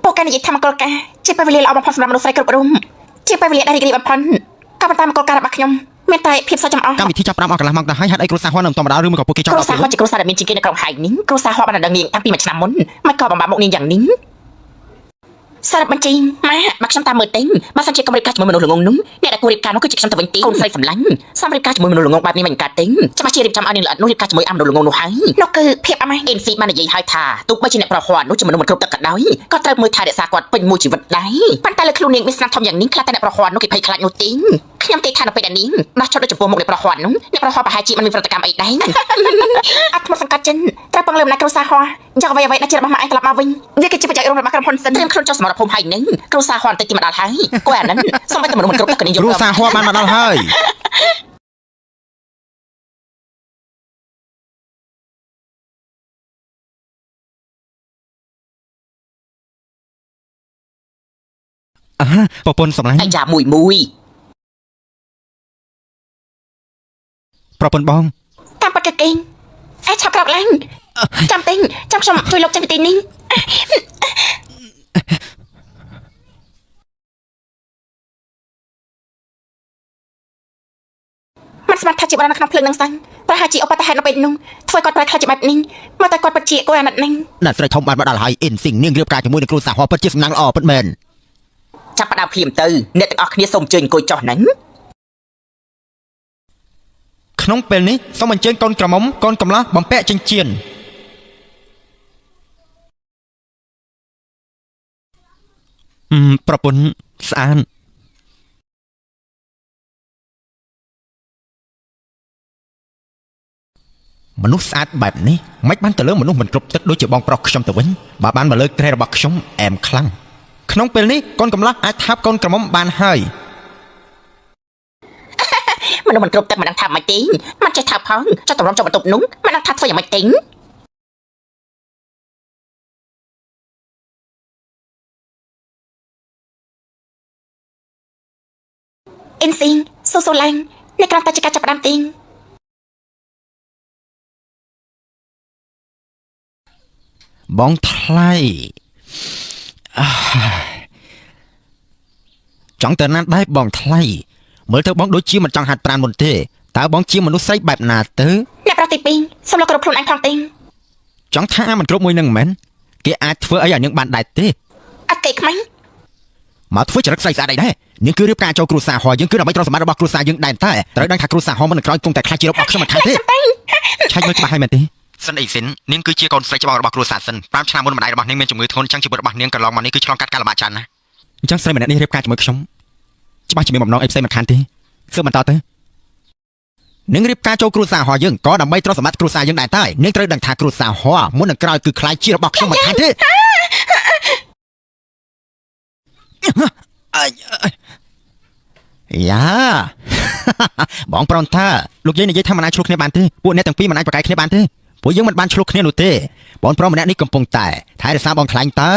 ពួកការនិយាយធម្មកលការជាពេលវេលាល្អបំផុតសម្រាប់មនុស្សស្រីគ្រប់រូបជាពេលវេលាដែលរីករាយបំផុតក៏ប៉ុន្តែមកលការរបស់ខ្ញុំមានតែភាពសោកចំអកកម្មវិធីចាប់ផ្ដើមអស់កន្លះម៉ោងទៅហើយហេតុអីគ្រួសារហួរនៅធម្មតាឬមកក៏ពួកគេចង់គ្រួសារហួរជាគ្រួសារដែលមានជាងគេនៅក្រុងហែកនេះគ្រួសារហួរបានដឹងនាងតាំងពីមួយឆ្នាំមុនមិនក៏បំផាក់មុខនាងយ៉ាងនេះសារបញ្ជីម៉ាបើខ្ញុំតាមមើលទិញបើសិនជាកុំរៀបការជាមួយមនុស្សល្ងងនោះអ្នកដែលគួររៀបការនោះគឺជាខ្ញុំទៅវិញទីកូនស្រីសម្លាញ់សំរៀបការជាមួយមនុស្សល្ងងបែបនេះមិនកើតទេច្បាស់ជារៀបចំឲ្យនាងល្អិតនោះរៀបការជាមួយមនុស្សល្ងងនោះហើយនោះគឺភាពអាម៉ាស់អេនស៊ីបាននិយាយឲ្យថាទោះបីជាអ្នកប្រហ័ននោះជាមនុស្សមិនគ្រប់ទឹកក៏ដោយក៏ត្រូវមើលថែរក្សាគាត់ពេញមួយជីវិតដែរប៉ុន្តែលើខ្លួននាងមានស្នាមធំយ៉ាងនេះខ្លាចតែអ្នកប្រហ័ននោះគេភ័យខ្លាចនោះទេខ្ញុំទេថានៅពេលដែលនាងដោះឈុតទៅចំពោះមុខអ្នកប្រហ័ននោះអ្នកប្រហ័នប្រហែលជាមិនមានប្រតិកម្មអីដែរអត់មកសង្កត់ចិនត្រូវពឹងលើអំណាចគ្រួសារហោះយកអ្វីដែលជារបស់ម៉ាក់ឯងត្រឡប់មកវិញវាគឺជាប្រយោជន៍របស់ក្រុមហ៊ុនសិនត្រៀមខ្លួនចុះសមរភូមិហើយនឹងគ្រួសារហោះតិចទីមកដល់ហើយគាត់អានឹងសូម្បីតែមនុស្សមិនគ្រប់ទឹកក៏និយមគ្រួសារហោះបានមកដល់ហើយប្រពន្ធសម្លាញ់អាយ៉ាមួយប្រពន្ធបងតាមប៉ាត់កកេងអេឆាប់ក្រោកឡើងចាំទិញចាំខ្ញុំជួយលោកចេញពីទីនេះមិនស្មានថាជាបាននៅក្នុងភ្លើងនឹងសាំងប្រហែលជាឧបទ្ទហេតុនៅពេលនោះធ្វើគាត់ប្រែខ្លាចជាបែបនេះមកតែគាត់ពិតជាគាត់អាណិតនឹងអ្នកស្រីធំបានមកដល់ហើយអ៊ីនស៊ីងនាងរៀបការជាមួយនឹងគ្រូសាហោពិតជាសំណាងល្អពិតមែនចាប់ផ្ដើមភ្លាមទៅអ្នកទាំងអស់គ្នាសូមអញ្ជើញអង្គុយចុះហ្នឹងក្នុងពេលនេះសូមអញ្ជើញកូនក្រមុំកូនកំឡោះបំពាក់ចិញ្ចៀនប្រពន្ធស្អាតមនុស្សស្អាតបែបនេះមិនបានទៅលើមនុស្សមិនគ្រប់ទឹកដូចជាបងប្រុសខ្ញុំទៅវិញបើបានមកលើត្រេរបស់ខ្ញុំអែមខ្លាំងក្នុងពេលនេះកូនកំឡោះអាចថាបកូនក្រមុំបានហើយមនុស្សមិនគ្រប់ទឹកមិនដឹងថាម៉េចទេមិនចេះថាផងចុះតម្រុំចុះបន្ទប់នោះមិនដឹងថាធ្វើយ៉ាងម៉េចទេអ៊ីនស៊ីងសូឡាញ់អ្នកគ្រាន់តែជាការចាប់ផ្ដើមទេបងថ្លៃចង់ទៅណាដែរបងថ្លៃមើលទៅបងដូចជាមិនចង់ហាត់ប្រាណមុនទេតើបងជាមនុស្សស្រីបែបណាទៅអ្នកប្រតិពីសូមលោកគ្រប់ខ្លួនឯងផងទេចង់ថាមិនគ្រប់មួយនឹងមិនគេអាចធ្វើអីឲ្យនាងបានដែរទេអត់គេខ្មាញ់មកធ្វើចរិតស្រីស្អាតអីដែរនាងគឺរៀបការចូលគ្រួសារហោះយើងគឺដើម្បីទ្រព្យសម្បត្តិរបស់គ្រួសារយើងដែរតែត្រូវដឹងថាគ្រួសារហោះមិនក្រោយគង់តែខ្លាចជារបស់ខ្ញុំមិនខានទេឆាច់មើលច្បាស់ហើយមែនទេសិនអីសិននាងគឺជាកូនស្រីច្បងរបស់គ្រួសារសិន5ឆ្នាំមុនម្ដាយរបស់នាងមានជំងឺធ្ងន់ចឹងជីវិតរបស់នាងកន្លងមកនេះគឺឆ្លងកាត់ការលំបាកច្រើនណាស់អញ្ចឹងស្រីម្នាក់នេះរៀបការជាមួយខ្ញុំច្បាស់ជាមានបំណងអីផ្សេងមិនខានទេសើបន្តទៅនាងរៀបការចូលគ្រួសារហោះយើងក៏ដើម្បីទ្រព្យសម្បត្តិគ្រួសារយើងដែរតែនាងត្រូវដឹងថាគ្រួសារហោះមុននឹងក្រោយគឺខ្លាចជារបស់ខ្ញុំមិនខានទេយ៉ាបងប្រុសថាលោកយាយនិយាយថាមិនអាចឆ្លុះគ្នាបានទេពួកអ្នកទាំងពីរមិនអាចប្រកែកគ្នាបានទេពួកយើងមិនបានឆ្លុះគ្នានោះទេបងប្រុសម្នាក់នេះកំពុងតែថែរក្សាបងខ្លាញ់តើ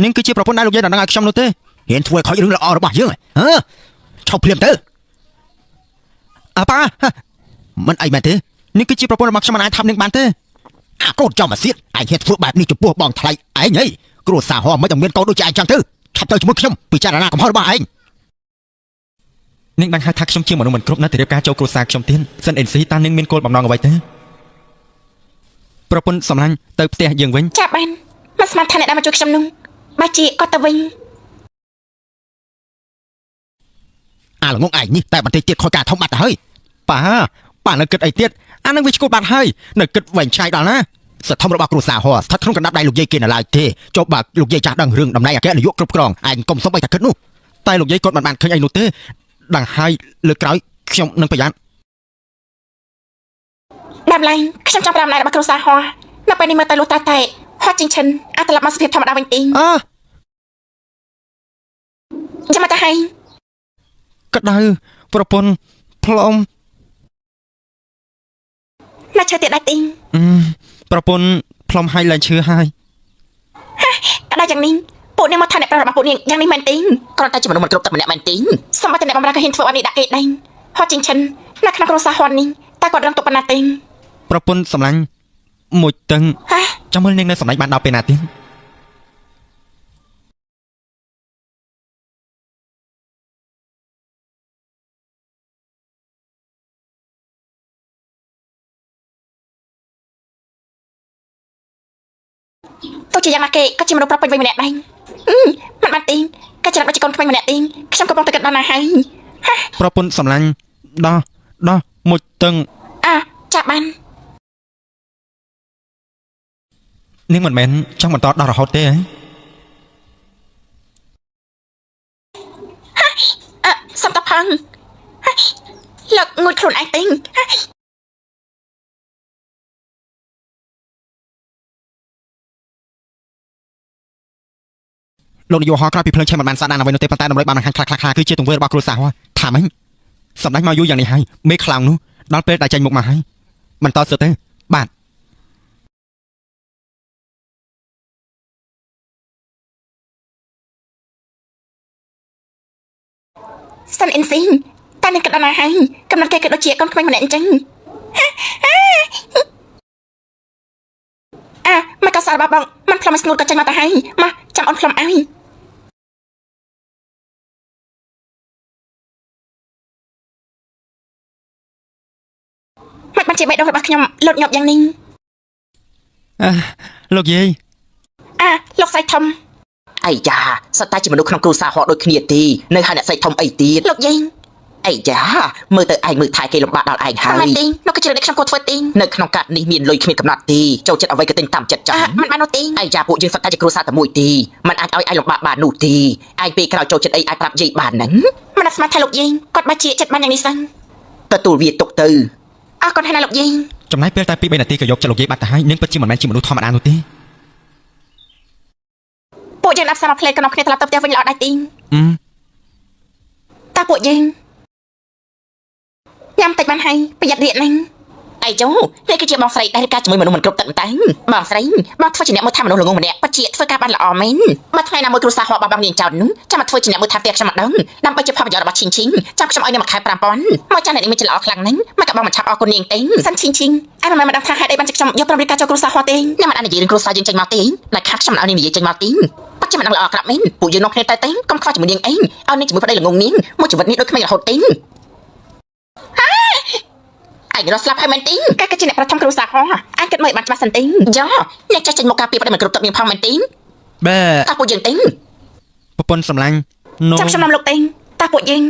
នាងគឺជាប្រពន្ធដែលលោកយាយដល់នឹងឲ្យខ្ញុំនោះទេហ៊ានធ្វើឲ្យខូចរឿងល្អរបស់យើងឈប់ភ្លាមទៅប៉ាមិនអីមែនទេនាងគឺជាប្រពន្ធរបស់ខ្ញុំមិនអាចថាប់នាងបានទេអាកូនចំអាសៀតឯងហ៊ានធ្វើបែបនេះចំពោះបងថ្លៃឯងហីគ្រួសារហោះមិនต้องមានកូនដូចជាឯងចឹងទៅឆាប់ទៅជាមួយខ្ញុំពិចារណាកំហុសរបស់ឯងនាងដឹងហើយថាខ្ញុំជាមនុស្សមិនគ្រប់ណាស់ទៅរៀបការចូលគ្រួសារខ្ញុំទៀតសិនអេនស៊ីតើនាងមានគោលបំណងអ្វីទេប្រពន្ធសម្លាញ់ទៅផ្ទះយើងវិញចាបានមិនស្មានថាអ្នកដែលមកជួយខ្ញុំនោះបើជាគាត់ទៅវិញអាល្ងងឯងនេះតែបន្តិចទៀតខូចការធំបាត់ទៅហើយប៉ានៅគិតអីទៀតអានឹងវាឈ្គោះបាត់ហើយនៅគិតវែងឆ្ងាយដល់ណាសធម្មរបស់គ្រួសារហោះស្ថិតក្នុងកណ្ដាប់ដៃលោកយាយគេនៅឡើយទេចុះបើលោកយាយចាស់ដឹងរឿងតំណែងអគ្គនាយកគ្រប់គ្រងឯងកុំសុំអីតែគិតនោះតែលោកយាយគាត់មិនបានឃើញអីនោះទេដឹងហើយលើក្រោយខ្ញុំនឹងប្រយ័ត្នដើមឡើងខ្ញុំចាំប្រាំណែរបស់គ្រួសារហោះនៅពេលនេះមើលទៅលុះតែហត់ចិញ្ចឹមអាចត្រឡប់មកសភាពធម្មតាវិញទេចាំមកទៅហើយក្តៅប្រពន្ធផ្លុំមកឈើទៀតដែរទីប្រពន្ធផ្លុំហើយឡើងឈឺហើយក្តៅយ៉ាងនេះពួកនាងមកថាអ្នកប្រុសរបស់ពួកនាងយ៉ាងនេះមែនទេគ្រាន់តែជាមនុស្សមិនគ្រប់ទឹកម្នាក់មែនទេសូមតែអ្នកបំរើក៏ហ៊ានធ្វើអត់នេះដាក់គេដែរហត់ចិញ្ចឹមនៅក្នុងគ្រួសារហត់នេះតែគាត់រងទុកប៉ុណ្ណាទេប្រពន្ធសម្លាញ់មួយតឹង ចាំមើលនាងនៅសម្ដែងបានដល់ពេលណាទៀតទោះជាយ៉ាងណាគេក៏ជាមនុស្សប្រពៃម្នាក់ដែរមិនបានទីក៏ច្រឡំជាកូនក្មេងម្នាក់ទីខ្ញុំកំពុងតែគិតដល់ណាហើយប្រពន្ធសម្លាញ់ដោះមួយតឹងចាប់បាននាងមិនមែនចង់បន្តដល់រហូតទេសំតផឹងលោកងួតខ្លួនឯងទេលោកនាយកហោក្រោយពីភ្លើងឆេះមិនបានសាដានអ្វីនោះទេប៉ុន្តែដើម្បីបានបង្ហាញខ្លះគឺជាទង្វើរបស់គ្រួសារហោថាម៉េចសម្ដេចមកយូរយ៉ាងនេះហើយមេខ្លោងនោះដល់ពេលដែលចេញមុខមកហើយបន្តសើទៅបាទសិនអ៊ីនស៊ីតែនឹងគិតដល់ណាហើយកំណត់គេគិតដូចជាកូនក្មេងម្នាក់អញ្ចឹងមកក៏សាររបស់បងមិនផ្លុំស្ងួតក៏ចេញមកទៅហើយមកចាំអូនផ្លុំឲ្យមិនបានជាបេះដូងរបស់ខ្ញុំលូតញាប់យ៉ាងនេះលោកយាយលោកស្រីធំអាយ៉ាសត្វតែជាមនុស្សក្នុងគ្រួសារហោដូចគ្នាទីនៅហើយអ្នកស្រីធំអីទៀតលោកយាយអាយ៉ាមើលទៅឯងមើលថែគេលំបាកដល់ឯងហើយទីនោះក៏ជ្រើនេះខ្ញុំគួរធ្វើទីនៅក្នុងកាត់នេះមានលុយគ្មានកំណត់ទីចូលចិត្តអ្វីក៏ទិញតាមចិត្តចាំមិនបាននោះទីអាយ៉ាពួកយើងសត្វតែជាគ្រួសារតែមួយទីមិនអាចឲ្យឯងលំបាកបាននោះទីឯងពេលក្រោយចូលចិត្តអីអាចប្រាប់យាយបានហ្នឹងមិនស្មានថាលោកយាយគាត់មកជាចិត្តបានយ៉ាងនេះសិនទទួលវាទុកទៅគាត់ហើយណាលោកយាយចំណាយពេលតែ2-3នាទីក៏យកចិត្តលោកយាយបាត់ទៅហើយនាងពិតជាមិនមែនជាមនុស្សធម្មតានោះទេពួកយើងដាក់ផ្សារមកផ្លេកកណ្ដោះគ្នាត្រឡប់ទៅផ្ទះវិញល្អដែរទីតាពួកយើងញ៉ាំតិចបានហើយប្រយ័ត្នរៀកហ្នឹងអីចុះនេះគឺជាបងស្រីដែលការជាមួយមនុស្សមិនគ្រប់ទឹកតែបងស្រីបងធ្វើជាអ្នកមើលថាមនុស្សល្ងងម្នាក់ពិតជាធ្វើការបានល្អមែនបើថ្ងៃណាមួយគ្រួសារហោះបងនាងចោតនោះចាំមកធ្វើជាអ្នកមើលថាផ្ទះខ្ញុំម្ដងដើម្បីជាផលប្រយោជន៍របស់ឈីងចាំខ្ញុំឲ្យនាងមួយខែ 5,000 មកចាំអ្នកនេះមានចិត្តល្អខ្លាំងណាស់មកក៏បងមិនឆាប់អរគុណនាងទេសិនឈីងអញមិនដឹងថាហេតុអីបានជាខ្ញុំយកប្រំរៀបការចូលគ្រួសារហោះទេអ្នកមិនអនុញ្ញាតគ្រួសារយើងចេញមកទេតែខាត់ខ្ញុំមិនឲ្យនាងនិយាយចេញមកទេប៉ាច់មិនដឹងល្អក្រាប់មែនពួកយើងនោះគ្នាតែកុំខ្វល់ជាមួយនាងអីឲ្យនាងជាមួយប្តីល្ងងនាងមួយជីវិតនេះដូចក្មេងរហូតទេឯងរស់ស្លាប់ហើយមែនទេកាកជាអ្នកប្រថមគ្រូសាហោះអញគិតមើលបានច្បាស់សិនទេយ៉អ្នកចេះចេញមកការពីប្តីមិនគ្រប់ទឹកមានផងមែនទេតាពួកយើងទេប្រពន្ធសម្លាញ់នោះចាំខ្ញុំលោកទេតាពួកយើង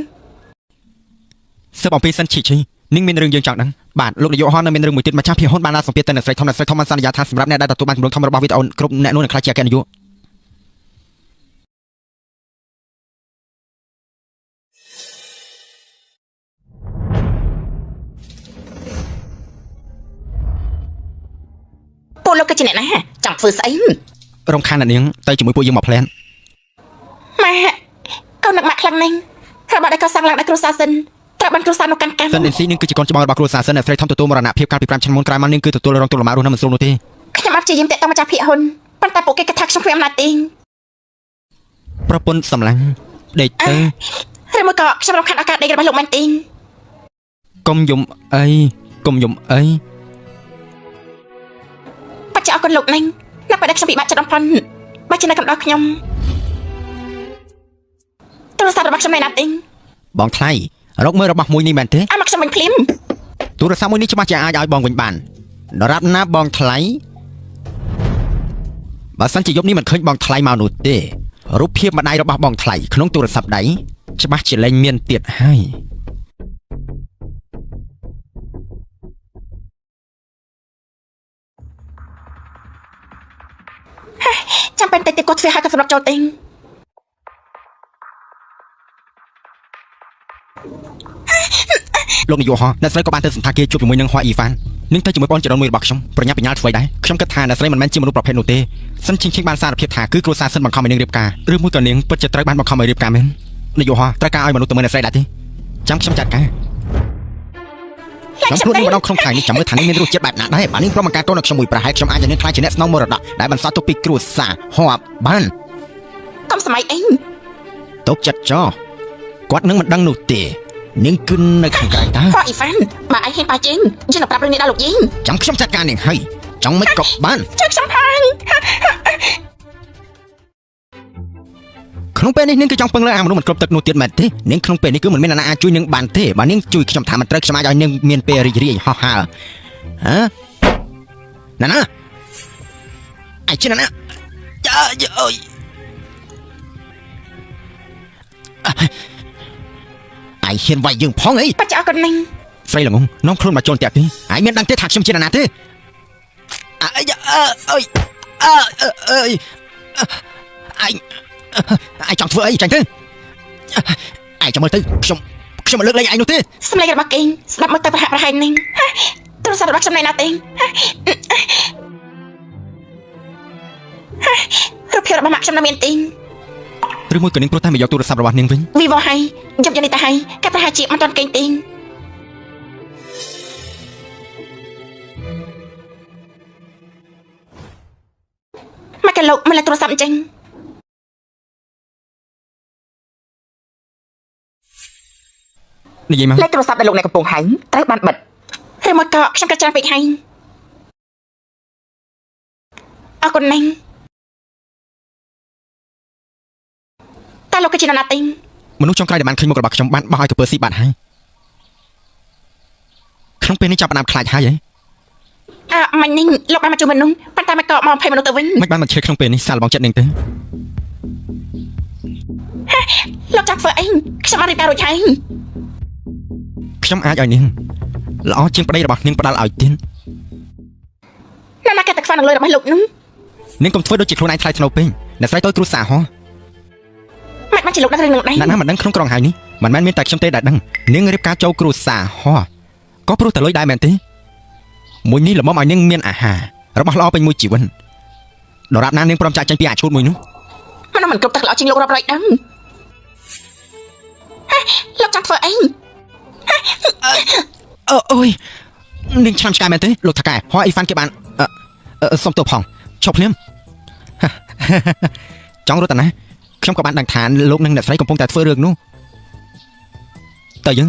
សើបអំពីសិនឈីនាងមានរឿងយើងចង់ដឹងបាទលោកនាយកហោះនៅមានរឿងមួយទៀតម្ចាស់ភាគហ៊ុនបានដាក់សម្ពាធទៅអ្នកស្រីធំបានសន្យាថាសម្រាប់អ្នកដែលទទួលបានជំនួយធំរបស់វីដេអូគ្រប់អ្នកនោះនឹងក្លាយជាអគ្គនាយកពួកលោកគឺជាអ្នកណាចង់ធ្វើស្អីរំខានអ្នកនាងទៅជាមួយពួកយើងមកផ្លែនម៉ាកូននឹកម៉ាក់ខ្លាំងណាស់ហើយបាត់តែក៏សាំងឡើងដល់គ្រូសាសិនត្រូវបានគ្រូសានោះកាន់កម្មសិនអ៊ីនស៊ីនាងគឺជាកូនច្បងរបស់គ្រូសាសិនអ្នកស្រីធំទទួលមរណភាពកាលពី5ឆ្នាំមុនក្រោយមកនាងគឺទទួលរងទុក្ខលំបាករស់នៅមិនស្រួលនោះទេខ្ញុំអត់ព្យាយាមតាក់ទងម្ចាស់ភាគហ៊ុនប៉ុន្តែពួកគេគិតថាខ្ញុំគ្មានអំណាចទេប្រពន្ធសម្លាញ់ដេកទៅឬមួយក៏ខ្ញុំរំខានឱកាសដេករបស់លោកមែនទេកុំយំអីបាច់ចោលអរគុណលោកណាស់ណាស់បើខ្ញុំពិបាកចិត្តបំផុតបើជានៅកណ្ដោះខ្ញុំទូរស័ព្ទរបស់ខ្ញុំនៅណាទេបងថ្លៃរកមើលរបស់មួយនេះមែនទេមកខ្ញុំវិញភ្លាមទូរស័ព្ទមួយនេះច្បាស់ជាអាចឲ្យបងវិញបានដរាបណាបងថ្លៃបើសិនជាយប់នេះមិនឃើញបងថ្លៃមកនោះទេរូបភាពម្ដាយរបស់បងថ្លៃក្នុងទូរស័ព្ទដៃច្បាស់ជាលែងមានទៀតហើយចាំពេលតែគាត់ធ្វើឲ្យគាត់សម្រាប់ចូលទេលោកនាយកហោះអ្នកស្រីក៏បានទៅសន្តាគារជួបជាមួយនឹងហោះអ៊ីវ៉ាននឹងទៅជាមួយបងចរន្តមួយរបស់ខ្ញុំប្រញាប់បញ្ញាល់ធ្វើដែរខ្ញុំគិតថាអ្នកស្រីមិនមែនជាមនុស្សប្រភេទនោះទេសិនឈិងបានសារភាពថាគឺគ្រួសារសិនបង្ខំឲ្យនាងរៀបការឬមួយក៏នាងពិតជាត្រូវបានបង្ខំឲ្យរៀបការមែននាយកហោះត្រូវការឲ្យមនុស្សទៅមើលអ្នកស្រីដែរទេចាំខ្ញុំចាត់ការខ្ញុំខ្លួននាងម្ដងក្នុងថ្ងៃនេះចាំមើលថានាងមានរសជាតិបែបណាដែរបើនាងព្រមបង្កើតកូនឲ្យខ្ញុំមួយប្រហែលខ្ញុំអាចឲ្យនាងខ្លាចជាអ្នកស្នងមរតកដែលបន្សល់ទុកពីគ្រួសារហោះបានកុំសម័យអីទុកចិត្តចោគាត់នឹងមិនដឹងនោះទេនាងគឺនៅខាងក្រៅតើហោះអ៊ីវ៉ានបើឯងហ៊ានប៉ាជិញយើងនឹងប្រាប់រឿងនេះដល់លោកយាយចាំខ្ញុំចាត់ការនាងហើយ ចង់មិនក៏បាន ជួយខ្ញុំផង ក្នុងពេលនេះនាងគឺចង់ពឹងលើអាមនុស្សមិនគ្រប់ទឹកនោះទៀតមែនទេនាងក្នុងពេលនេះគឺមិនមានអ្នកណាអាចជួយនាងបានទេបើនាងជួយខ្ញុំថាមិនត្រូវខ្ញុំអាចឲ្យនាងមានពេលរីករាយហោះហើរណាណាអាយជិះណាណាអើយអាយហ៊ានវាយយើងផងអី បាច់អរគុណនាង ស្រីល្ងងនាំខ្លួនមកចូលផ្ទះទេអាយមានដឹងទេថាខ្ញុំជាណាទេអាយចង់ធ្វើអីចាញ់ទៅអាយចាំមើលទៅខ្ញុំមិនលើកលែងអាយនោះទេ សម្លេងរបស់គេស្ដាប់មកទៅប្រហាក់ប្រហែលនាងទូរស័ព្ទរបស់ខ្ញុំនៅណាទេរូបភាពរបស់ម៉ាក់ខ្ញុំនៅមានទេឬមួយក៏នាងព្រោះតែមកយកទូរស័ព្ទរបស់នាងវិញ វីវ៉ូហើយយកយ៉ាងនេះទៅហើយគេប្រហែលជាមិនទាន់គេងទេមកកលោកមកលេខទូរស័ព្ទអញ្ចឹងនិយាយមក លេខទូរស័ព្ទដែលលោកអ្នកកំពុងហៅត្រូវបានបិទឬមកក៏ខ្ញុំក៏ច្រើនពេកហើយអរគុណនាងតើលោកគឺជានរណាទេ មនុស្សចុងក្រោយដែលបានឃើញមុខរបស់ខ្ញុំបានបោះឲ្យកពើស៊ីបាត់ហើយក្នុងពេលនេះចាប់ផ្ដើមខ្លាចហើយមិញនេះលោកបានមកជួយមនុស្សប៉ុន្តែមិនក៏មក20មនុស្សទៅវិញ មិនបានមកឈឺក្នុងពេលនេះសាឡបងចិត្តនាងទៅ លោកចង់ធ្វើអីខ្ញុំបានរៀបការរួចហើយ ខ្ញុំអាចឲ្យនាងល្អជាងប្តីរបស់នាងផ្ដាល់ឲ្យទៀត ណាគេតែខ្វះនឹងលុយរបស់លោកនោះ នាងកុំធ្វើដូចជាខ្លួនឯងថ្លៃថ្នូរពេកអ្នកស្រីទៅគ្រូសាហោះ មិនបានជាលោកដឹងរឿងនោះដែរ ណាមិនដឹងក្នុងក្រុងហើយនេះមិនមែនមានតែខ្ញុំទេដែលដឹងនាងរៀបការចូលគ្រូសាហោះក៏ព្រោះតែលុយដែរមែនទេមួយនេះល្មមឲ្យនាងមានអាហាររបស់ល្អពេញមួយជីវិតដរាបណានាងព្រមចាក់ចេញពីអាឈូតមួយនោះ មិនគ្រប់ទឹកល្អជាងលោករ៉ាប់រយដឹងលោកចង់ធ្វើអី អូយនាងឆ្នាំឆ្កែមែនទេលោកថាកែហោះអ៊ីហ្វាន់គេបានសុំទោសផងឈប់ភ្លាមចង់រត់តាណាខ្ញុំក៏បានដឹងថាលោកនិងអ្នកស្រីកំពុងតែធ្វើរឿងនោះតើយើង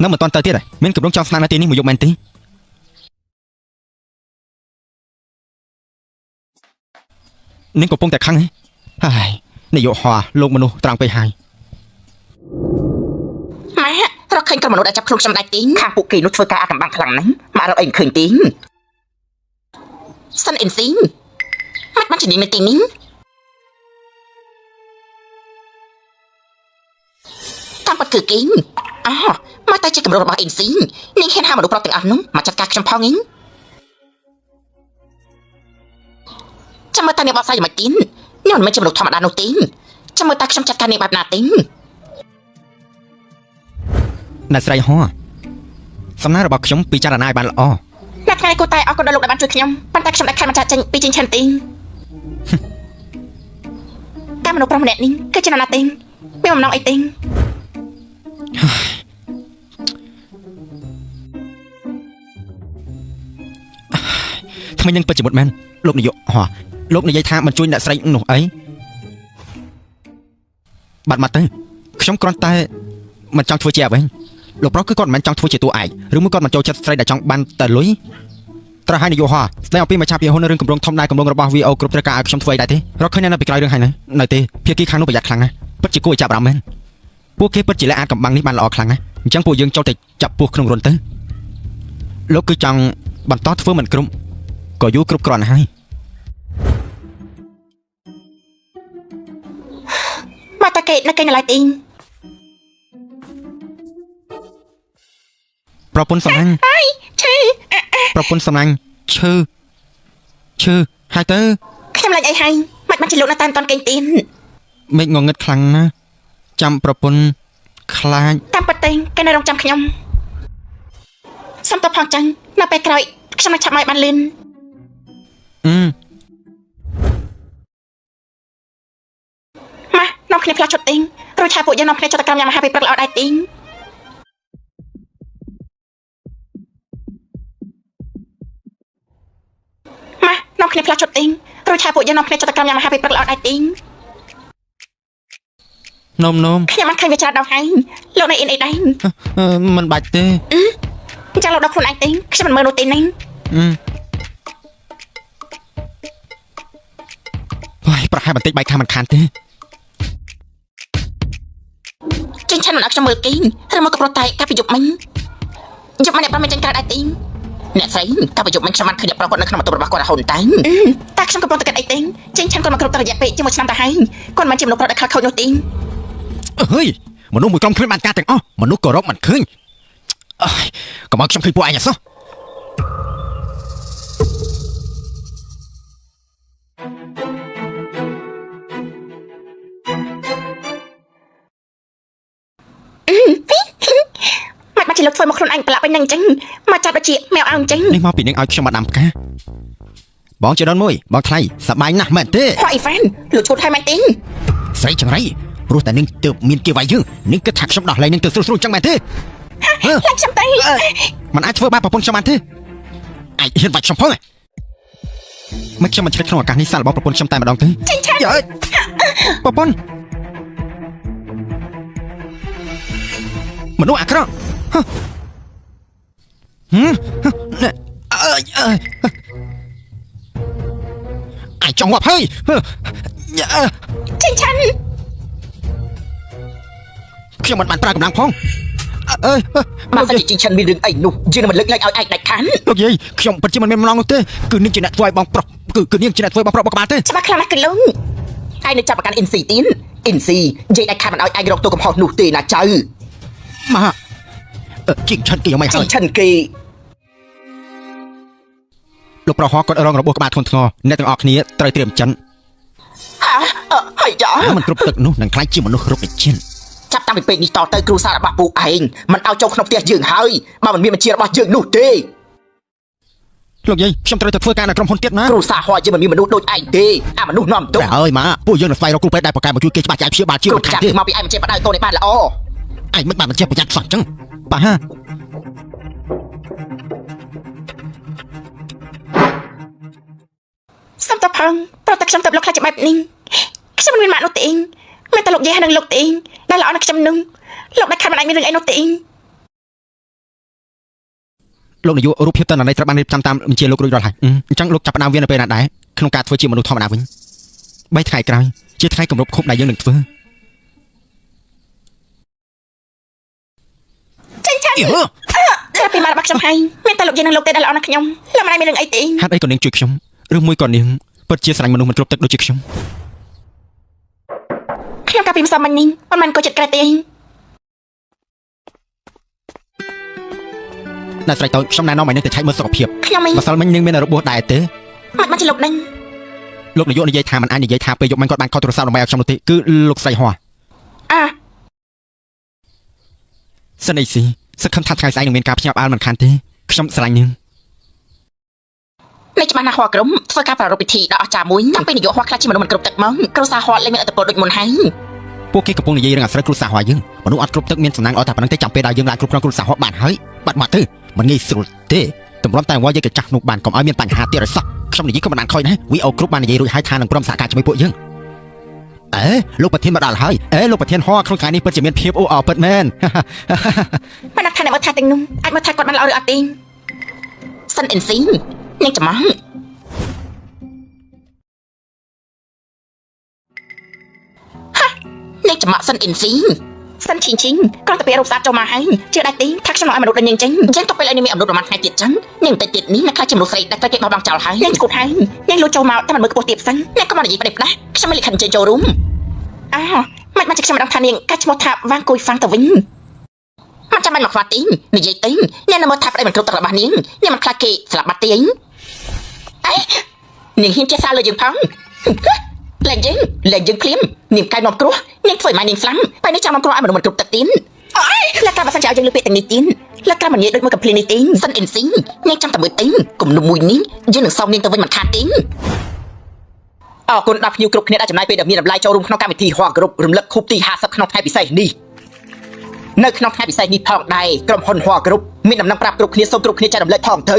នៅមិនទាន់ទៅទៀតមានកម្រងចង់ស្នានៅទីនេះមួយយប់មែនទេនាងកំពុងតែខឹងហើយនាយកហោះលោកមនុស្សត្រង់ពេកហើយ ម៉ែរកឃើញក្រុមមនុស្សដែលចាប់ខ្លួនខ្ញុំដែរទីខាងពួកគេនោះធ្វើការអាកំបាំងខ្លាំងណាស់ម៉ែរកអីមិនឃើញទេសិនអ៊ីនស៊ីមិនបានជានាងនៅទីនេះតាមពិតគឺគេមកតែជាកម្រិតរបស់អ៊ីនស៊ីនាងហ៊ានហៅមនុស្សប្រុសទាំងអស់នោះមកចាត់ការខ្ញុំផងនេះចាំមើលតើនាងបកស្រាយយ៉ាងម៉េចទៀតនាងមិនមែនជាមនុស្សធម្មតានោះទេចាំមើលតើខ្ញុំចាត់ការនាងបែបណាទេ អ្នកស្រីហោះសំណើរបស់ខ្ញុំពិចារណាឲ្យបានល្អ អ្នកថ្ងៃគូតែអរគុណដល់លោកដែលបានជួយខ្ញុំប៉ុន្តែខ្ញុំដាច់ខាតមកចាត់ចេញពីចិញ្ចឹមទេតែមនុស្សប្រុសម្នាក់នេះគឺជានរណាទេមានបំណងអីទេថ្មីនឹងពិតជាមុតមែនលោកនាយកហោះលោកនិយាយថាមិនជួយអ្នកស្រីនោះអីបាត់មកទៅខ្ញុំគ្រាន់តែមិនចង់ធ្វើជាអ្វីលោកប្រុសគឺគាត់មិនចង់ធ្វើជាតួឯកឬមួយគាត់មិនចូលចិត្តស្រីដែលចង់បានតែលុយត្រូវឲ្យនាយកហោះស្ដីអំពីមច្ឆាភាហ៊ុននៅរឿងគម្រោងធំដែរគម្រោងរបស់ VO គ្រប់ត្រូវការឲ្យខ្ញុំធ្វើអីដែរទេរកឃើញនៅពីក្រោយរឿងហើយនៅទេភាគីខាងនោះប្រយ័ត្នខ្លាំងណាស់ពិតជាគួរឲ្យចាប់អារម្មណ៍មែនពួកគេពិតជាលែកអាចកំបាំងនេះបានល្អខ្លាំងណាស់អញ្ចឹងពួកយើងចូលទៅចាប់ពោះក្នុងរុនទៅលោកគឺចង់បន្តធ្វើមិនគ្រប់ក៏យូរគ្រប់គ្រាន់ហើយមកតាគេនៅគេនៅឡើយទី ប្រពន្ធសំឡាញ់ ឈឺ ប្រពន្ធសំឡាញ់ឈឺហើយទៅ ខ្ញុំលេចអីហើយមិនបានជាលោកនៅតាមតនគេងទៀន មេឃងងឹតខ្លាំងណាស់ចាំប្រពន្ធខ្លាច តាមពិតទេគេនៅរងចាំខ្ញុំសុំតបផងចឹងនៅពេលក្រោយខ្ញុំនឹងឆាប់មកបានលឿនម៉ានាំគ្នាផ្លាស់ជុតទៀងរួចឆាពួកយើងនាំគ្នាចុះទៅកម្មញ៉ាំអាហារពេលព្រឹកល្អដែរទៀងម៉ានាំគ្នាផ្លាស់ជុតទៀងរួចឆាពួកយើងនាំគ្នាចុះទៅកម្មញ៉ាំអាហារពេលព្រឹកល្អដែរទៀង នំខ្ញុំមិនឃើញវាច្រើនដល់ហើយលោកនៅអ៊ីនអីដែរ មិនបាច់ទេ អញ្ចឹងលោកដល់ខ្លួនឯងទេខ្ញុំមិនមើលនោះទេណា Ôi, bà hai bàn tay bay khá mình khán thế. ចេញឆានមិនអត់ខ្ញុំមើលគេឬមកក៏ប្រតែកាពីយប់មិញយប់មិញអ្នកប្រាប់មិនចេញក្រៅដែរទេអ្នកស្រីកាពីយប់មិញខ្ញុំបានឃើញអ្នកប្រាប់គាត់នៅក្នុងបន្ទប់របស់គាត់រហូតតែតែខ្ញុំកំពុងតែគិតអីទេចេញឆានគាត់មកគ្រប់តរយៈពេលជាមួយឆ្នាំទៅហើយគាត់មិនជាមនុស្សប្រុសដែលខលខូចនោះទេ Ơi,មនុស្សមួយក្រុមគ្នាបានការទាំងអស់មនុស្សក៏រកមិនឃើញអើយកុំឲ្យខ្ញុំឃើញពួកឯងអសោះ មកបាច់ជាលោកធ្វើមកខ្លួនឯងប្រឡាប់ឯងអញ្ចឹងមកចាប់ដូចជាแมวអោអញ្ចឹង នេះមកពីនឹងឲ្យខ្ញុំមកដាំផ្កាបងជាដនមួយបងថ្លៃសប្បាយណាស់មែនទេ ហោះអីហ្វានលោកឈួតហើយមែនទេ ស្រីចង្រៃព្រោះតែនឹងទើបមានគេវាយយើងនឹងគិតថាខ្ញុំដោះលែងនឹងទៅស្រួលស្រួលចឹងមែនទេ ឡាញ់ខ្ញុំទៅ មិនអាចធ្វើបាបប្រពន្ធខ្ញុំបានទេអាចហ៊ានបាច់ខ្ញុំផងមិនខ្ញុំមិនឆ្លិតក្នុងឱកាសនេះសាររបស់ប្រពន្ធខ្ញុំតែម្ដងទេ ចេញឆាន យើប្រពន្ធមនុស្សអាក្រក់អាចចង់ងាប់ហើយ ចេញឆាន ខ្ញុំមិនបានប្រើកម្លាំងផងអើយ មកតែជីងឆានមានរឿងអីនោះយើងមិនលើកលែងឲ្យឯងដាច់ខាន លោកយាយខ្ញុំពិតជាមិនមានម្លងនោះទេគឺនាងជាអ្នកធ្វើឲ្យបងប្រុសគឺនាងជាអ្នកធ្វើឲ្យបងប្រុសបកក្បាលទេ ច្បាស់ខ្លាំងណាស់គឺលោកឯងនៅចាប់ប្រកាន់ NC ទៀត NC និយាយដាច់ខានមិនឲ្យឯងរកទោសកំហុសនោះទេណាចៅ ម៉ាជីងឆាន់គេយ៉ាងម៉េចហើយ ជីងឆានគេ លោកប្រហោះគាត់រងរបួសក្បាលធ្ងន់ធ្ងរអ្នកទាំងអស់គ្នាត្រូវត្រៀមចិន ហើយចា មិនគ្រប់ទឹកនោះនឹងខ្លាចជាមនុស្សរុក្ខជាតិ ចាប់តាំងពីពេលនេះតទៅគ្រូសាររបស់ពូឯងមិនឲ្យចូលក្នុងផ្ទះយើងហើយបើមិនមានបញ្ជារបស់យើងនោះទេ លោកយាយខ្ញុំត្រូវទៅធ្វើការនៅក្រុមហ៊ុនទៀតណា គ្រូសារហោះយើងមិនមានមនុស្សដូចឯងទេអាមនុស្សនាំទុក តែអើយម៉ាពួកយើងនឹងស្វែងរកគ្រូពេទ្យដែលប្រកែមកជួយគេច្បាស់ចាយព្យាបាលជា គ្រូ មិនខា ចា ន ស់ ទេ មកពីឯងបញ្ជាបដៅតូននេះបានល្អ ឯងមិនបានបញ្ជាប្រយ័ត្នសោះចឹងប៉ះហា សំតផងប្រតែខ្ញុំទៅលោកខ្លាចច្បាប់នេះខ្ញុំមិនមានម៉ាក់នោះទេមានតែលោកយាយហើយនឹងលោកទេដែលល្អណាស់ខ្ញុំនឹងលោកដែលខាត់មិនអាចមានរឿងអីនោះទេ លោកនាយករូបភាពតនន័យត្រូវបានរៀបចំតាមបញ្ជាលោករួចរាល់ហើយអញ្ចឹងលោកចាប់ផ្ដើមវានៅពេលណាដែរក្នុងការធ្វើជាមនុស្សធម្មតាវិញ 3 ថ្ងៃក្រោយជាថ្ងៃគម្រប់ខួបដែលយើងនឹងធ្វើ ចេញឆានតែពីមករបស់ខ្ញុំហើយមានតែលោកយាយនឹងលោកទេដែលល្អណាស់ខ្ញុំលោកមិនអាចមានរឿងអីទេ ហេតុអីក៏នាងជួយខ្ញុំឬមួយក៏នាងពិតជាស្រឡាញ់មនុស្សមិនគ្រប់ទឹកដូចជាខ្ញុំ ខ្ញុំកាលពីម្សិលមិញនេះមិនក៏ចិត្តក្រែទេ អ្នកស្រីតូចខ្ញុំណែនាំឲ្យនាងទៅឆែកមើលសុខភាព ខ្ញុំមិន ម្សិលមិញនាងមានរបួសដែរទេ មិនជាលោកនឹង លោកនាយកនិយាយថាមិនអាចនិយាយថាពេលយប់មិញគាត់បានខលទូរស័ព្ទដើម្បីឲ្យខ្ញុំនោះទេគឺលោកស្រីហោះ សិនអីស៊ីសង្ឃឹមថាថ្ងៃស្អែកនឹងមានការភ្ញាក់ផ្អើលមិនខានទេខ្ញុំស្រឡាញ់នាង នេះច្បាស់ណាស់ហោះក្រុមធ្វើការប្រារព្ធពិធីដ៏អស្ចារ្យមួយតាំងពីនាយកហោះខ្លាចជាមនុស្សមិនគ្រប់ទឹកមកគ្រូសាហោះលែងមានអត្តពលដូចមុនហើយ ពួកគេកំពុងនិយាយរឿងអាស្រ័យគ្រូសាហោះយើងមនុស្សអត់គ្រប់ទឹកមានសំណាងអត់តែប៉ុណ្្នឹងទេចាំពេលដែលយើងឡើងគ្រប់គ្រងគ្រូសាហោះបានហើយបាត់មកទៅមិនងាយស្រួលទេតម្រាំតែវ៉ាយើងក៏ចាស់នោះបានកុំឲ្យមានបញ្ហាទៀតឲ្យសោះខ្ញុំនិយាយក៏មិនបានខ້ອຍដែរវីអូគ្រប់បាននិយាយរួចហើយថានឹងព្រមសហការជាមួយពួកយើងអេលោកប្រធានមកដល់ហើយអេលោកប្រធានហោះក្នុងថ្ងៃនេះពិតជាមានភាពអូអពិតមែន មិនថាអ្នកមើលថាទាំងនោះអាចមើលថាគាត់បានល្អឬអត់ទេសិនអិនស៊ីនាងចំងនាងចំសិនអិនស៊ីសិនឈីងឈីងគ្រាន់តែពីរូបសាស្ត្រចូលមកហើយជឿដែរទេថាខ្ញុំឲ្យមនុស្សដូចនាងចឹងចឹងទៅពេលឲ្យនាងមានអនុប្រមាណថ្ងៃទៀតចឹងនាងតែទៀតនេះអ្នកខ្លះជាមនុស្សស្រីដែលត្រូវគេបោះបង់ចោលហើយនាងឈួតហើយនាងលួចចូលមកតែមិនមើលខ្ពស់ទៀតសិននាងក៏មកនិយាយប្រដេះផ្ដាស់ខ្ញុំមិនលិខិតអញ្ជើញចូលរួមមិនមកខ្ញុំមិនដឹងថានាងកាច់ឈ្មោះថាវ៉ាងគួយហ្វាំងទៅវិញមិនចាំបាច់មកខ្វាត់ទេនិយាយទេនាងនៅមើលថាប្តីមិនគ្រប់ទឹករបស់នាងនាងមិនខ្លាចគេស្លាប់បាត់ទេអីនាងហ៊ានចេះសារលើយើងផងលែងយើងភ្លាមនាងកាយនាំគ្រោះនាងធ្វើឲ្យម៉ែនាងស្លាប់ពេលនេះចាំមកគ្រោះឲ្យមនុស្សមិនគ្រប់ទឹកទៀតលក្ខណៈបើសិនជាឲ្យយើងលើពាក្យទាំងនេះទៀតលក្ខណៈមិននិយាយដូចមួយកំភ្លៀងនេះទេសិនអិនស៊ីនាងចាំតែមើលទេគំនុំមួយនេះយើងនឹងសងនាងទៅវិញមិនខាតទេអរគុណដល់ភ្ញៀវគ្រប់គ្នាដែលចំណាយពេលដ៏មានតម្លៃចូលរួមក្នុងកម្មវិធីហោះគ្រប់រំលឹកខូបទី50ក្នុងថ្ងៃពិសេសនេះនៅក្នុងថ្ងៃពិសេសនេះផងដែរក្រុមហ៊ុនហោះគ្រប់មានដំណឹងប្រាប់គ្រប់គ្នាសូមគ្រប់គ្នាចែករំលែកផងទៅ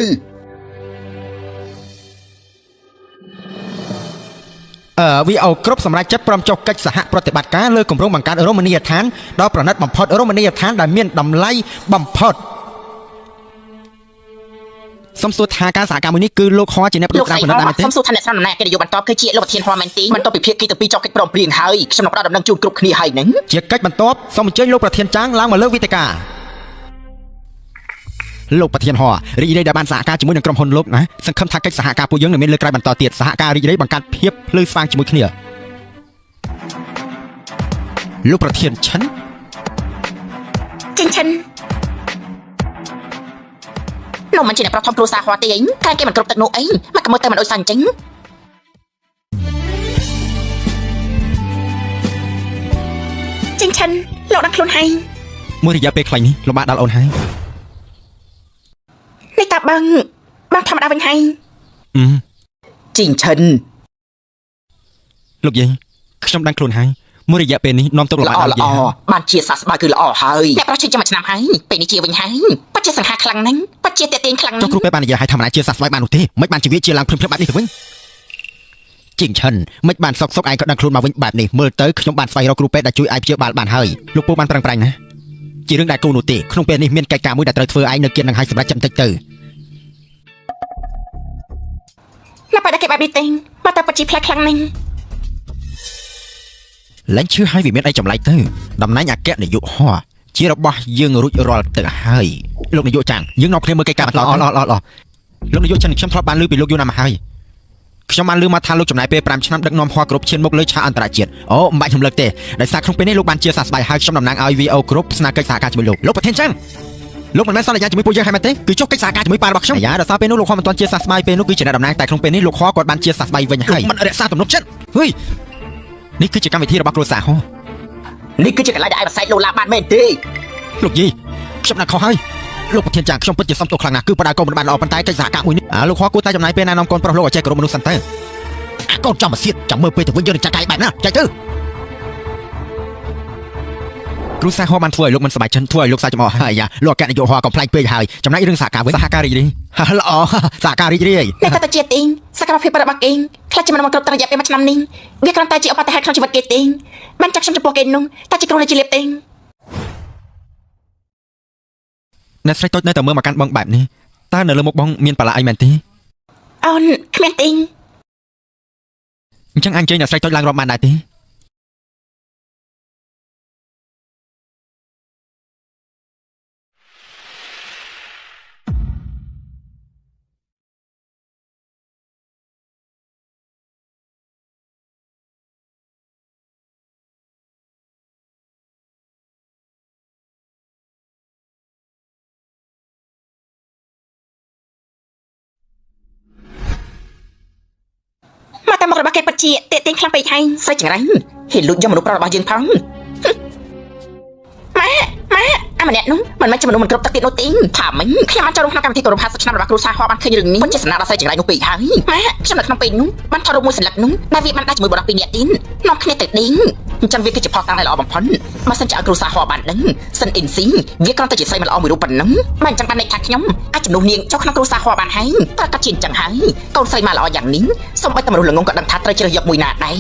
វីអូគ្រប់សម្រាប់ចិត្តព្រមចុះកិច្ចសហប្រតិបត្តិការលើគម្រោងបង្កើតរមណីយដ្ឋានដ៏ប្រណិតបំផុតរមណីយដ្ឋានដែលមានតម្លៃបំផុត សំសួរថាការសហការមួយនេះគឺលោកហោជាអ្នកប្រឹ ลู ក្សា กใส่ ប៉ុណ្ ห ណឹង อ ដែរទេ សំสูททันในสนามนาเกยอยู่บรรทบคือเจี๊ยลูกเทียนฮอร์แมนติงมันต้องไปเพียกกี่ตัวปีจอกกิจปลอมเปลี่ยนให้ขนมปลาดำนังจูนกรุบขี้ให้หนึ่ง ជាកិច្ចបន្ទាប់សូមអញ្ជើញលោកប្រធានចាងឡើងមកលើវេទិកាលោកប្រធានហោរីករាយដែលបានសហការជាមួយនឹងក្រុមហ៊ុនលោកណាសង្ឃឹមថាកិច្ចសហការពួកយើងនឹងមានលើកក្រោយបន្តទៀតសហការរីករាយបង្កើតភាពភ្លឺស្វាងជាមួយគ្នាលោកប្រធានឆិន จริงฉันนมมันจีนประทอมครูซาฮอตีเองการเกมมันกรุบตักโนเองมันกำมือเตมันโดยสันจริงจริงฉันលោកដាក់ខ្លួនហើយ មួយរយៈពេលខ្លីនេះលោកបានដល់អូនហើយ នេះតាបើធម្មតាវិញហើយ จริงฉัน លោកយាយខ្ញុំដឹងខ្លួនហើយមួយរយៈពេលនេះនាំទុកលោកបានដល់យាយ បានជាសះស្បើគឺល្អហើយអ្នកប្រជិះចាំមួយឆ្នាំហើយពេលនេះជាវិញហើយបច្ចុប្បន្នសង្ហាខ្លាំងណាស់បច្ចុប្បន្នតេទៀងខ្លាំងណាស់ ចុះគ្រូពេទ្យបាននិយាយឲ្យធម្មតាជាសះស្បើបាននោះទេមិនបានជាវាជាឡើងព្រឹមបែបនេះទៅវិញជីងឆិនមិនបានសុកឯងក៏ដឹងខ្លួនមកវិញបែបនេះមើលទៅខ្ញុំបានស្វែងរកគ្រូពេទ្យដែលជួយឯងព្យាបាលបានហើយលោកពូបានប្រឹងប្រែងណាជារឿងដែលគូនោះទេក្នុងពេលនេះមានកិច្ចការមួយដែលត្រូវធ្វើឯងនៅគៀននឹងឲ្យសម្រាប់ចាំតិចទៅ ណាប៉ាដែលគេបែបនេះទេមកតែបច្ចុប្បន្នផ្លែខ្លាំងណាស់ ឡើងឈឺឲ្យវាមានអីចម្លែកទៅតំណែងអគ្គនាយកហោជារបស់យើងរួចរាល់ទៅហើយលោកនាយកចាំងយើងនាំគ្នាមើលកិច្ចការបន្តលោកនាយកចាំងខ្ញុំធ្លាប់បានលើពីលោកយូរណាស់មកហើយខ្ញុំបានលើមកថាលោកចំណាយពេល5ឆ្នាំដឹកនាំហោគ្រប់ឈានមុខលើឆាកអន្តរជាតិអូមិនបាច់ខ្ញុំលើកទេដោយសារក្នុងពេលនេះលោកបានជាសះស្បើយហើយខ្ញុំតំណាងឲ្យ VO គ្រប់ស្នើកិច្ចសហការជាមួយលោកប្រធានចាំងលោកមិនមែនសន្យាជាមួយពួកយើងហើយមែនទេគឺចុះកិច្ចសហការជាមួយប៉ារបស់ខ្ញុំអាយ៉ាដោយសារពេលនោះលោកហោមិនទាន់ជាសះស្បើយពេលនោះគឺជាអ្នកតំណាងតែក្នុងពេលនេះលោកហោគាត់បានជាសះស្បើយវិញហើយមិនរក្សាទំនុកចិត្តហុយនេះគឺជាកម្មវិធីរបស់គ្រួសារហោ នេះគឺជាកន្លែងដែលឯងបសែកលោកឡាបានមែនទេ លោកយីខ្ញុំដាក់ខុសហើយលោកប្រធានចាងខ្ញុំពិតជាសំទោសខ្លាំងណាស់គឺបដៅកូនមិនបានល្អប៉ុន្តែកិច្ចសហការមួយនេះលោកហោគួរតែចំណាយពេលណែនាំកូនប្រុសលោកឲ្យចេះគោរពមនុស្សសិនទៅកូនចាំមកសៀតចាំមើលពេលទៅវិញយើងនឹងចាត់កាយបែបណាចាច់ទៅគ្រូសាហោបានធ្វើឲ្យលោកមិនសប្បាយចិត្តធ្វើឲ្យលោកសាច់ចំអកហើយយ៉ាលោកអគ្គនាយកហោកំ pl ែងពេកហើយចំណែករឿងសហការវិញសហការរីករាយល្អសហការរីករាយ អ្នកតើជាទីងសកម្មភាពរបស់គេខ្លះជាមនុស្សមកគ្រប់ត្ររយៈពេលមួយឆ្នាំនេះវាគ្រាន់តែជាឧបទ្ទហេតុក្នុងជីវិតគេទេបានចាក់ខ្ញុំចំពោះគេនោះតែជាគ្រូនៃជាលៀបទេ អ្នកស្រីតូចនៅតែមើលមកកាន់បងបែបនេះតើនៅលើមុខបងមានបាឡាអីមែនទេ អូនគ្មានទេ អញ្ចឹងអញជើញអ្នកស្រីតូចឡើងរាប់បានដែរទេ មកតែមករបស់គេពិតជាតេទៀងខ្លាំងពេកហើយស្រីចង្រៃហ៊ានលួចយកមនុស្សប្រុសរបស់យើងផងម៉ាអាម្នាក់នោះមិនមែនជាមនុស្សមិនគ្រប់ទឹកទៀតនោះទេថាមិញខ្ញុំបានចូលរួមក្នុងកម្មវិធីគោរព50ឆ្នាំរបស់គ្រូសាហោបានឃើញរឿងនេះពិតជាសំណាក់ដល់ស្រីចង្រៃនោះពេកហើយម៉ាខ្ញុំនៅក្នុងពេលនោះបានថតរូបមួយសន្លឹកនោះដែលវាបានដាក់ជាមួយបុរសពីរនាក់ទៀតនាំគ្នាទៅដេញអញ្ចឹងវាគឺជាផុសតាំងដែលល្អបំផុតបើសិនជាឲ្យគ្រូសាហោបានដឹងសិនអ៊ីនស៊ីវាគ្រាន់តែជាស្រីមិនល្អមួយរូបប៉ុណ្ណឹងបើអញ្ចឹងបានន័យថាខ្ញុំអាចជំនួសនាងចូលក្នុងគ្រូសាហោបានហើយតើកាត់ជាអញ្ចឹងហើយកូនស្រីមកល្អយ៉ាងនេះសូម្បីតែមនុស្សល្ងងក៏ដឹងថាត្រូវជ្រើសយកមួយណាដែរ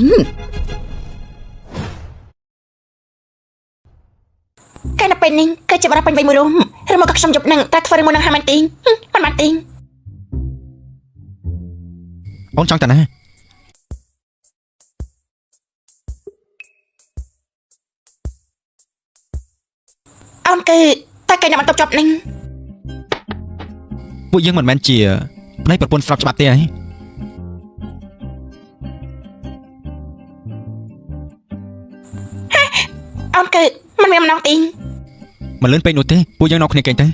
កាលនៅពេលនេះគឺជាបរិបទពេញវ័យមួយរួមឬមកក៏ខ្ញុំយប់នឹងតែធ្វើរឿងមួយនឹងហាមែនទេមិនបានទេ អូនចង់ទៅណា អូនគឺតែគេនៅបន្ទប់ជាប់នឹង ពួកយើងមិនមែនជាប្តីប្រពន្ធស្របច្បាប់ទេហ៎ អូនគឺមិនមានម្ដងទេ មិនលឿនពេកនោះទេពួកយើងនៅគ្នាគេងទៅ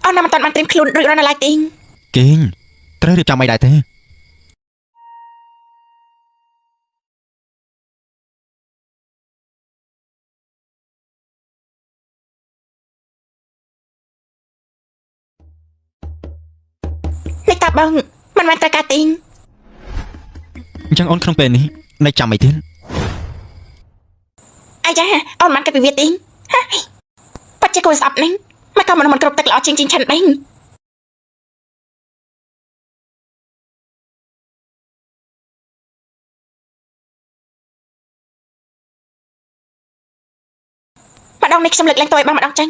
អូននៅមិនតាន់បានត្រៀមខ្លួនរួចរាល់នៅឡើយទេ គេងត្រូវរៀបចំអីដែរទេ នេះតាបងមិនមែនត្រូវការទេ អញ្ចឹងអូនក្នុងពេលនេះនៅចាំអីទៀត អាយ៉ាអូនមិនគិតពីវាទេប៉ាត់ជាគួរស្អប់នេះមកក៏មិនគ្រប់ទឹកល្អជាងឆាន់ដែរបា ម្ដងនេះខ្ញុំលើកលែងតើឲ្យបងម្ដងចឹង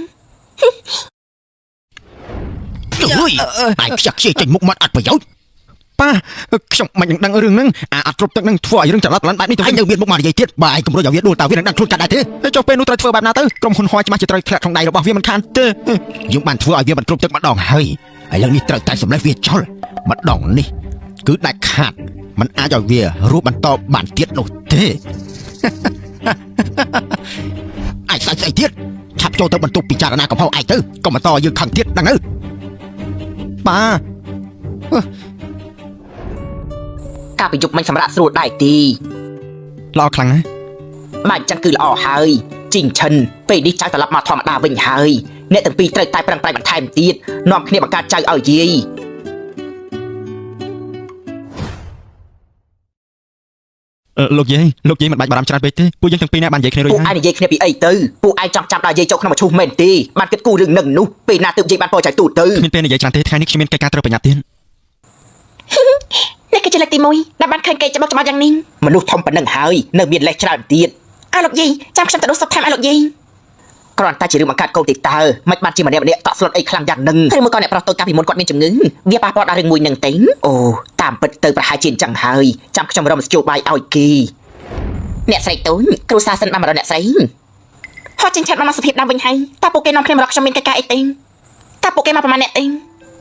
អើយតែខ្ជិះខ្ជាយចេញមុខមាត់អត់ប្រយោជន៍ប៉ាខ្ញុំមិនដឹងរឿងហ្នឹងអាអត់គ្រប់ទឹកនឹងធ្វើឲ្យរឿងច្រឡំបែបនេះទៅឯងនៅមានមុខមកនិយាយទៀតបើឯងគំរោចឲ្យវាដួលតើវានឹងដឹងខ្លួនកាត់ដែរទេចុះពេលនោះត្រូវធ្វើបែបណាទៅក្រុមហ៊ុនហោច្បាស់ជាត្រូវធ្លាក់ក្នុងដៃរបស់វាមិនខានទេយើងបានធ្វើឲ្យវាមិនគ្រប់ទឹកម្ដងហើយឥឡូវនេះត្រូវតែសម្លេះវាចោលម្ដងនេះគឺដាច់ខាតมันអាចឲ្យវារੂបន្តបានទៀតនោះទេឯងស្អីទៀតឆាប់ចូលទៅបន្ទប់ពិចារណាកំហុសឯងទៅកុំបន្តយើងខឹងទៀតដឹងទៅប៉ា ការប្រយុទ្ធមិនសម្រាប់ស្រួលដែរទី ល្អខ្លាំងណាស់ បាទចឹងគឺល្អហើយជីងឈិនពេលនេះចៅត្រឡប់មកធម្មតាវិញហើយអ្នកទាំងពីរត្រូវតែប្រឹងប្រែងបន្ថែមទៀតនាំគ្នាបង្កើតចៅឲ្យយាយ លោកយាយមិនបាច់បារម្ភច្រើនពេកទេពួកយើងទាំងពីរនាក់បាននិយាយគ្នារួចហើយ ពួកឯងនិយាយគ្នាពីអីទៅពួកឯងចង់ចាប់ដល់យាយចូលក្នុងមឈូសមែនទេបានគិតគូររឿងនឹងនោះពេលណាទើបយាយបានពោចៅទូទៅ គ្មានពេលនិយាយច្រើនទេថ្ងៃនេះខ្ញុំមានកិច្ចការត្រូវប្រញាប់ទៀត នេះគឺជាលើកទី1ដែលបានឃើញគេច្បាប់យ៉ាងនេះមនុស្សធំប៉ុណ្ណឹងហើយនៅមានលេសច្រើនទៀតអើលោកយាយចាំខ្ញុំទៅដុសសុខថែមអើលោកយាយគ្រាន់តែជារឿងបង្កើតកូនទេតើមិនបានជាម្នាក់តក់ស្លុតអីខ្លាំងយ៉ាងនឹងឬមួយក៏អ្នកប្រុសតូចកាលពីមុនគាត់មានជំងឺវាប៉ះពាល់ដល់រឿងមួយនឹងទេអូតាមពិតទៅប្រហែលជាអញ្ចឹងហើយចាំខ្ញុំរំស្ជួបាយឲ្យគេអ្នកស្រីតូនគ្រូសាសិនបានមករកអ្នកស្រីហត់ចេញឆាត់មកសុភាពដើមវិញហើយតើពួកគេនាំគ្នាមករកខ្ញុំមានកិច្ចការអីទេតើពួកគេមកប្រហែលអ្នកទេ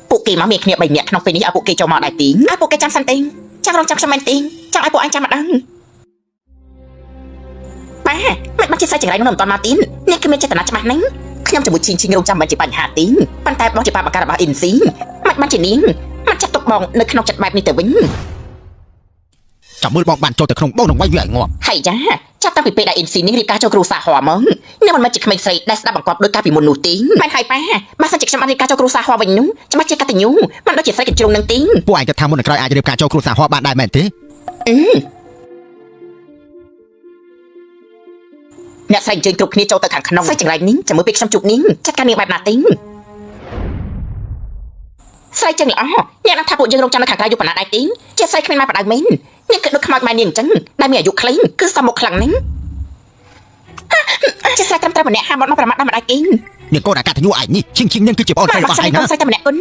ពួកគេមកមានគ្នា3នាក់ក្នុងពេលនេះឲ្យពួកគេចូលមកដែរទីឲ្យពួកគេចាំសិនទេចាំរងចាំខ្ញុំមែនទេចាំឲ្យពួកអញចាំម្ដងប៉ាមិនបាច់ជាស្រីចង្រៃនោះមិនតាន់មកទីនេះគឺមានចេតនាច្បាស់ណាស់ខ្ញុំជាមួយជីងរងចាំមិនជាបញ្ហាទីប៉ុន្តែបងជាបាបការរបស់អ៊ីនស៊ីមិនបានជានាងមិនចាត់ទុកបងនៅក្នុងចិត្តបែបនេះទៅវិញចាំមើលបងបានចូលទៅក្នុងបងនឹងវាយវាឲ្យងាប់ ហើយចាចាប់តាំងពីពេលដែលអ៊ីនស៊ីនេះរៀបការចូលគ្រូសាហមមកនេះមិនមែនជាក្មេងស្រីដែលស្ដាប់បង្គាប់ដោយការពីមុននោះទេមិនហើយប៉ាបើសិនជាខ្ញុំបានរៀបការចូលគ្រូសាហមវិញនោះច្បាស់ជាកតញ្ញូមិនដូចជាស្រីកញ្ជ្រោងនឹងទេ ពួកឯងគិតថាមុននឹងក្រោយអាចរៀបការចូលគ្រួសារហោះបានដែរមែនទេអ្នកស្រីអញ្ជើញគ្រប់គ្នាចូលទៅខាងក្នុងស្រីចង្រៃនេះចាំមើលពេលខ្ញុំជួបនាងចាត់ការនាងបែបណាទេស្រីចឹងល្អអ្នកនឹងថាពួកយើងរងចាំនៅខាងក្រៅយូរប៉ុណ្ណាដែរទេជាស្រីគ្មានម៉ែបដៅមែននាងគិតដូចខ្មោចម៉ែនាងអញ្ចឹងដែលមានអាយុខ្លីគឺសមមុខខ្លាំងណាស់ជាស្រីត្រឹមត្រូវម្នាក់ហាមមកប្រមាថដល់ម្ដាយគេនាងកូនអាកតញ្ញូឯងនេះឈិងនឹងគឺជាប្អូនស្រីរបស់ឯងណាស្រីតែម្នាក់គុណ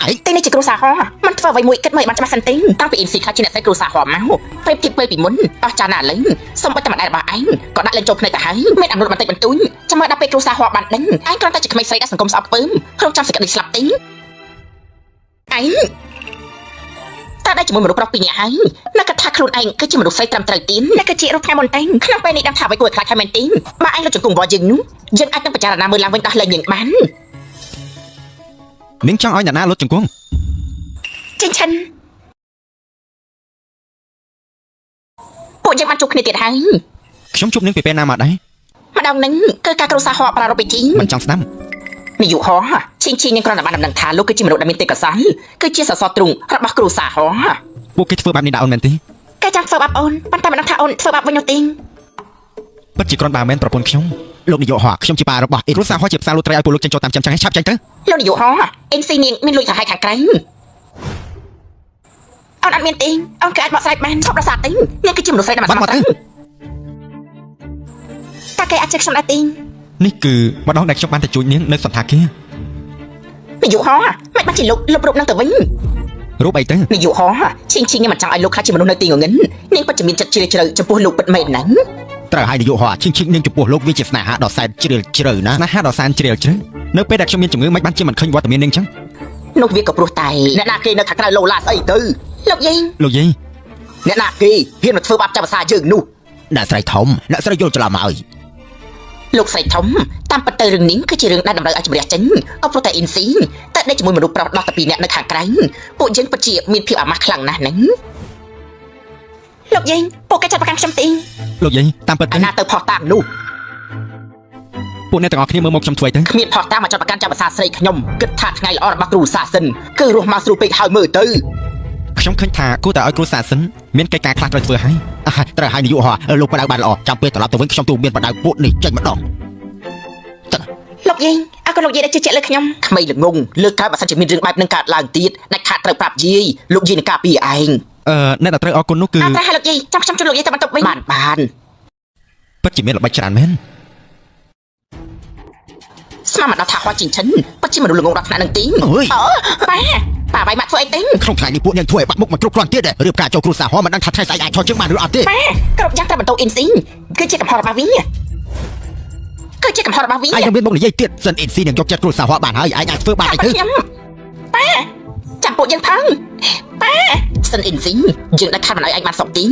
ឯងតែនេះជាគ្រូសាហោមិនធ្វើអ្វីមួយគិតមើលបានច្បាស់សិនទេតាំងពីអ៊ីនស៊ីខ្លះជាអ្នកស្រីគ្រូសាហោមកពេលទីពេលពីមុនតោះចាណាលេងសុំបិទតែម្ដាយរបស់ឯងក៏ដាក់លេងចូលភ្នែកទៅហើយមានអំណត់បន្តិចបន្តួចចាំមើលដល់ពេលគ្រូសាហោបានដឹងឯងគ្រាន់តែជាក្មេងស្រីដែលសង្គមស្អប់ពើមរងចាំសេចក្តីស្លាប់ទេឯងតើដែលជាមួយមនុស្សប្រុសពីរនាក់ហើយអ្នកគិតថាខ្លួនឯងគឺជាមនុស្សស្រីត្រឹមត្រូវទីអ្នកគឺជារូបថ្ងៃមុនតែក្នុងពេលនេះដឹងថាអ្វីគួរឲ្យខ្លាចហើយមែនទេបើឯងលុតជង្គង់របស់យើងនោះយើងអាចនឹងពិចារណាមើលឡើងវិញដោះលែងយើងបាននាងចង់ឲ្យអ្នកណាលុតជង្គង់ចិនឈិនពួកយើងបានជួបគ្នាទៀតហើយខ្ញុំជួបនាងពីពេលណាមកដែរម្ដងហ្នឹងគឺការគ្រូសាហោប្រារព្ធពិធីមិនចង់ស្ដាប់នាយកហោឈីងនាងគ្រាន់តែបានដំណឹងថាលោកគឺជាមនុស្សដែលមានទេពកោសល្យគឺជាសសរទ្រូងរបស់គ្រូសាហោពួកគេធ្វើបែបនេះដល់អូនមែនទេគេចាំធ្វើបាបអូនប៉ុន្តែមិនដឹងថាអូនធ្វើបាបវិញនោះទេពិតជាគ្រាន់បើមែនប្រពន្ធខ្ញុំលោកនាយកហោខ្ញុំជាប៉ារបស់អ៊ីគ្រូសាហោជាផ្សារលូត្រីឲ្យពួកលោកចេញចូលតាមចាំចឹងឆាប់ចេញទៅលោកនាយកហោអ៊ីនស៊ីនាងមានលុយសាហាយខាងក្រៅអូនអត់មានទេអូនគឺអាចបកស្រាយបានឈប់រសាទេនាងគឺជាមនុស្សស្រីដែលមិនសមត្ថតាគេអាចជិះខ្ញុំដែរទេនេះគឺម្ដងដែលខ្ញុំបានទៅជួយនាងនៅសន្តាគារនាយកហោមិនបានជាលោកលុបរូបនឹងទៅវិញរូបអីទៅនាយកហោឈីងនេះមិនចង់ឲ្យលោកខ្លាចជាមនុស្សនៅទីងងឹននាងពិតជាមានចិត្តជ្រាលជ្រៅចំពោះលោកពិតមែនណាស់ត្រូវឲ្យនាយកហោឈីងនាងចំពោះលោកវាជាស្នេហាដ៏សែនជ្រាលជ្រៅណាស្នេហាដ៏សែនជ្រាលជ្រៅនៅពេលដែលខ្ញុំមានជំងឺមិនបានជាមិនឃើញវត្តមាននាងចឹងនោះវាក៏ព្រោះតែអ្នកណាគេនៅខាងក្រៅលោឡាស្អីទៅលោកយាយអ្នកណាគេហ៊ានមកធ្វើបាបចាប់ភាសាយើងនោះអ្នកស្រីធំអ្នកស្រីយល់ច្រឡំហើយលោកស្រីធំតាមពិតទៅរឿងនេះគឺជារឿងដែលតម្រូវឲ្យជំរះចេញក៏ព្រោះតែអ៊ីនស៊ីតែដេកជាមួយមនុស្សប្រុសដល់តែ2នាក់នៅខាងក្រៅពួកយើងពិតជាមានភាពអាម៉ាស់ខ្លាំងណាស់ហ្នឹងលោកយាយពួកគេចាត់ប្រកាន់ខ្ញុំទីលោកយាយតាមពិតឯណាទៅផុសតាមនោះពួកអ្នកទាំងអស់គ្នាមើលមកខ្ញុំធ្វើទៅគ្មានផុសតាមមកចាត់ប្រកាន់ចាប់ភាសាស្រីខ្ញុំគិតថាថ្ងៃល្អរបស់គ្រូសាសិនគឺរស់មកស្រួលពេកហើយមើលទៅខ្ញុំឃើញថាគួរតែឲ្យគ្រូសាសិនមានកិច្ចការខ្លះត្រូវធ្វើហើយត្រូវឲ្យនាយកហោលោកបដៅបានល្អចាំពេលត្រឡប់ទៅវិញខ្ញុំទូមានបដៅពួកនេះចេញម្ដងលោកយាយអើក៏លោកយាយដែលជឿជាក់លើខ្ញុំក្មេងល្ងងលើកកើតបើសិនជាមានរឿងបែបនឹងកើតឡើងទៀតដាច់ខាតត្រូវប្រាប់យាយលោកយាយនឹងការពារឯងអ្នកដែលត្រូវអរគុណនោះគឺត្រូវឲ្យលោកយាយចាំខ្ញុំជួយលោកយាយទៅបន្ទប់វិញបានពិតជាមានល្បិចច្រើនមែន ស្មានមកដល់ថាហោះជីងឈិនពិតជាមនុស្សល្ងងដល់ថ្នាក់នឹងទីប៉ាបាយមកធ្វើអីទេ ក្នុងថ្ងៃនេះពួកនាងធ្វើឲ្យបាក់មុខមិនគ្រប់គ្រាន់ទៀតរៀបការចូលគ្រួសារហោះមិនដឹងថាថ្ងៃស្អែកអាចថយជើងបានឬអត់ទេប៉ាគ្រប់យ៉ាងត្រូវបន្តអ៊ីនស៊ីគឺជាកំហុសរបស់វាគឺជាកំហុសរបស់វាឯងនឹងមានមុខនិយាយទៀតសិនអ៊ីនស៊ីនឹងយកចិត្តគ្រួសារហោះបានហើយឯងអាចធ្វើបានអីទៅប៉ាចាំពួកយើងផងប៉ាសិនអ៊ីនស៊ីយើងđãខាត់មិនឲ្យឯងបានសុខទី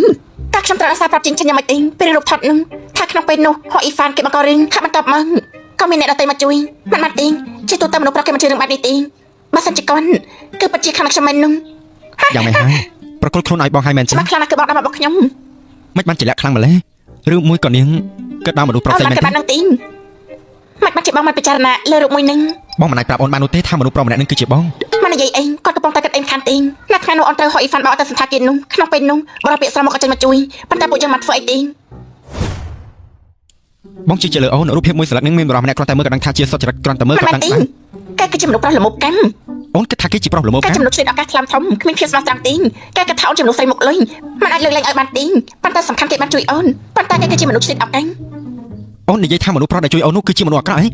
តែខ្ញុំត្រូវអាសាប្រាប់ជីងឈិនយ៉ាងម៉េចទេពេលរូបថតនឹងថាក្នុងពេលនោះហោះអ៊ីហ្វានគេបង្ករឿងថាបន្តមកក៏មានអ្នកដទៃមកជួយមិនបានទេជាទូទៅមនុស្សប្រុសគេមិនជឿរឿងបែបនេះទេបើសិនជាកូនគឺពិតជាខាងខ្ញុំមិននោះយ៉ាងម៉េចហើយប្រកល់ខ្លួនឲ្យបងហើយមែនទេខ្លាំងណាស់គឺបងដាក់មករបស់ខ្ញុំមិនបានជាលក្ខខ្លាំងម្ល៉េះឬមួយក៏នាងគិតដល់មនុស្សប្រុសផ្សេងមែនទេបាននឹងទីមិនបានជាបងមិនពិចារណាលើរូបមួយនឹងបងមិនអាចប្រាប់អូនបាននោះទេថាមនុស្សប្រុសម្នាក់នឹងគឺជាបងមិននិយាយអីគាត់កំពុងតែគិតអីខានទីនៅថ្ងៃនោះអូនត្រូវហោះអ៊ីហ្វានបោកទៅសន្តាគារនោះក្នុងពេលនោះបរិបពាក្យស្រមកក៏ចេញមកជួយប៉ុន្តែពួកយើងមិនធ្វើអីទេបងជឿជាលើអូនរូបភាពមួយស្លឹកនឹងមានបរិបម្នាក់គ្រាន់តែមើលក៏ដឹងថាជាសុចរិតគ្រាន់តែមើលក៏ដឹងដែរគេគឺជាមនុស្សប្រុសល្មមកម្មអូនគិតថាគេជាប្រុសល្មមកម្មគេជាមនុស្សឆ្លៀតឱកាសខ្លាំងធំគ្មានភាពស្មោះត្រង់ទេគេគិតថាអូនជាមនុស្សស្រីមុខលុយមិនអាចលើកលែងឲ្យបានទេប៉ុន្តែសំខាន់គេបានជួយអូនប៉ុន្តែគេគឺជាមនុស្សឆ្លៀតឱកាសអូននិយាយថាមនុស្សប្រុសដែលជួយអូននោះគឺជាមនុស្សអាក្រក់ហ៎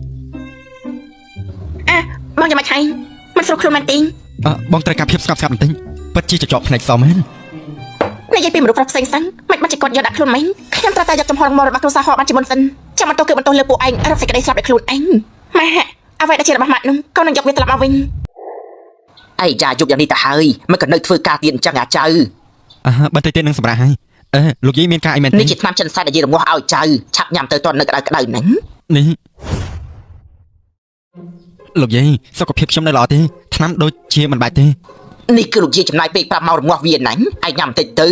បងយ៉ាងម៉េចហើយមិនស្រួលខ្លួនមែនទេបងត្រូវការភាពស្ងប់ស្ងាត់បន្តិចពិតជាចចកភ្នែកសមែននិយាយពីមនុស្សប្រុសផ្សេងៗមិនបាច់ជាគាត់យកដាក់ខ្លួនមែនខ្ញុំត្រូវតែយកចំហរមករបស់គ្រួសារហោះបានជាមុនសិនចាំបន្ទោសគឺបន្ទោសលើពួកឯងរកសេចក្តីស្លាប់ដោយខ្លួនឯងម៉ែអ្វីដែលជារបស់ម៉ាក់នោះកូននឹងយកវាត្រឡប់មកវិញឯងយ៉ាយប់យ៉ាងនេះទៅហើយមិនក៏នៅធ្វើការទៀតអញ្ចឹងអាចៅបន្តិចទៀតនឹងសម្រាប់ហើយលោកយាយមានការអីមែនទេនេះជាថ្នាំចិនសែតដែលយាយរងាស់ឲ្យចៅឆាប់ញ៉ាំទៅតន់នៅក្តៅហ្នឹងនេះលោកយាយសុខភាពខ្ញុំនៅល្អទេថ្នាំដូចជាមិនបាច់ទេនេះគឺលោកយាយចំណាយពេកប្រាប់មករងាស់វាណាញ់ឯងញ៉ាំបន្តិចទៅ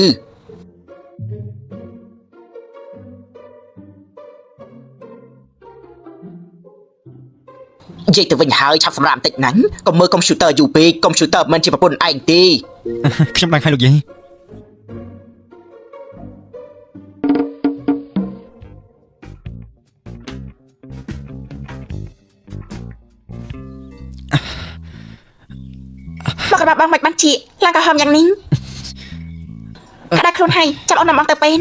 និយាយទៅវិញហើយឆាប់សម្រាប់បន្តិចណាញ់កុំមើលកុំព្យូទ័រយូរពេកកុំព្យូទ័រមិនជាប្រពន្ធឯងទេខ្ញុំដឹងហើយលោកយាយមកក្រាបបងមិនបានជាឡើងក៏ហមយ៉ាងនេះក្តៅខ្លួនហើយចាំអូនមកទៅពេន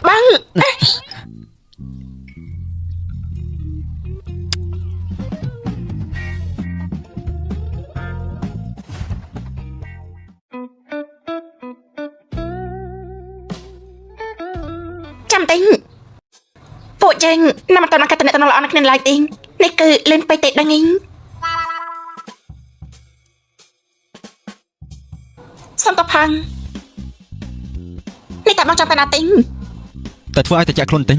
បងចាំតិចពួកយើងណាមិនតន់កាត់តំណល្អណាស់គ្នាឡើយទេនេះគឺលឿនពេកទេដឹងហីសុំតផាំងនេះតែបងចាំតាណាទិញតែធ្វើឲ្យតែចាក់ខ្លួនទិញ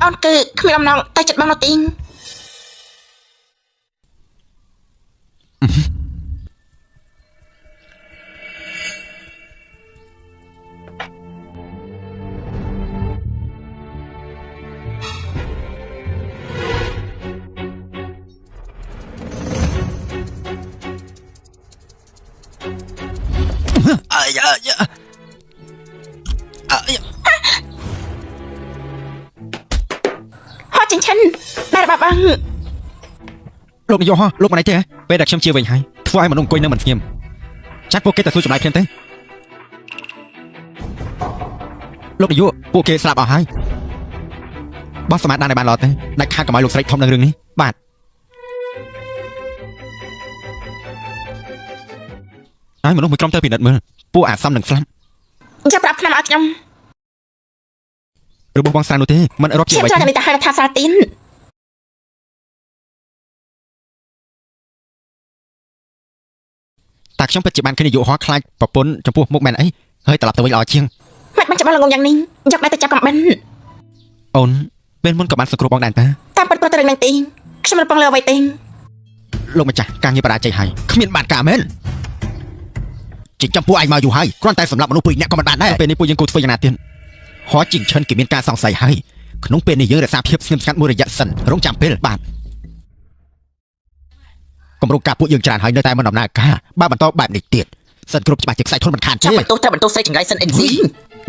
អូនគឺគ្មានអំណងតែចិត្តបងនោះទិញហោះចិនឈិនតែរបស់បងលោកនាយកហោះលោកមកណៃទេពេលដែលខ្ញុំជាវិញហើយធ្វើឲ្យមនុស្សអង្គុយនៅមិនស្ងៀមចាត់ពួកគេទៅសួរចម្លើយភ្លាមទេលោកនាយកពួកគេស្លាប់អស់ហើយបោះសមាធិបានល្អទេដាច់ខាតកុំឲ្យលោកស្រីធំនៅរឿងនេះបាទហើយមនុស្សមួយក្រុមទៅពិនិត្យមើលពួកអាសំនឹងស្លាប់ចាំប្រាប់ខ្ញុំឲ្យខ្ញុំរបស់បងស្រានោះទេមិនរាប់ជាអ្វីខ្ញុំតែហៅថាសាទីនតែខ្ញុំពិតជាបានឃើញនាយកហោះខ្លាចប្រពន្ធចំពោះមុខមែនអីហើយត្រឡប់ទៅវិញល្អជាងមិនបានច្បាស់ល្ងងយ៉ាងនេះយកដៃទៅចាប់កំបិនអូនពេលមុនក៏បានសង្គ្រោះបងដែរតាតាមពិតប្រទៅនឹងទីខ្ញុំរំពឹងលើអ្វីទេលោកម្ចាស់ការងារបរាជ័យហើយគ្មានបានការមែនជាចំពោះឯងមកយូរហើយគ្រាន់តែសម្រាប់មនុស្សពីរនាក់ក៏មិនបានដែរពេលនេះពួកយើងគួរធ្វើយ៉ាងណាទៀតហោះជីងឈិនគេមានការសង្ស័យហើយក្នុងពេលនេះយើងរក្សាភាពស្ងៀមស្ងាត់មួយរយៈសិនរងចាំពេលបាទគម្រោងការពួកយើងច្រើនហើយនៅតែមិនដំណើរការបើបន្តបែបនេះទៀតសិនគ្រប់ច្បាស់ជាខ្សែធនមិនខានទេចាំបន្ទោសតែបន្ទោសស្រីចង្រៃសិនអ៊ីនស៊ី